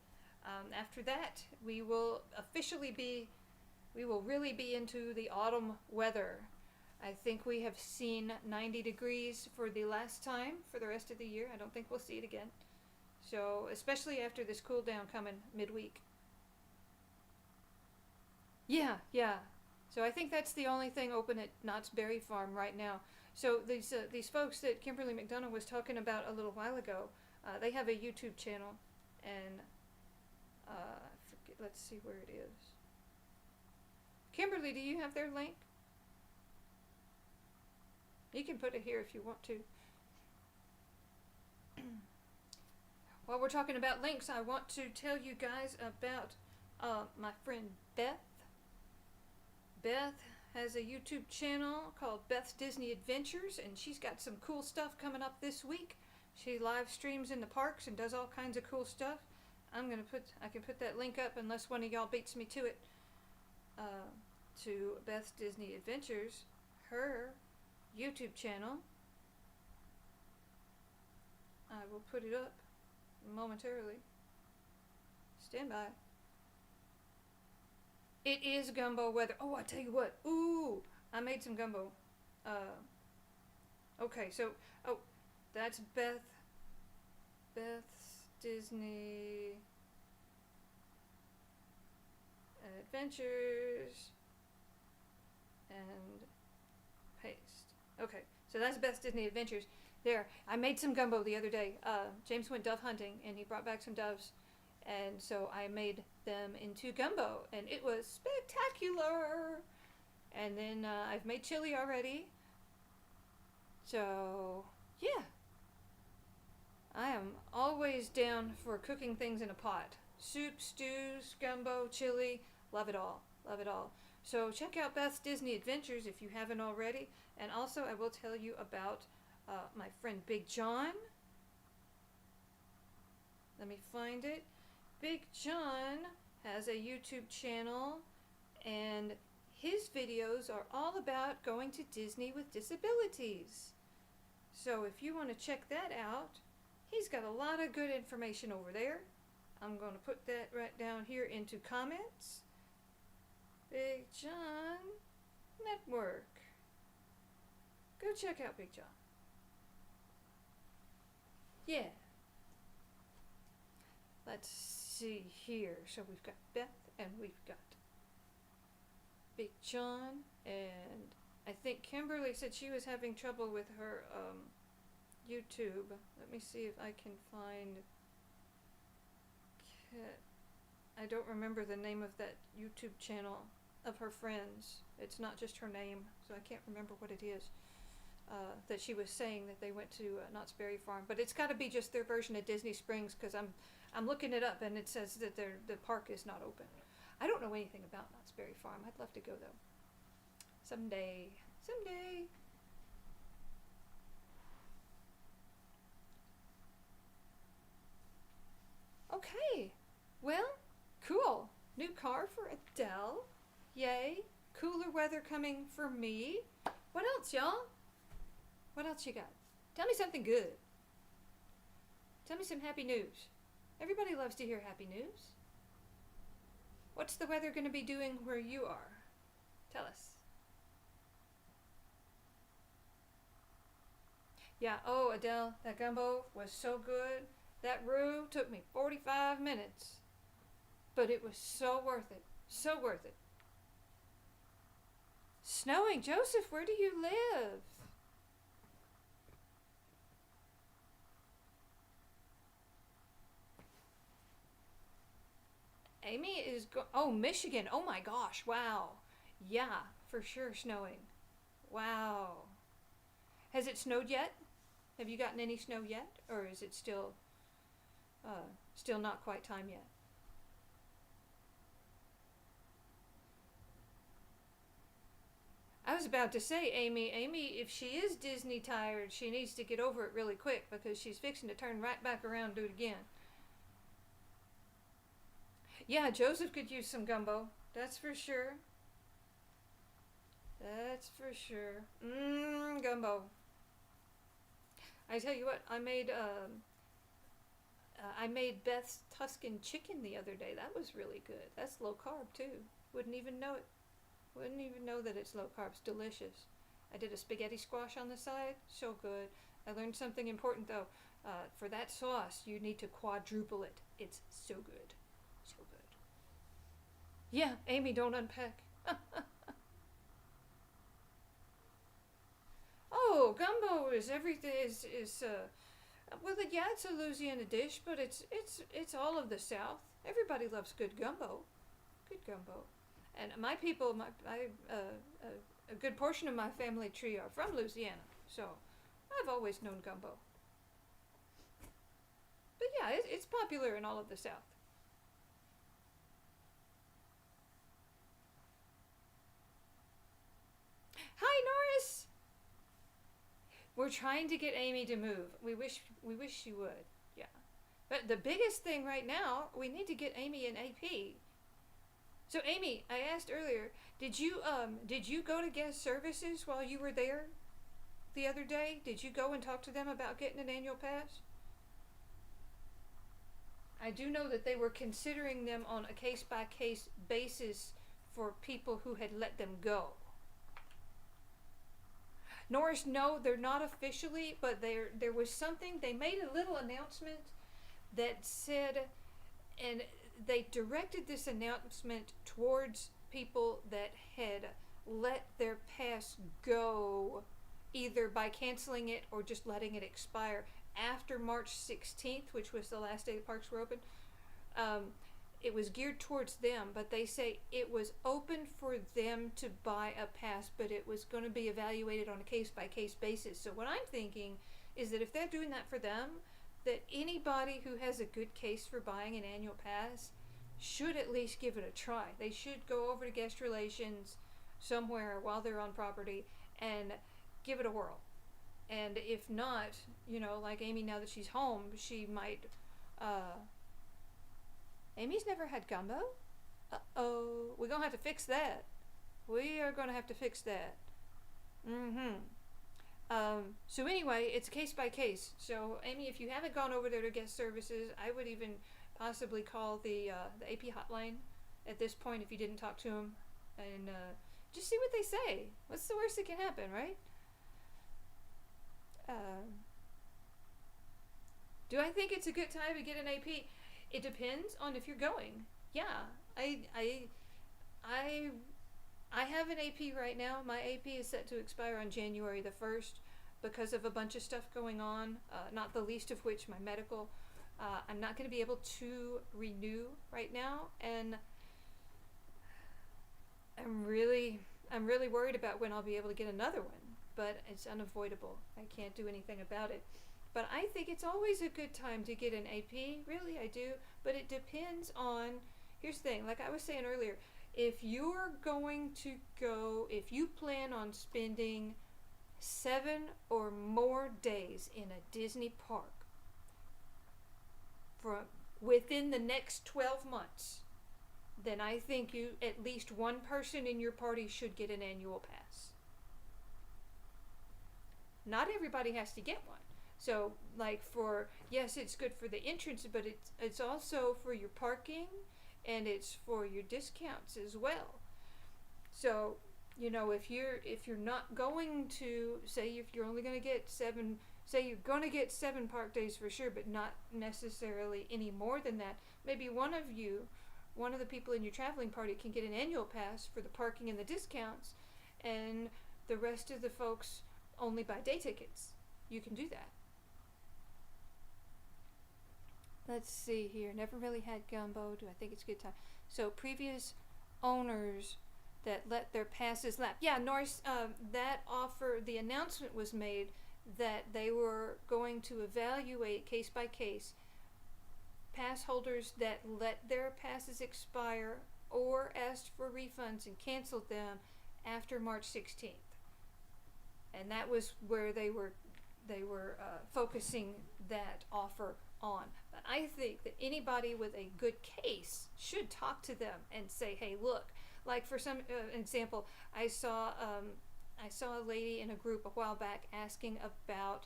after that, we will really be into the autumn weather. I think we have seen 90 degrees for the last time for the rest of the year. I don't think we'll see it again. So, especially after this cool down coming midweek. Yeah, yeah. So I think that's the only thing open at Knott's Berry Farm right now. So these folks that Kimberly McDonough was talking about a little while ago, they have a YouTube channel, and forget, let's see where it is. Kimberly, do you have their link? You can put it here if you want to. While we're talking about links, I want to tell you guys about my friend Beth. Beth has a YouTube channel called Beth's Disney Adventures, and she's got some cool stuff coming up this week. She live streams in the parks and does all kinds of cool stuff. I can put that link up unless one of y'all beats me to it. To Beth's Disney Adventures, her YouTube channel. I will put it up momentarily. Stand by. It is gumbo weather. Oh, I tell you what. Ooh, I made some gumbo. Okay, so, that's Beth's Disney Adventures, and paste. Okay, so that's Beth's Disney Adventures. There, I made some gumbo the other day. James went dove hunting, and he brought back some doves, and so I made them into gumbo, and it was spectacular. And then I've made chili already. So, yeah. I am always down for cooking things in a pot. Soup, stews, gumbo, chili, love it all. Love it all. So check out Beth's Disney Adventures if you haven't already. And also I will tell you about my friend Big John. Let me find it. Big John has a YouTube channel, and his videos are all about going to Disney with disabilities. So if you want to check that out, he's got a lot of good information over there. I'm going to put that right down here into comments. Big John Network. Go check out Big John. Yeah. Let's see here. So we've got Beth and we've got Big John, and I think Kimberly said she was having trouble with her YouTube. Let me see if I can find. I don't remember the name of that YouTube channel. of her friends. It's not just her name, so I can't remember what it is. That she was saying that they went to Knott's Berry Farm, but it's got to be just their version of Disney Springs because I'm looking it up and it says that the park is not open. I don't know anything about Knott's Berry Farm. I'd love to go though. Someday. Okay. Well, cool. New car for Adele. Yay. Cooler weather coming for me. What else, y'all? What else you got? Tell me something good. Tell me some happy news. Everybody loves to hear happy news. What's the weather going to be doing where you are? Tell us. Yeah, oh, Adele, that gumbo was so good. That roux took me 45 minutes. But it was so worth it. So worth it. Snowing. Joseph, where do you live? Amy is oh, Michigan. Oh my gosh. Wow. Yeah, for sure snowing. Wow. Has it snowed yet? Have you gotten any snow yet? Or is it still not quite time yet? I was about to say, Amy, if she is Disney tired, she needs to get over it really quick because she's fixing to turn right back around and do it again. Yeah, Joseph could use some gumbo. That's for sure. That's for sure. Gumbo. I tell you what, I made Beth's Tuscan chicken the other day. That was really good. That's low carb too. Wouldn't even know it. Wouldn't even know that it's low carb. It's delicious. I did a spaghetti squash on the side. So good. I learned something important though. For that sauce, you need to quadruple it. It's so good. So good. Yeah, Amy, don't unpack. Oh, gumbo is everything. Well, yeah, it's a Louisiana dish, but it's all of the South. Everybody loves good gumbo. Good gumbo. And my people, a good portion of my family tree are from Louisiana, so I've always known gumbo. But yeah, it's popular in all of the South. Hi, Norris. We're trying to get Amy to move. We wish she would. Yeah. But the biggest thing right now, we need to get Amy an AP. So Amy, I asked earlier, did you go to guest services while you were there the other day? Did you go and talk to them about getting an annual pass? I do know that they were considering them on a case-by-case basis for people who had let them go. Norris, no, they're not officially, but there was something, they made a little announcement that said, and they directed this announcement towards people that had let their pass go, either by canceling it or just letting it expire after March 16th, which was the last day the parks were open. It was geared towards them, but they say it was open for them to buy a pass, but it was going to be evaluated on a case-by-case basis. So what I'm thinking is that if they're doing that for them, that anybody who has a good case for buying an annual pass should at least give it a try. They should go over to guest relations somewhere while they're on property and give it a whirl. And if not, like Amy, now that she's home, she might, Amy's never had gumbo? Uh-oh. We're going to have to fix that. We are going to have to fix that. So anyway, it's case by case. So Amy, if you haven't gone over there to guest services, I would even possibly call the AP hotline at this point if you didn't talk to them, and just see what they say. What's the worst that can happen, right? Do I think it's a good time to get an AP? It depends on if you're going. Yeah, I have an AP right now. My AP is set to expire on January the 1st because of a bunch of stuff going on, not the least of which my medical. I'm not going to be able to renew right now, and I'm really I'm really worried about when I'll be able to get another one, but it's unavoidable. I can't do anything about it. But I think it's always a good time to get an AP. Really, I do. But it depends on. Here's the thing. Like I was saying earlier, if you're going to go, if you plan on spending 7 or more days in a Disney park from within the next 12 months, then I think you at least one person in your party should get an annual pass. Not everybody has to get one. So, like for yes, it's good for the entrance, but it's also for your parking, and it's for your discounts as well. So, if you're not going to say if you're only going to get say you're going to get 7 park days for sure, but not necessarily any more than that. Maybe one of the people in your traveling party can get an annual pass for the parking and the discounts, and the rest of the folks only buy day tickets. You can do that. Let's see here. Never really had gumbo. Do I think it's a good time? So previous owners that let their passes lapse. Yeah, Norris, that offer, the announcement was made that they were going to evaluate case by case pass holders that let their passes expire or asked for refunds and canceled them after March 16th. And that was where they were focusing that offer on. But I think that anybody with a good case should talk to them and say, hey, look, like for some example, I saw a lady in a group a while back asking about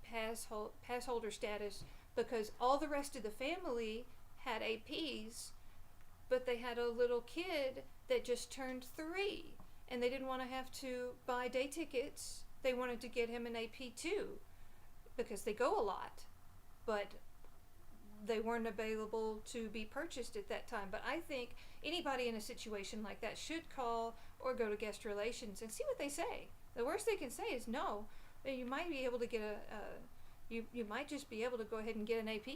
pass holder status because all the rest of the family had APs, but they had a little kid that just turned 3, and they didn't want to have to buy day tickets. They wanted to get him an AP too, because they go a lot, but they weren't available to be purchased at that time. But I think anybody in a situation like that should call or go to guest relations and see what they say. The worst they can say is no. You might be able to get you might just be able to go ahead and get an AP.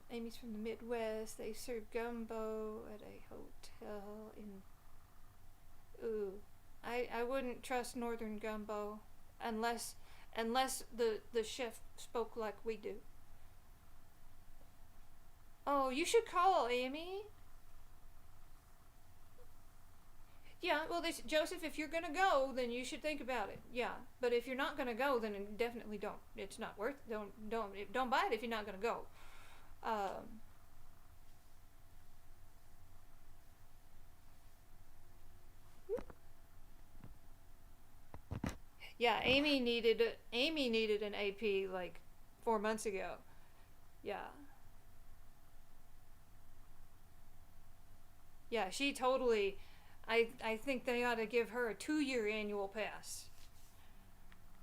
Amy's from the Midwest. They serve gumbo at a hotel in. Ooh, I wouldn't trust Northern gumbo unless the chef spoke like we do. Oh, you should call, Amy. Yeah, well, Joseph, if you're gonna go, then you should think about it. Yeah, but if you're not gonna go, then definitely don't. It's not worth. Don't buy it if you're not gonna go. Yeah, Amy needed an AP like 4 months ago. Yeah. Yeah, she totally. I think they ought to give her a 2-year annual pass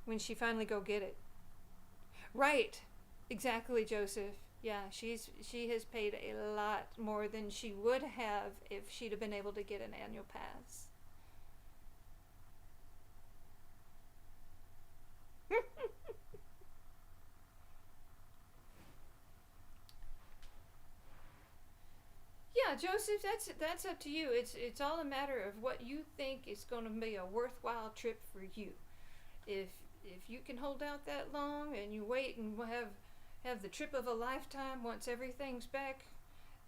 when she finally go get it. Right. Exactly, Joseph. Yeah, she has paid a lot more than she would have if she'd have been able to get an annual pass. Yeah, Joseph, that's up to you. It's all a matter of what you think is going to be a worthwhile trip for you. If you can hold out that long and you wait and have the trip of a lifetime once everything's back,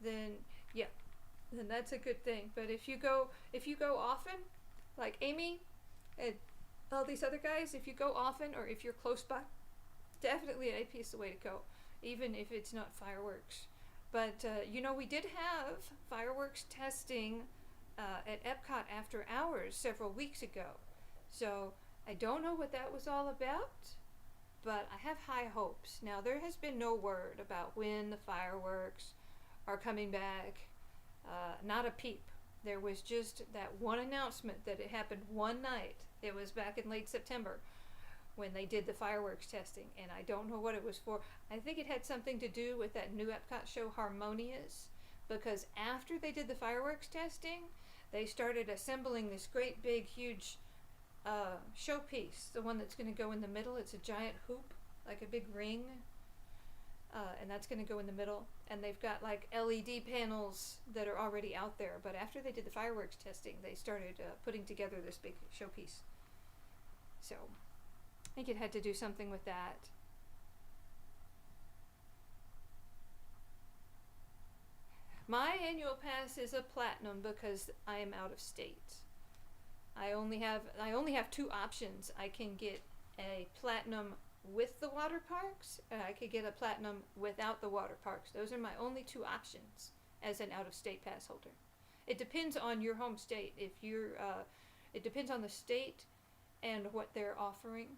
then yeah, then that's a good thing. But if you go often, like Amy and all these other guys, if you go often or if you're close by, definitely an AP is the way to go, even if it's not fireworks. But we did have fireworks testing at Epcot after hours several weeks ago. So I don't know what that was all about, but I have high hopes. Now, there has been no word about when the fireworks are coming back. Not a peep. There was just that one announcement that it happened one night. It was back in late September when they did the fireworks testing, and I don't know what it was for. I think it had something to do with that new Epcot show, Harmonious, because after they did the fireworks testing, they started assembling this great big huge showpiece, the one that's going to go in the middle. It's a giant hoop, like a big ring. and that's going to go in the middle. And they've got like LED panels that are already out there. But after they did the fireworks testing, they started putting together this big showpiece. So I think it had to do something with that. My annual pass is a platinum because I am out of state. I only have two options. I can get a platinum with the water parks, and I could get a platinum without the water parks. Those are my only two options as an out-of-state pass holder. It depends on your home state. It depends on the state and what they're offering.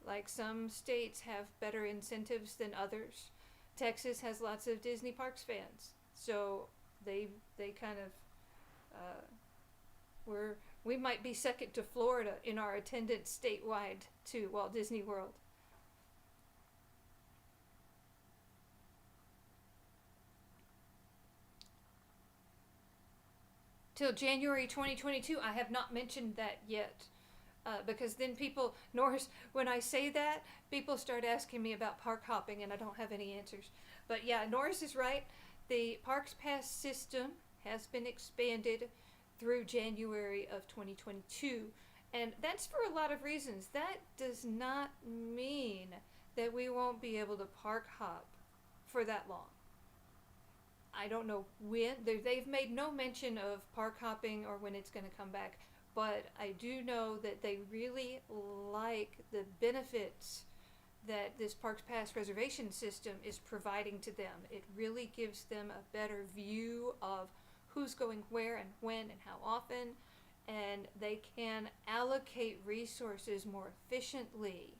Like some states have better incentives than others. Texas has lots of Disney Parks fans, so they kind of we might be second to Florida in our attendance statewide to Walt Disney World. Till January 2022, I have not mentioned that yet. Because then people, Norris, when I say that, people start asking me about park hopping and I don't have any answers. But yeah, Norris is right. The Parks Pass system has been expanded through January of 2022. And that's for a lot of reasons. That does not mean that we won't be able to park hop for that long. I don't know when. They've made no mention of park hopping or when it's going to come back. But I do know that they really like the benefits that this Parks Pass reservation system is providing to them. It really gives them a better view of who's going where and when and how often, and they can allocate resources more efficiently,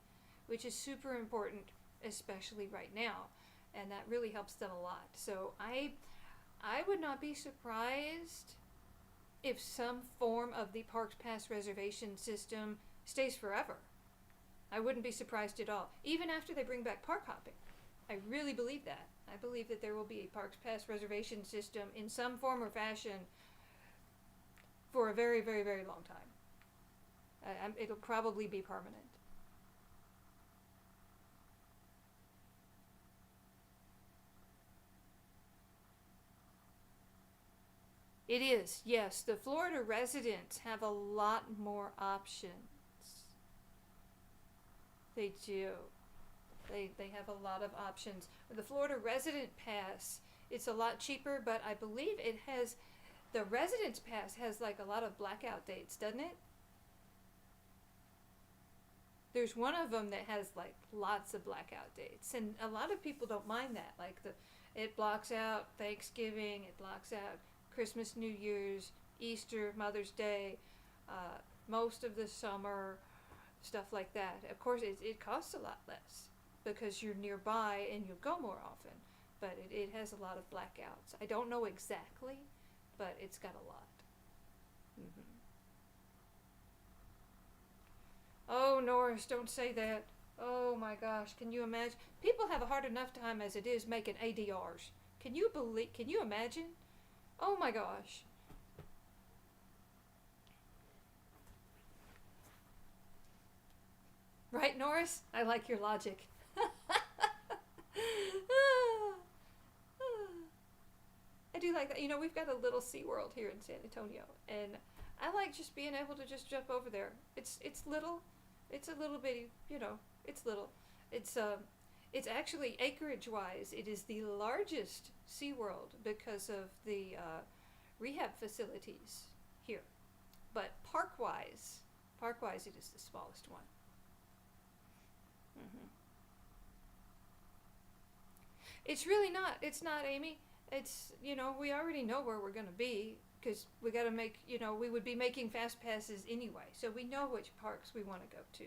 which is super important, especially right now, and that really helps them a lot. So I would not be surprised if some form of the Parks Pass reservation system stays forever. I wouldn't be surprised at all, even after they bring back park hopping. I really believe that. I believe that there will be a Parks Pass reservation system in some form or fashion for a very, very, very long time. It'll probably be permanent. It is, yes. The Florida residents have a lot more options. They do. They have a lot of options. The Florida Resident Pass, it's a lot cheaper, but I believe it has, the Residence Pass has like a lot of blackout dates, doesn't it? There's one of them that has like lots of blackout dates, and a lot of people don't mind that. Like it blocks out Thanksgiving, it blocks out Christmas, New Year's, Easter, Mother's Day, most of the summer, stuff like that. Of course, it costs a lot less because you're nearby and you'll go more often, but it has a lot of blackouts. I don't know exactly, but it's got a lot. Mm-hmm. Oh, Norris, don't say that. Oh my gosh, can you imagine? People have a hard enough time as it is making ADRs. Can you imagine? Oh my gosh. Right, Norris? I like your logic. I do like that. You know, we've got a little SeaWorld here in San Antonio, and I like just being able to just jump over there. It's little. It's a little bitty, you know, it's little. It's actually acreage-wise, it is the largest SeaWorld because of the rehab facilities here. But park-wise, it is the smallest one. Mm-hmm. It's really not. It's not, Amy. It's, you know, we already know where we're going to be because we got to make, you know, we would be making fast passes anyway. So we know which parks we want to go to.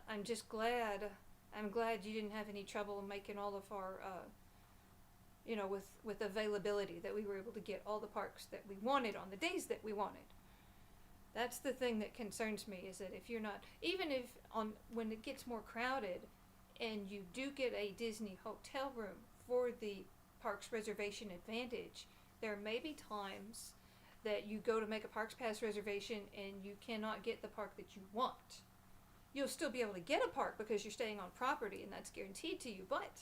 I'm just glad, you didn't have any trouble making all of our, you know, with availability, that we were able to get all the parks that we wanted on the days that we wanted. That's the thing that concerns me, is that if you're not, even if when it gets more crowded and you do get a Disney hotel room for the Parks Reservation Advantage, there may be times that you go to make a Parks Pass reservation and you cannot get the park that you want. You'll still be able to get a park because you're staying on property and that's guaranteed to you, but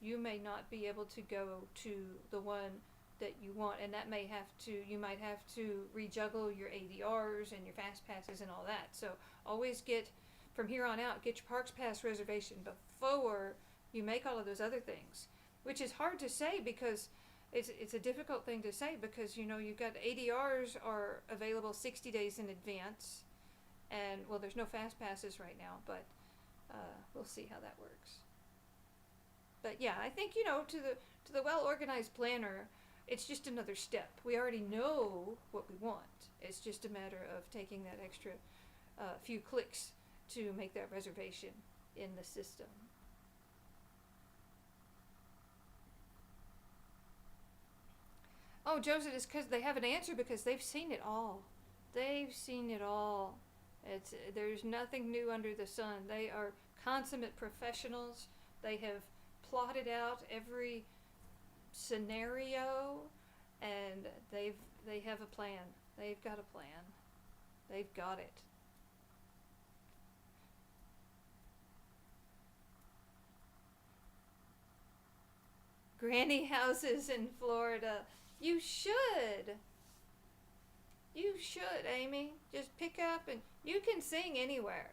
you may not be able to go to the one that you want, and that may have to, you might have to rejuggle your ADRs and your fast passes and all that. So always get, from here on out, get your Parks Pass reservation before you make all of those other things, which is hard to say because it's a difficult thing to say because, you know, you've got ADRs are available 60 days in advance, and well, there's no fast passes right now, but we'll see how that works. But yeah, I think, you know, to the well-organized planner, it's just another step. We already know what we want. It's just a matter of taking that extra few clicks to make that reservation in the system. Oh, Joseph, it's because they have an answer because they've seen it all. They've seen it all. There's nothing new under the sun. They are consummate professionals. They have plotted out every scenario, and they have a plan. They've got a plan. They've got it. Granny houses in Florida. You should. You should, Amy. Just pick up and you can sing anywhere.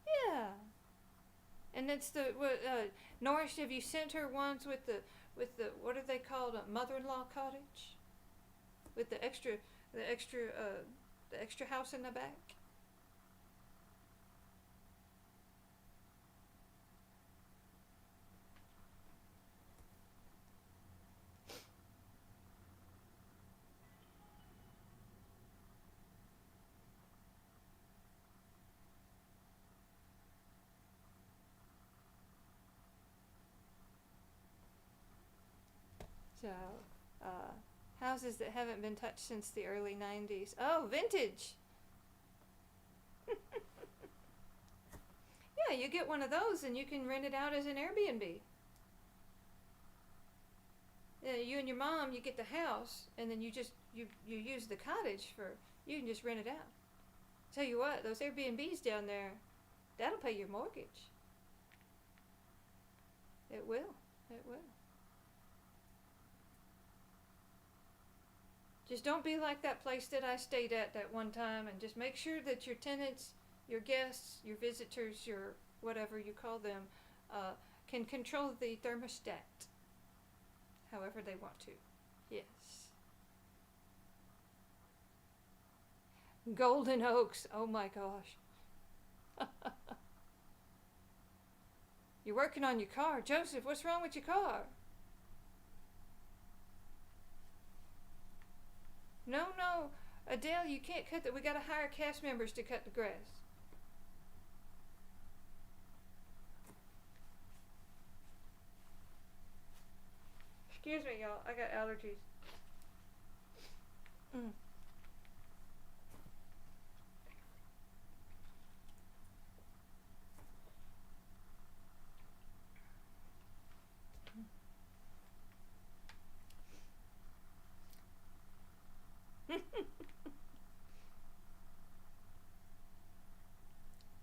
Yeah. And it's the Norris. Have you sent her ones with the what are they called? A mother-in-law cottage, with the extra house in the back. So, houses that haven't been touched since the early 90s. Oh, vintage! Yeah, you get one of those and you can rent it out as an Airbnb. Yeah, you and your mom, you get the house, and then you use the cottage you can just rent it out. Tell you what, those Airbnbs down there, that'll pay your mortgage. It will. It will. Just don't be like that place that I stayed at that one time, and just make sure that your tenants, your guests, your visitors, your whatever you call them, can control the thermostat however they want to. Yes. Golden Oaks. Oh my gosh. You're working on your car. Joseph, what's wrong with your car? No, Adele, you can't cut that. We gotta hire cast members to cut the grass. Excuse me, y'all. I got allergies. Mm.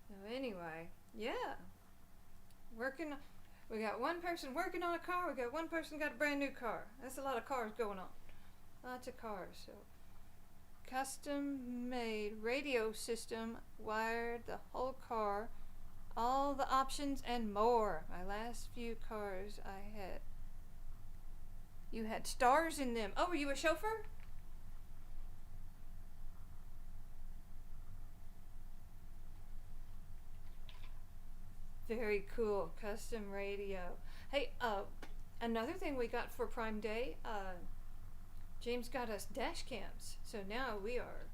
So anyway, yeah. We got one person working on a car. We got one person got a brand new car. That's a lot of cars going on. Lots of cars. So, custom made radio system, wired the whole car, all the options and more. My last few cars I had. You had stars in them. Oh, were you a chauffeur? Very cool. Custom radio. Hey, another thing we got for Prime Day, James got us dash cams. So now we are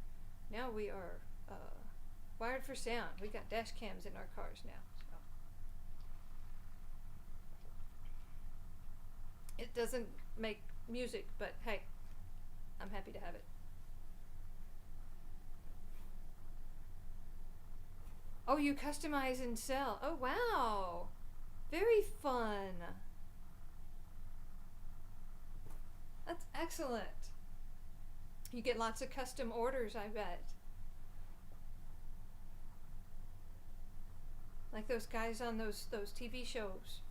wired for sound. We got dash cams in our cars now. So. It doesn't make music, but hey, I'm happy to have it. Oh, you customize and sell. Oh, wow. Very fun. That's excellent. You get lots of custom orders, I bet. like those guys on those TV shows.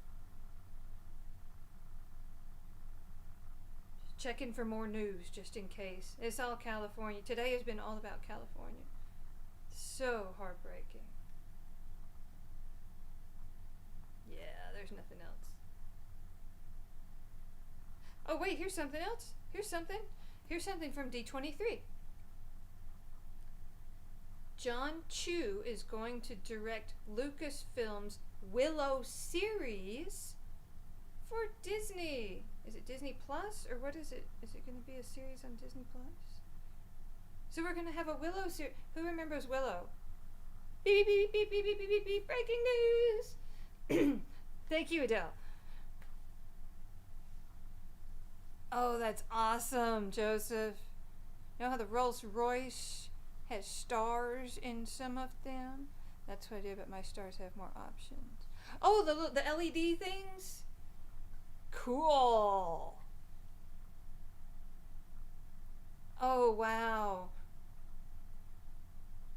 Checking for more news just in case. It's all California. Today has been all about California. So heartbreaking. Yeah, there's nothing else. Oh wait, here's something else. Here's something from D23. John Chu is going to direct Lucasfilm's Willow series for Disney. Is it Disney Plus or what is it? Is it going to be a series on Disney Plus? So we're going to have a Willow series. Who remembers Willow? Beep, beep, beep, beep, beep, beep, beep, beep, breaking news. Thank you, Adele. Oh, that's awesome, Joseph. You know how the Rolls Royce has stars in some of them? That's what I do, but my stars have more options. Oh, the LED things? Cool. Oh, wow.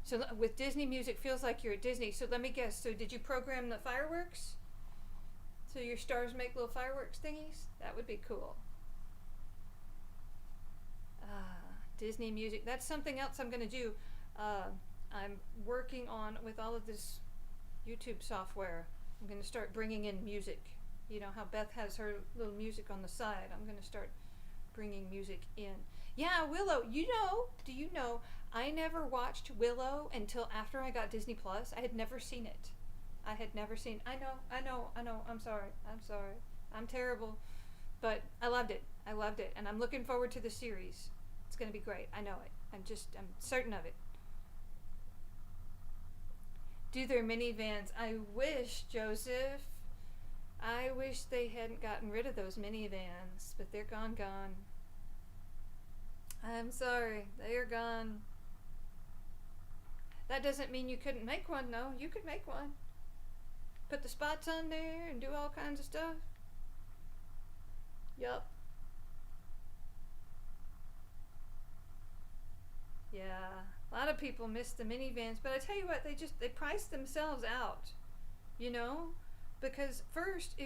So with Disney music, feels like you're at Disney. So let me guess. So did you program the fireworks? So your stars make little fireworks thingies? That would be cool. Disney music. That's something else I'm going to do. I'm working on, with all of this YouTube software, I'm going to start bringing in music. You know how Beth has her little music on the side. I'm going to start bringing music in. Yeah, Willow. Do you know, I never watched Willow until after I got Disney Plus. I had never seen it. I know. I'm sorry. I'm terrible. But I loved it. And I'm looking forward to the series. It's going to be great. I know it. I'm certain of it. Do their minivans. I wish, Joseph. I wish they hadn't gotten rid of those minivans, but they're gone. I'm sorry. They are gone. That doesn't mean you couldn't make one, though. You could make one. Put the spots on there and do all kinds of stuff. Yup. Yeah, a lot of people miss the minivans, but I tell you what, they priced themselves out, you know, because first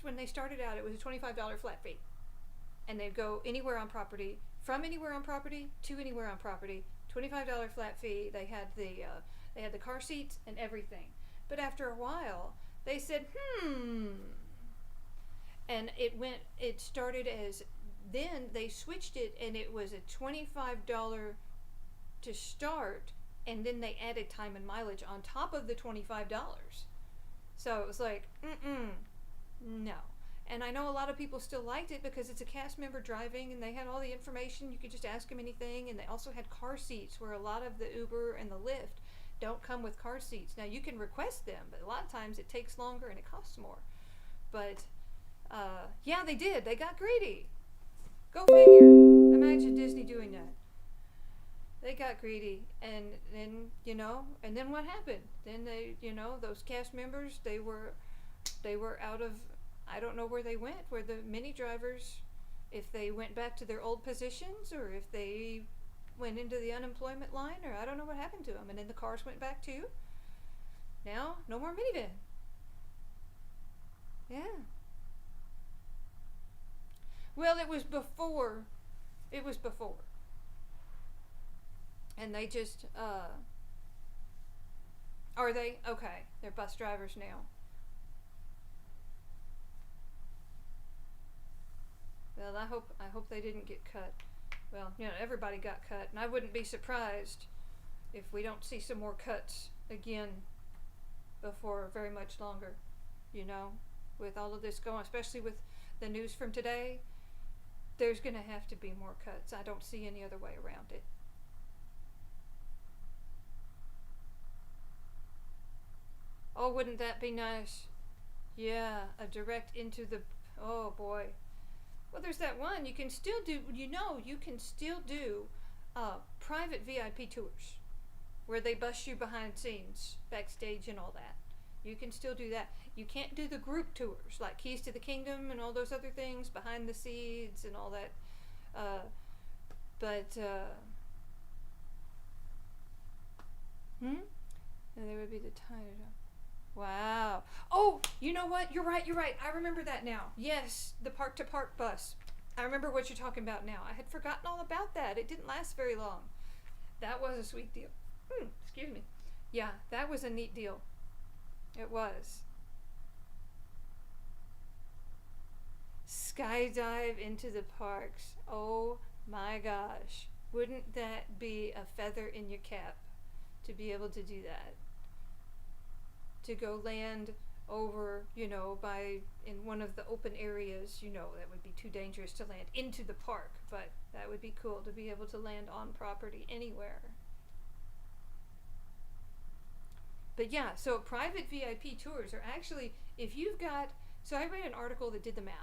when they started out, it was a $25 flat fee, and they'd go anywhere on property, from anywhere on property to anywhere on property, $25 flat fee. They had the car seats and everything, but after a while, they said, and it started as. Then they switched it, and it was a $25 to start, and then they added time and mileage on top of the $25. So it was like, no. And I know a lot of people still liked it because it's a cast member driving, and they had all the information. You could just ask them anything, and they also had car seats, where a lot of the Uber and the Lyft don't come with car seats. Now, you can request them, but a lot of times it takes longer and it costs more. But, yeah, they did. They got greedy. Go figure. Imagine Disney doing that. They got greedy, and then what happened? Then they, those cast members, they were out of, I don't know where they went, where the mini drivers, if they went back to their old positions, or if they went into the unemployment line, or I don't know what happened to them. And then the cars went back too. Now, no more minivan. Yeah. Well, it was before. And they just, are they? Okay. They're bus drivers now. Well, I hope they didn't get cut. Well, everybody got cut, and I wouldn't be surprised if we don't see some more cuts again before very much longer, with all of this going, especially with the news from today. There's going to have to be more cuts. I don't see any other way around it. Oh, wouldn't that be nice? Yeah, a direct into the, oh boy. Well, there's that one. You can still do, private VIP tours where they bust you behind scenes, backstage and all that. You can still do that. You can't do the group tours like Keys to the Kingdom and all those other things, behind the scenes and all that. And there would be the time. Wow. Oh, you know what? You're right. I remember that now. Yes, the park to park bus. I remember what you're talking about now. I had forgotten all about that. It didn't last very long. That was a sweet deal. Excuse me. Yeah, that was a neat deal. It was. Skydive into the parks. Oh my gosh. Wouldn't that be a feather in your cap to be able to do that? To go land over, in one of the open areas, that would be too dangerous to land into the park, but that would be cool to be able to land on property anywhere. But yeah, so private VIP tours are actually, if you've got, so I read an article that did the math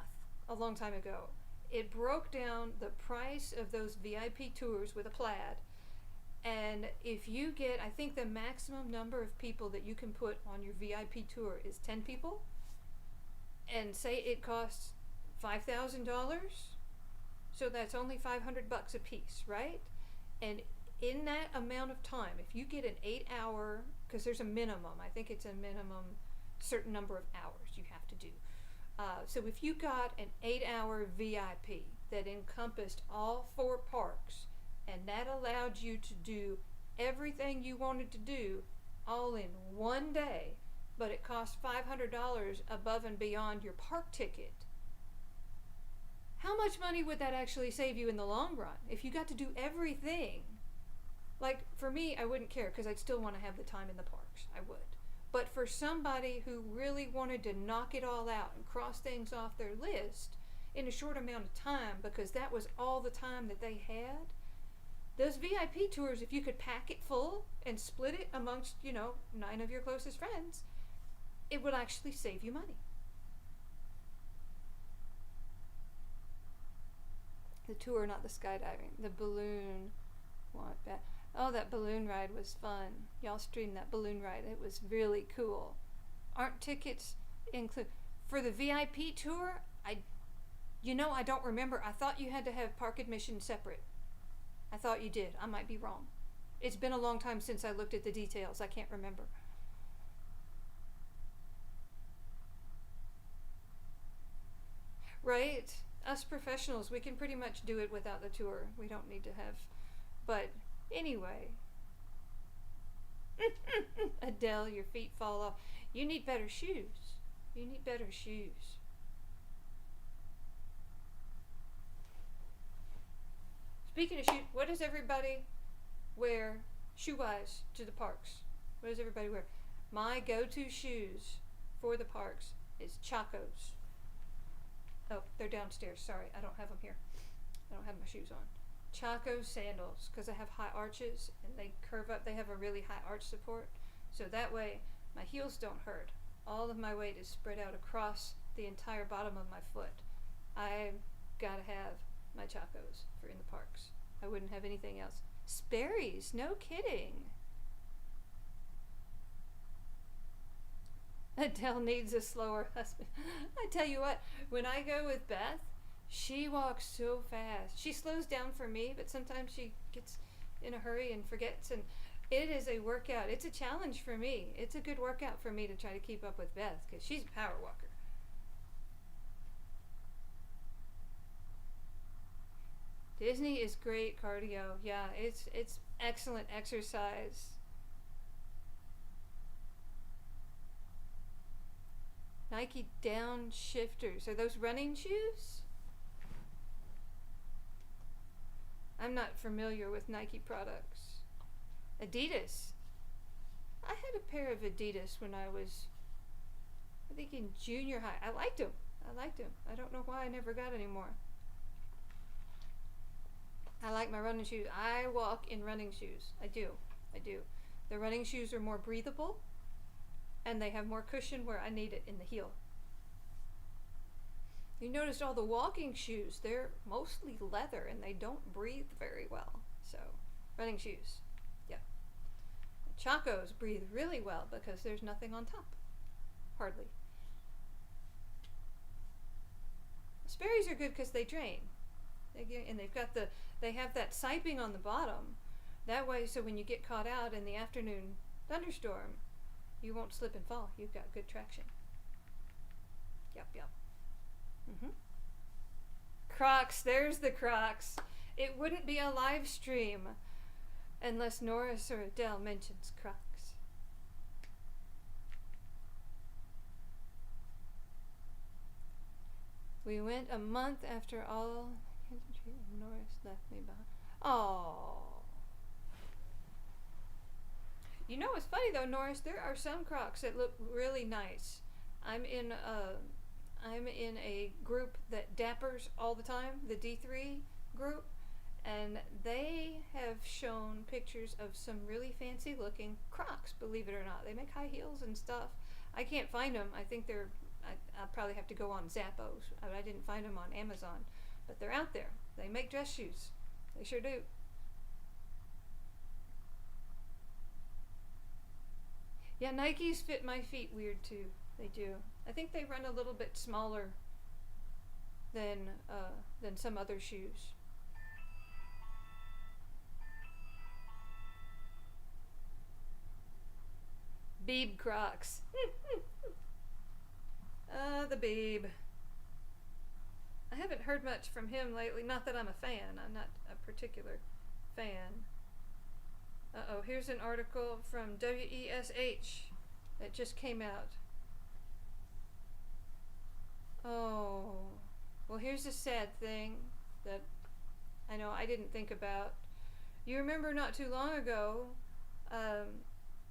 a long time ago. It broke down the price of those VIP tours with a plaid. And if you get, I think the maximum number of people that you can put on your VIP tour is 10 people. And say it costs $5,000. So that's only $500 a piece, right? And in that amount of time, if you get an 8-hour, because there's a minimum, I think it's a minimum certain number of hours you have to do. So if you got an 8-hour VIP that encompassed all 4 parks, and that allowed you to do everything you wanted to do all in one day, but it cost $500 above and beyond your park ticket, how much money would that actually save you in the long run if you got to do everything? Like, for me, I wouldn't care because I'd still want to have the time in the parks. I would. But for somebody who really wanted to knock it all out and cross things off their list in a short amount of time, because that was all the time that they had, those VIP tours, if you could pack it full and split it amongst, 9 of your closest friends, it would actually save you money. The tour, not the skydiving. The balloon. Want that? Oh, that balloon ride was fun. Y'all streamed that balloon ride. It was really cool. Aren't tickets include for the VIP tour? I don't remember. I thought you had to have park admission separate. I thought you did. I might be wrong. It's been a long time since I looked at the details. I can't remember. Right? Us professionals, we can pretty much do it without the tour. We don't need to have. But anyway. Adele, your feet fall off. You need better shoes. You need better shoes. Speaking of shoes, what does everybody wear shoe-wise to the parks? What does everybody wear? My go-to shoes for the parks is Chacos. Oh, they're downstairs. Sorry, I don't have them here. I don't have my shoes on. Chaco sandals, because they have high arches and they curve up. They have a really high arch support. So that way my heels don't hurt. All of my weight is spread out across the entire bottom of my foot. I've got to have my Chacos for in the parks. I wouldn't have anything else. Sperry's, no kidding. Adele needs a slower husband. I tell you what, when I go with Beth, she walks so fast. She slows down for me, but sometimes she gets in a hurry and forgets, and it is a workout. It's a challenge for me. It's a good workout for me to try to keep up with Beth, because she's a power walker. Disney is great cardio. Yeah, it's excellent exercise. Nike downshifters. Are those running shoes? I'm not familiar with Nike products. Adidas. I had a pair of Adidas when I was, I think, in junior high. I liked them. I don't know why I never got any more. I like my running shoes. I walk in running shoes. I do. The running shoes are more breathable, and they have more cushion where I need it in the heel. You notice all the walking shoes, they're mostly leather and they don't breathe very well. So, running shoes. Yeah. The Chacos breathe really well because there's nothing on top. Hardly. Sperry's are good because they drain. And they have that siping on the bottom. That way, so when you get caught out in the afternoon thunderstorm, You won't slip and fall. You've got good traction. Yep, yep. Mm-hmm. Crocs. There's the Crocs. It wouldn't be a live stream unless Norris or Adele mentions Crocs. We went a month after all. Norris left me behind. Oh. You know what's funny though, Norris? There are some Crocs that look really nice. I'm in a group that dappers all the time, the D3 group, and they have shown pictures of some really fancy looking Crocs, believe it or not. They make high heels and stuff. I can't find them. I think I'll probably have to go on Zappos. I didn't find them on Amazon, but they're out there. They make dress shoes. They sure do. Yeah, Nikes fit my feet weird too. They do. I think they run a little bit smaller than some other shoes. Beeb Crocs. The Beeb. I haven't heard much from him lately. Not that I'm a fan. I'm not a particular fan. Uh-oh, here's an article from WESH that just came out. Oh, well, here's a sad thing that I know I didn't think about. You remember not too long ago,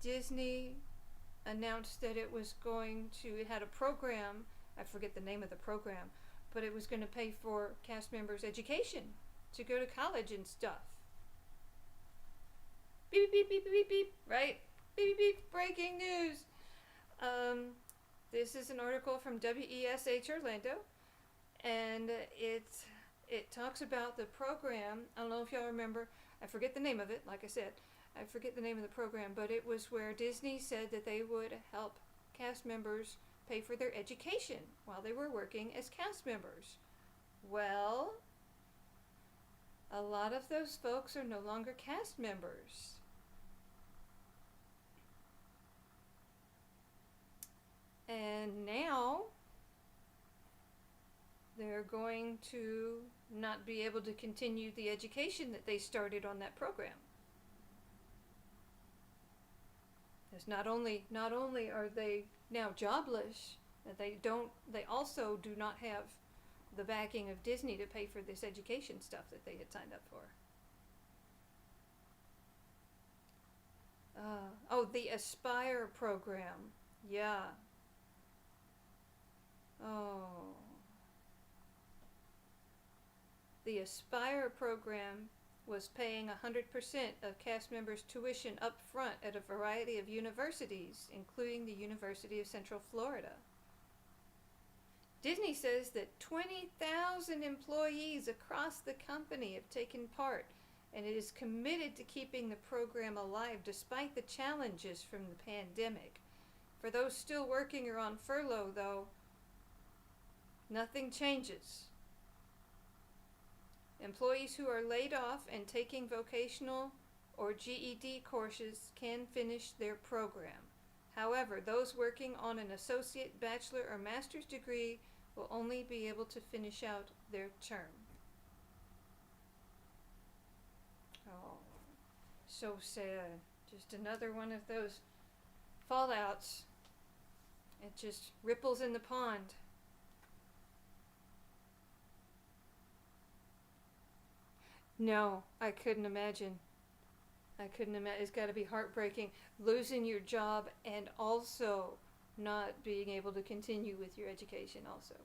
Disney announced that it had a program, I forget the name of the program, but it was going to pay for cast members' education to go to college and stuff. Beep, beep, beep, beep, beep, beep, right? Beep, beep, beep, breaking news. This is an article from WESH Orlando, and it talks about the program. I don't know if y'all remember. I forget the name of it, like I said. I forget the name of the program, but it was where Disney said that they would help cast members pay for their education while they were working as cast members. Well, a lot of those folks are no longer cast members. And now they're going to not be able to continue the education that they started on that program. Because not only are they now jobless, that they also do not have the backing of Disney to pay for this education stuff that they had signed up for. The Aspire program. Yeah. Oh. The Aspire program was paying 100% of cast members' tuition up front at a variety of universities, including the University of Central Florida. Disney says that 20,000 employees across the company have taken part, and it is committed to keeping the program alive despite the challenges from the pandemic. For those still working or on furlough, though, nothing changes. Employees who are laid off and taking vocational or GED courses can finish their program. However, those working on an associate, bachelor, or master's degree will only be able to finish out their term. Oh, so sad. Just another one of those fallouts. It just ripples in the pond. No, I couldn't imagine. It's got to be heartbreaking, losing your job and also not being able to continue with your education also.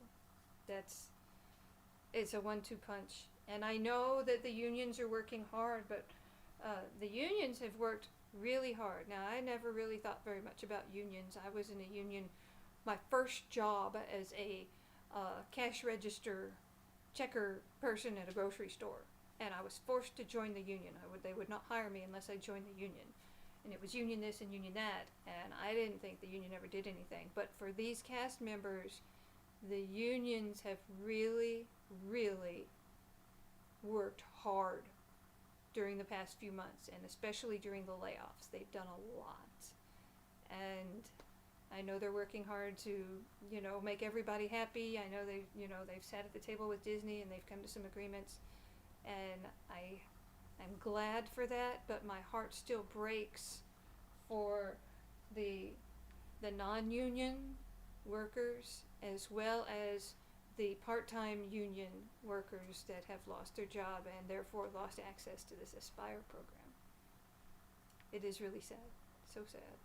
It's a 1-2 punch. And I know that the unions are working hard, but the unions have worked really hard. Now, I never really thought very much about unions. I was in a union, my first job as a cash register checker person at a grocery store. And I was forced to join the union. They would not hire me unless I joined the union. And it was union this and union that. And I didn't think the union ever did anything. But for these cast members, the unions have really, really worked hard during the past few months. And especially during the layoffs. They've done a lot. and I know they're working hard to, make everybody happy. I know they've sat at the table with Disney and they've come to some agreements, and I'm glad for that, but my heart still breaks for the non-union workers as well as the part-time union workers that have lost their job and therefore lost access to this Aspire program. It is really sad. So sad.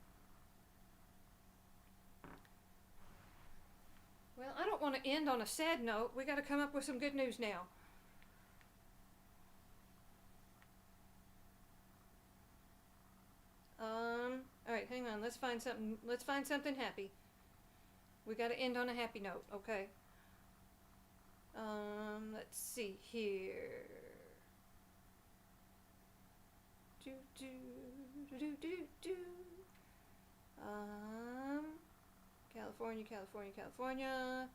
Well, I don't want to end on a sad note. We got to come up with some good news now. All right, hang on. Let's find something happy. We got to end on a happy note, okay? Let's see here. Do do do do do do. California, California, California.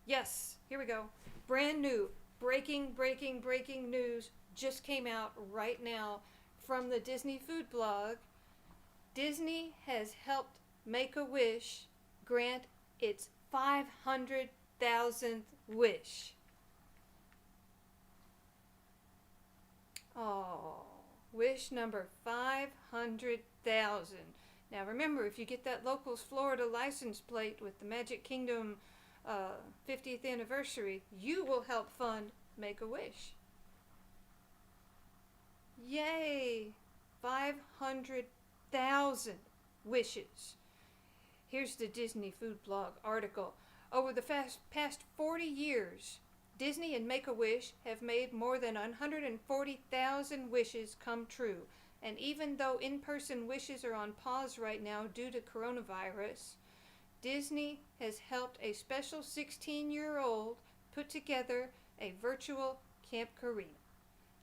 Yes, here we go. Brand new, breaking news just came out right now from the Disney food blog. Disney has helped Make-A-Wish grant its 500,000th wish. Oh, wish number 500,000. Now remember, if you get that Locals Florida license plate with the Magic Kingdom 50th anniversary, you will help fund Make-A-Wish. Yay! 500,000 wishes. Here's the Disney Food Blog article. Over the past 40 years, Disney and Make-A-Wish have made more than 140,000 wishes come true. And even though in-person wishes are on pause right now due to coronavirus, Disney has helped a special 16-year-old put together a virtual Camp Karina.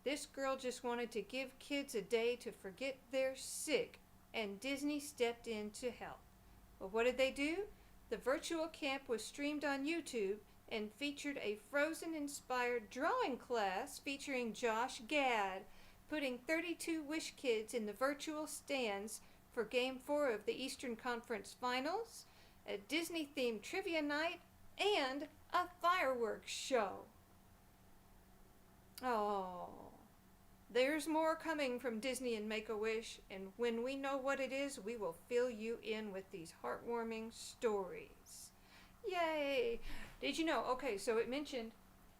This girl just wanted to give kids a day to forget they're sick, and Disney stepped in to help. Well, what did they do? The virtual camp was streamed on YouTube and featured a Frozen-inspired drawing class featuring Josh Gad, putting 32 Wish kids in the virtual stands for Game 4 of the Eastern Conference Finals, a Disney-themed trivia night, and a fireworks show. Oh, there's more coming from Disney and Make-A-Wish, and when we know what it is, we will fill you in with these heartwarming stories. Yay! Did you know? Okay, so it mentioned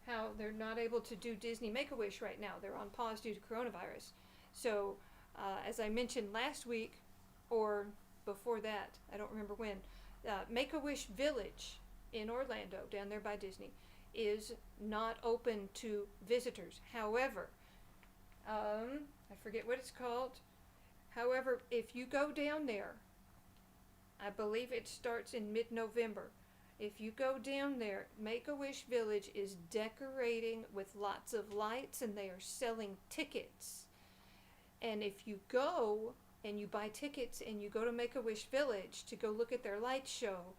how they're not able to do Disney Make-A-Wish right now. They're on pause due to coronavirus. So, as I mentioned last week, or before that, I don't remember when, Make-A-Wish Village in Orlando, down there by Disney, is not open to visitors. However, I forget what it's called. However, if you go down there, I believe it starts in mid-November. If you go down there, Make-A-Wish Village is decorating with lots of lights, and they are selling tickets. And if you go and you buy tickets and you go to Make-A-Wish Village to go look at their light show,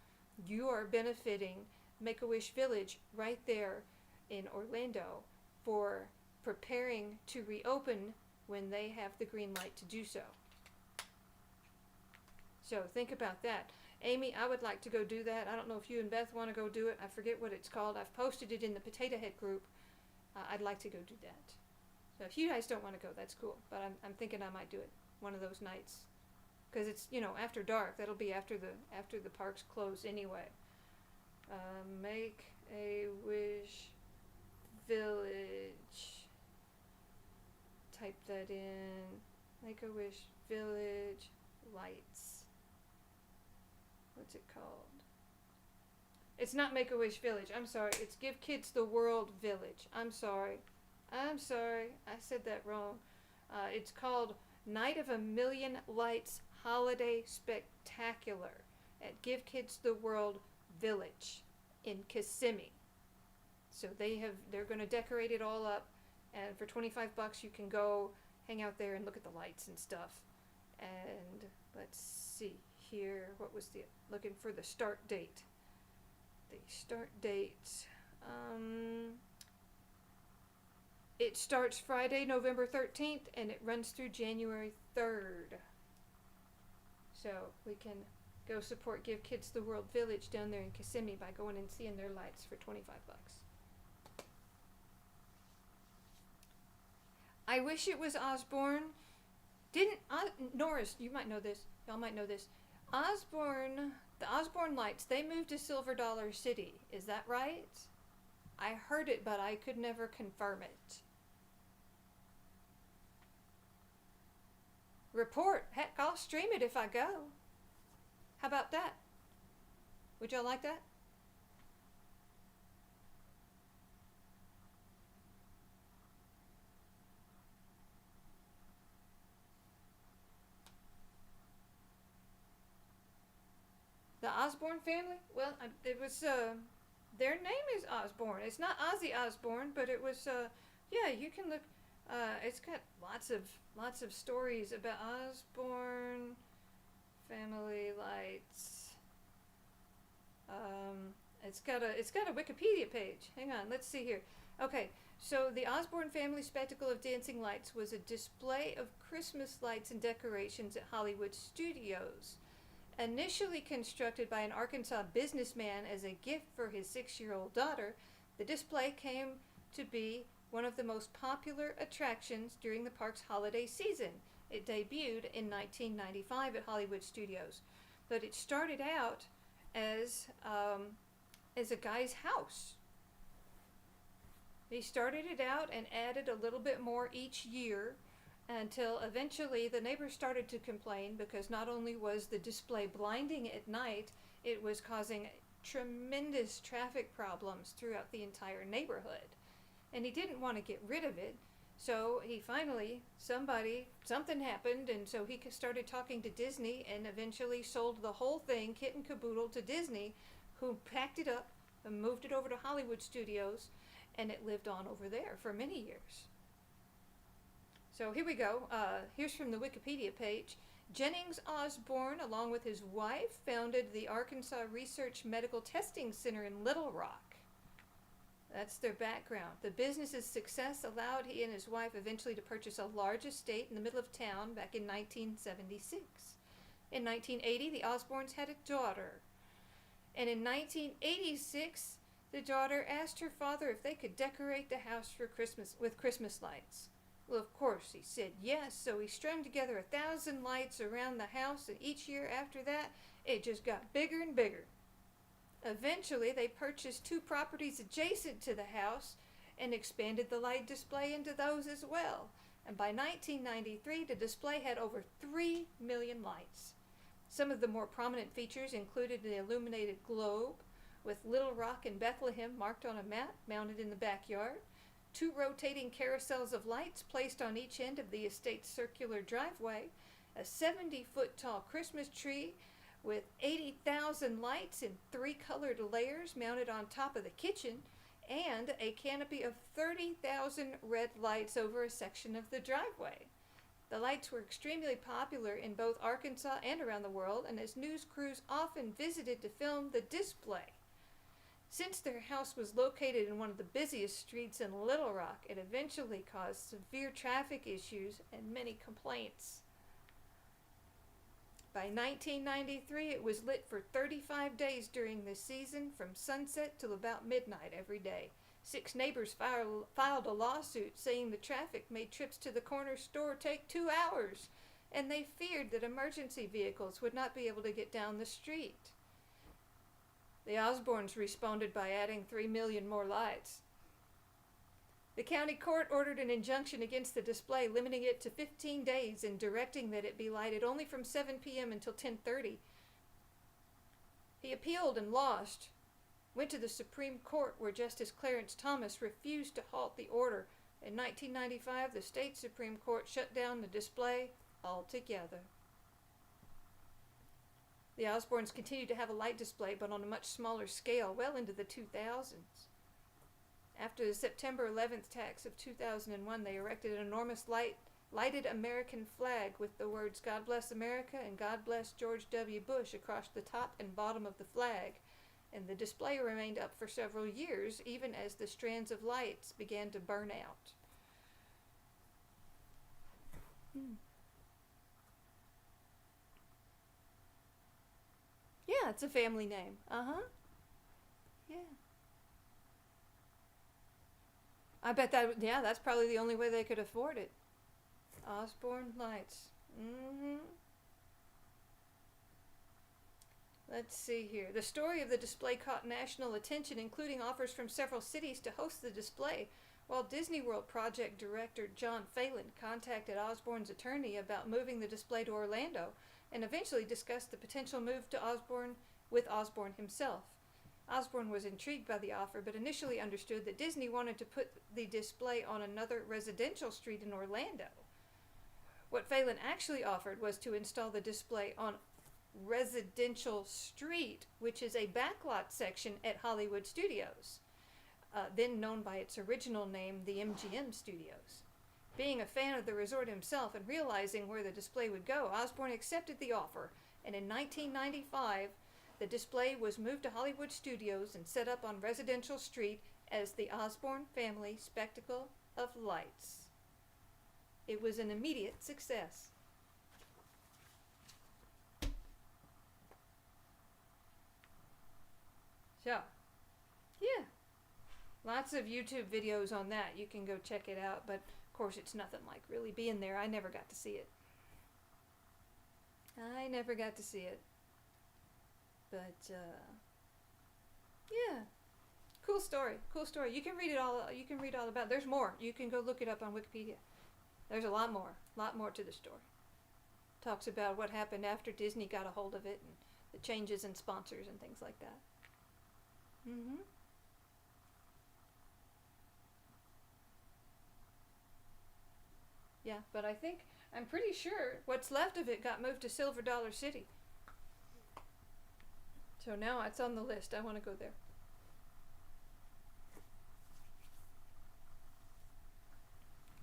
you are benefiting Make-A-Wish Village right there in Orlando for preparing to reopen when they have the green light to do so. So think about that. Amy, I would like to go do that. I don't know if you and Beth want to go do it. I forget what it's called. I've posted it in the Potato Head group. I'd like to go do that. So if you guys don't want to go, that's cool. But I'm thinking I might do it one of those nights, because it's after dark. That'll be after the parks close anyway. Make-A-Wish Village. Type that in. Make-A-Wish Village lights. What's it called? It's not Make-A-Wish Village. I'm sorry. It's Give Kids the World Village. I'm sorry. I said that wrong. It's called Night of a Million Lights Holiday Spectacular at Give Kids the World Village in Kissimmee. So they're going to decorate it all up, and for $25 you can go hang out there and look at the lights and stuff. And let's see here, looking for the start date. The start date, It starts Friday, November 13th, and it runs through January 3rd. So we can go support Give Kids the World Village down there in Kissimmee by going and seeing their lights for $25. I wish it was Osborne. Didn't Norris? You might know this. Y'all might know this. Osborne, the Osborne lights. They moved to Silver Dollar City. Is that right? I heard it, but I could never confirm it. Report. Heck, I'll stream it if I go. How about that? Would y'all like that? The Osborne family? Well, it was, their name is Osborne. It's not Ozzy Osbourne, but it was, yeah, you can look, it's got lots of stories about Osborne family lights. It's got a Wikipedia page. Hang on, let's see here. Okay, so the Osborne family spectacle of dancing lights was a display of Christmas lights and decorations at Hollywood Studios. Initially constructed by an Arkansas businessman as a gift for his 6-year-old daughter, the display came to be one of the most popular attractions during the park's holiday season. It debuted in 1995 at Hollywood Studios, but it started out as a guy's house. He started it out and added a little bit more each year until eventually the neighbors started to complain because not only was the display blinding at night, it was causing tremendous traffic problems throughout the entire neighborhood. And he didn't want to get rid of it, so he finally, something happened, and so he started talking to Disney and eventually sold the whole thing, kit and caboodle, to Disney, who packed it up and moved it over to Hollywood Studios, and it lived on over there for many years. So here we go. Here's from the Wikipedia page. Jennings Osborne, along with his wife, founded the Arkansas Research Medical Testing Center in Little Rock. That's their background. The business's success allowed he and his wife eventually to purchase a large estate in the middle of town back in 1976. In 1980, the Osbornes had a daughter. And in 1986, the daughter asked her father if they could decorate the house for Christmas with Christmas lights. Well, of course, he said yes, so he strung together 1,000 lights around the house, and each year after that, it just got bigger and bigger. Eventually, they purchased 2 properties adjacent to the house and expanded the light display into those as well. And by 1993, the display had over 3 million lights. Some of the more prominent features included the illuminated globe with Little Rock and Bethlehem marked on a map mounted in the backyard, 2 rotating carousels of lights placed on each end of the estate's circular driveway, a 70-foot-tall Christmas tree with 80,000 lights in 3 colored layers mounted on top of the kitchen, and a canopy of 30,000 red lights over a section of the driveway. The lights were extremely popular in both Arkansas and around the world, and as news crews often visited to film the display. Since their house was located in one of the busiest streets in Little Rock, it eventually caused severe traffic issues and many complaints. By 1993, it was lit for 35 days during the season, from sunset till about midnight every day. 6 neighbors filed a lawsuit saying the traffic made trips to the corner store take 2 hours, and they feared that emergency vehicles would not be able to get down the street. The Osbornes responded by adding 3 million more lights. The county court ordered an injunction against the display, limiting it to 15 days and directing that it be lighted only from 7 p.m. until 10:30. He appealed and lost, went to the Supreme Court, where Justice Clarence Thomas refused to halt the order. In 1995, the state Supreme Court shut down the display altogether. The Osbornes continued to have a light display, but on a much smaller scale, well into the 2000s. After the September 11th attacks of 2001, they erected an enormous lighted American flag with the words "God Bless America" and "God Bless George W. Bush" across the top and bottom of the flag, and the display remained up for several years, even as the strands of lights began to burn out. Hmm. Yeah, it's a family name. Uh-huh. Yeah. I bet yeah, that's probably the only way they could afford it. Osborne Lights. Mm-hmm. Let's see here. The story of the display caught national attention, including offers from several cities to host the display. Walt Disney World project director John Phelan contacted Osborne's attorney about moving the display to Orlando and eventually discussed the potential move to Osborne with Osborne himself. Osborne was intrigued by the offer, but initially understood that Disney wanted to put the display on another residential street in Orlando. What Phelan actually offered was to install the display on Residential Street, which is a backlot section at Hollywood Studios, then known by its original name, the MGM Studios. Being a fan of the resort himself and realizing where the display would go, Osborne accepted the offer, and in 1995, the display was moved to Hollywood Studios and set up on Residential Street as the Osborne Family Spectacle of Lights. It was an immediate success. So, yeah, lots of YouTube videos on that. You can go check it out, but of course it's nothing like really being there. I never got to see it. But, yeah, cool story. You can read all about it. There's more. You can go look it up on Wikipedia. There's a lot more to the story. Talks about what happened after Disney got a hold of it and the changes in sponsors and things like that. Mm-hmm. Yeah, but I'm pretty sure what's left of it got moved to Silver Dollar City. So now it's on the list. I want to go there.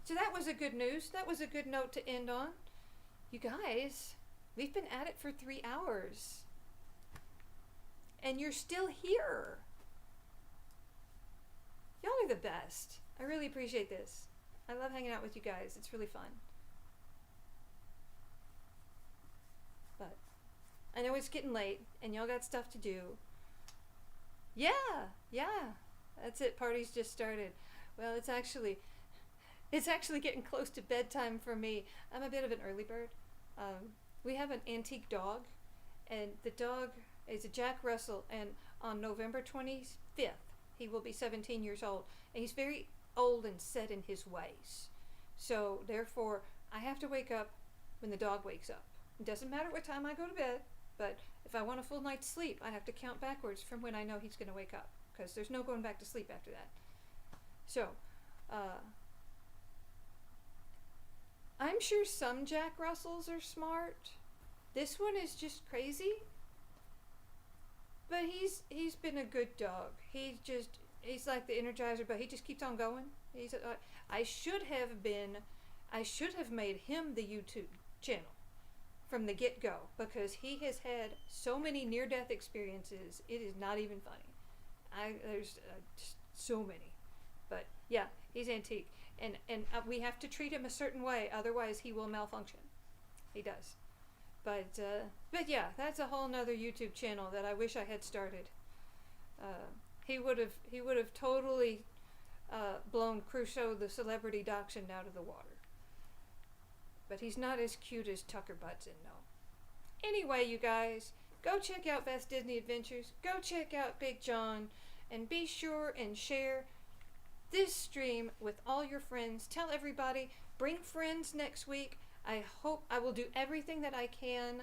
So that was a good news. That was a good note to end on. You guys, we've been at it for 3 hours. And you're still here. Y'all are the best. I really appreciate this. I love hanging out with you guys. It's really fun. But I know it's getting late and y'all got stuff to do. Yeah. That's it. Party's just started. Well, it's actually getting close to bedtime for me. I'm a bit of an early bird. We have an antique dog, and the dog is a Jack Russell, and on November 25th, he will be 17 years old, and he's very old and set in his ways. So, therefore, I have to wake up when the dog wakes up. It doesn't matter what time I go to bed, but if I want a full night's sleep, I have to count backwards from when I know he's going to wake up, because there's no going back to sleep after that. So, I'm sure some Jack Russells are smart. This one is just crazy. But he's been a good dog. He's like the Energizer, but he just keeps on going. I should have made him the YouTube channel from the get-go, because he has had so many near-death experiences. It is not even funny. There's just so many. But yeah, he's antique. And we have to treat him a certain way, otherwise he will malfunction. He does. But yeah, that's a whole nother YouTube channel that I wish I had started. He would have totally blown Crusoe the celebrity dachshund out of the water. But he's not as cute as Tucker Budson, no. Anyway, you guys, go check out Best Disney Adventures. Go check out Big John, and be sure and share this stream with all your friends. Tell everybody. Bring friends next week. I hope I will do everything that I can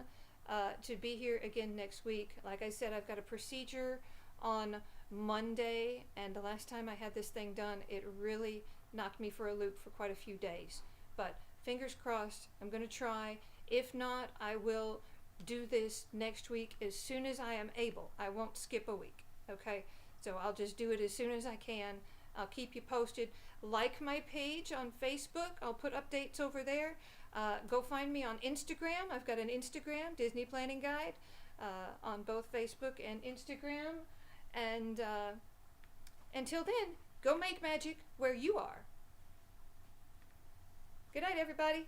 to be here again next week. Like I said, I've got a procedure on Monday, and the last time I had this thing done, it really knocked me for a loop for quite a few days. But fingers crossed, I'm going to try. If not, I will do this next week as soon as I am able. I won't skip a week, okay? So I'll just do it as soon as I can. I'll keep you posted. Like my page on Facebook. I'll put updates over there. Go find me on Instagram. I've got an Instagram, Disney Planning Guide, on both Facebook and Instagram. And until then, go make magic where you are. Good night, everybody.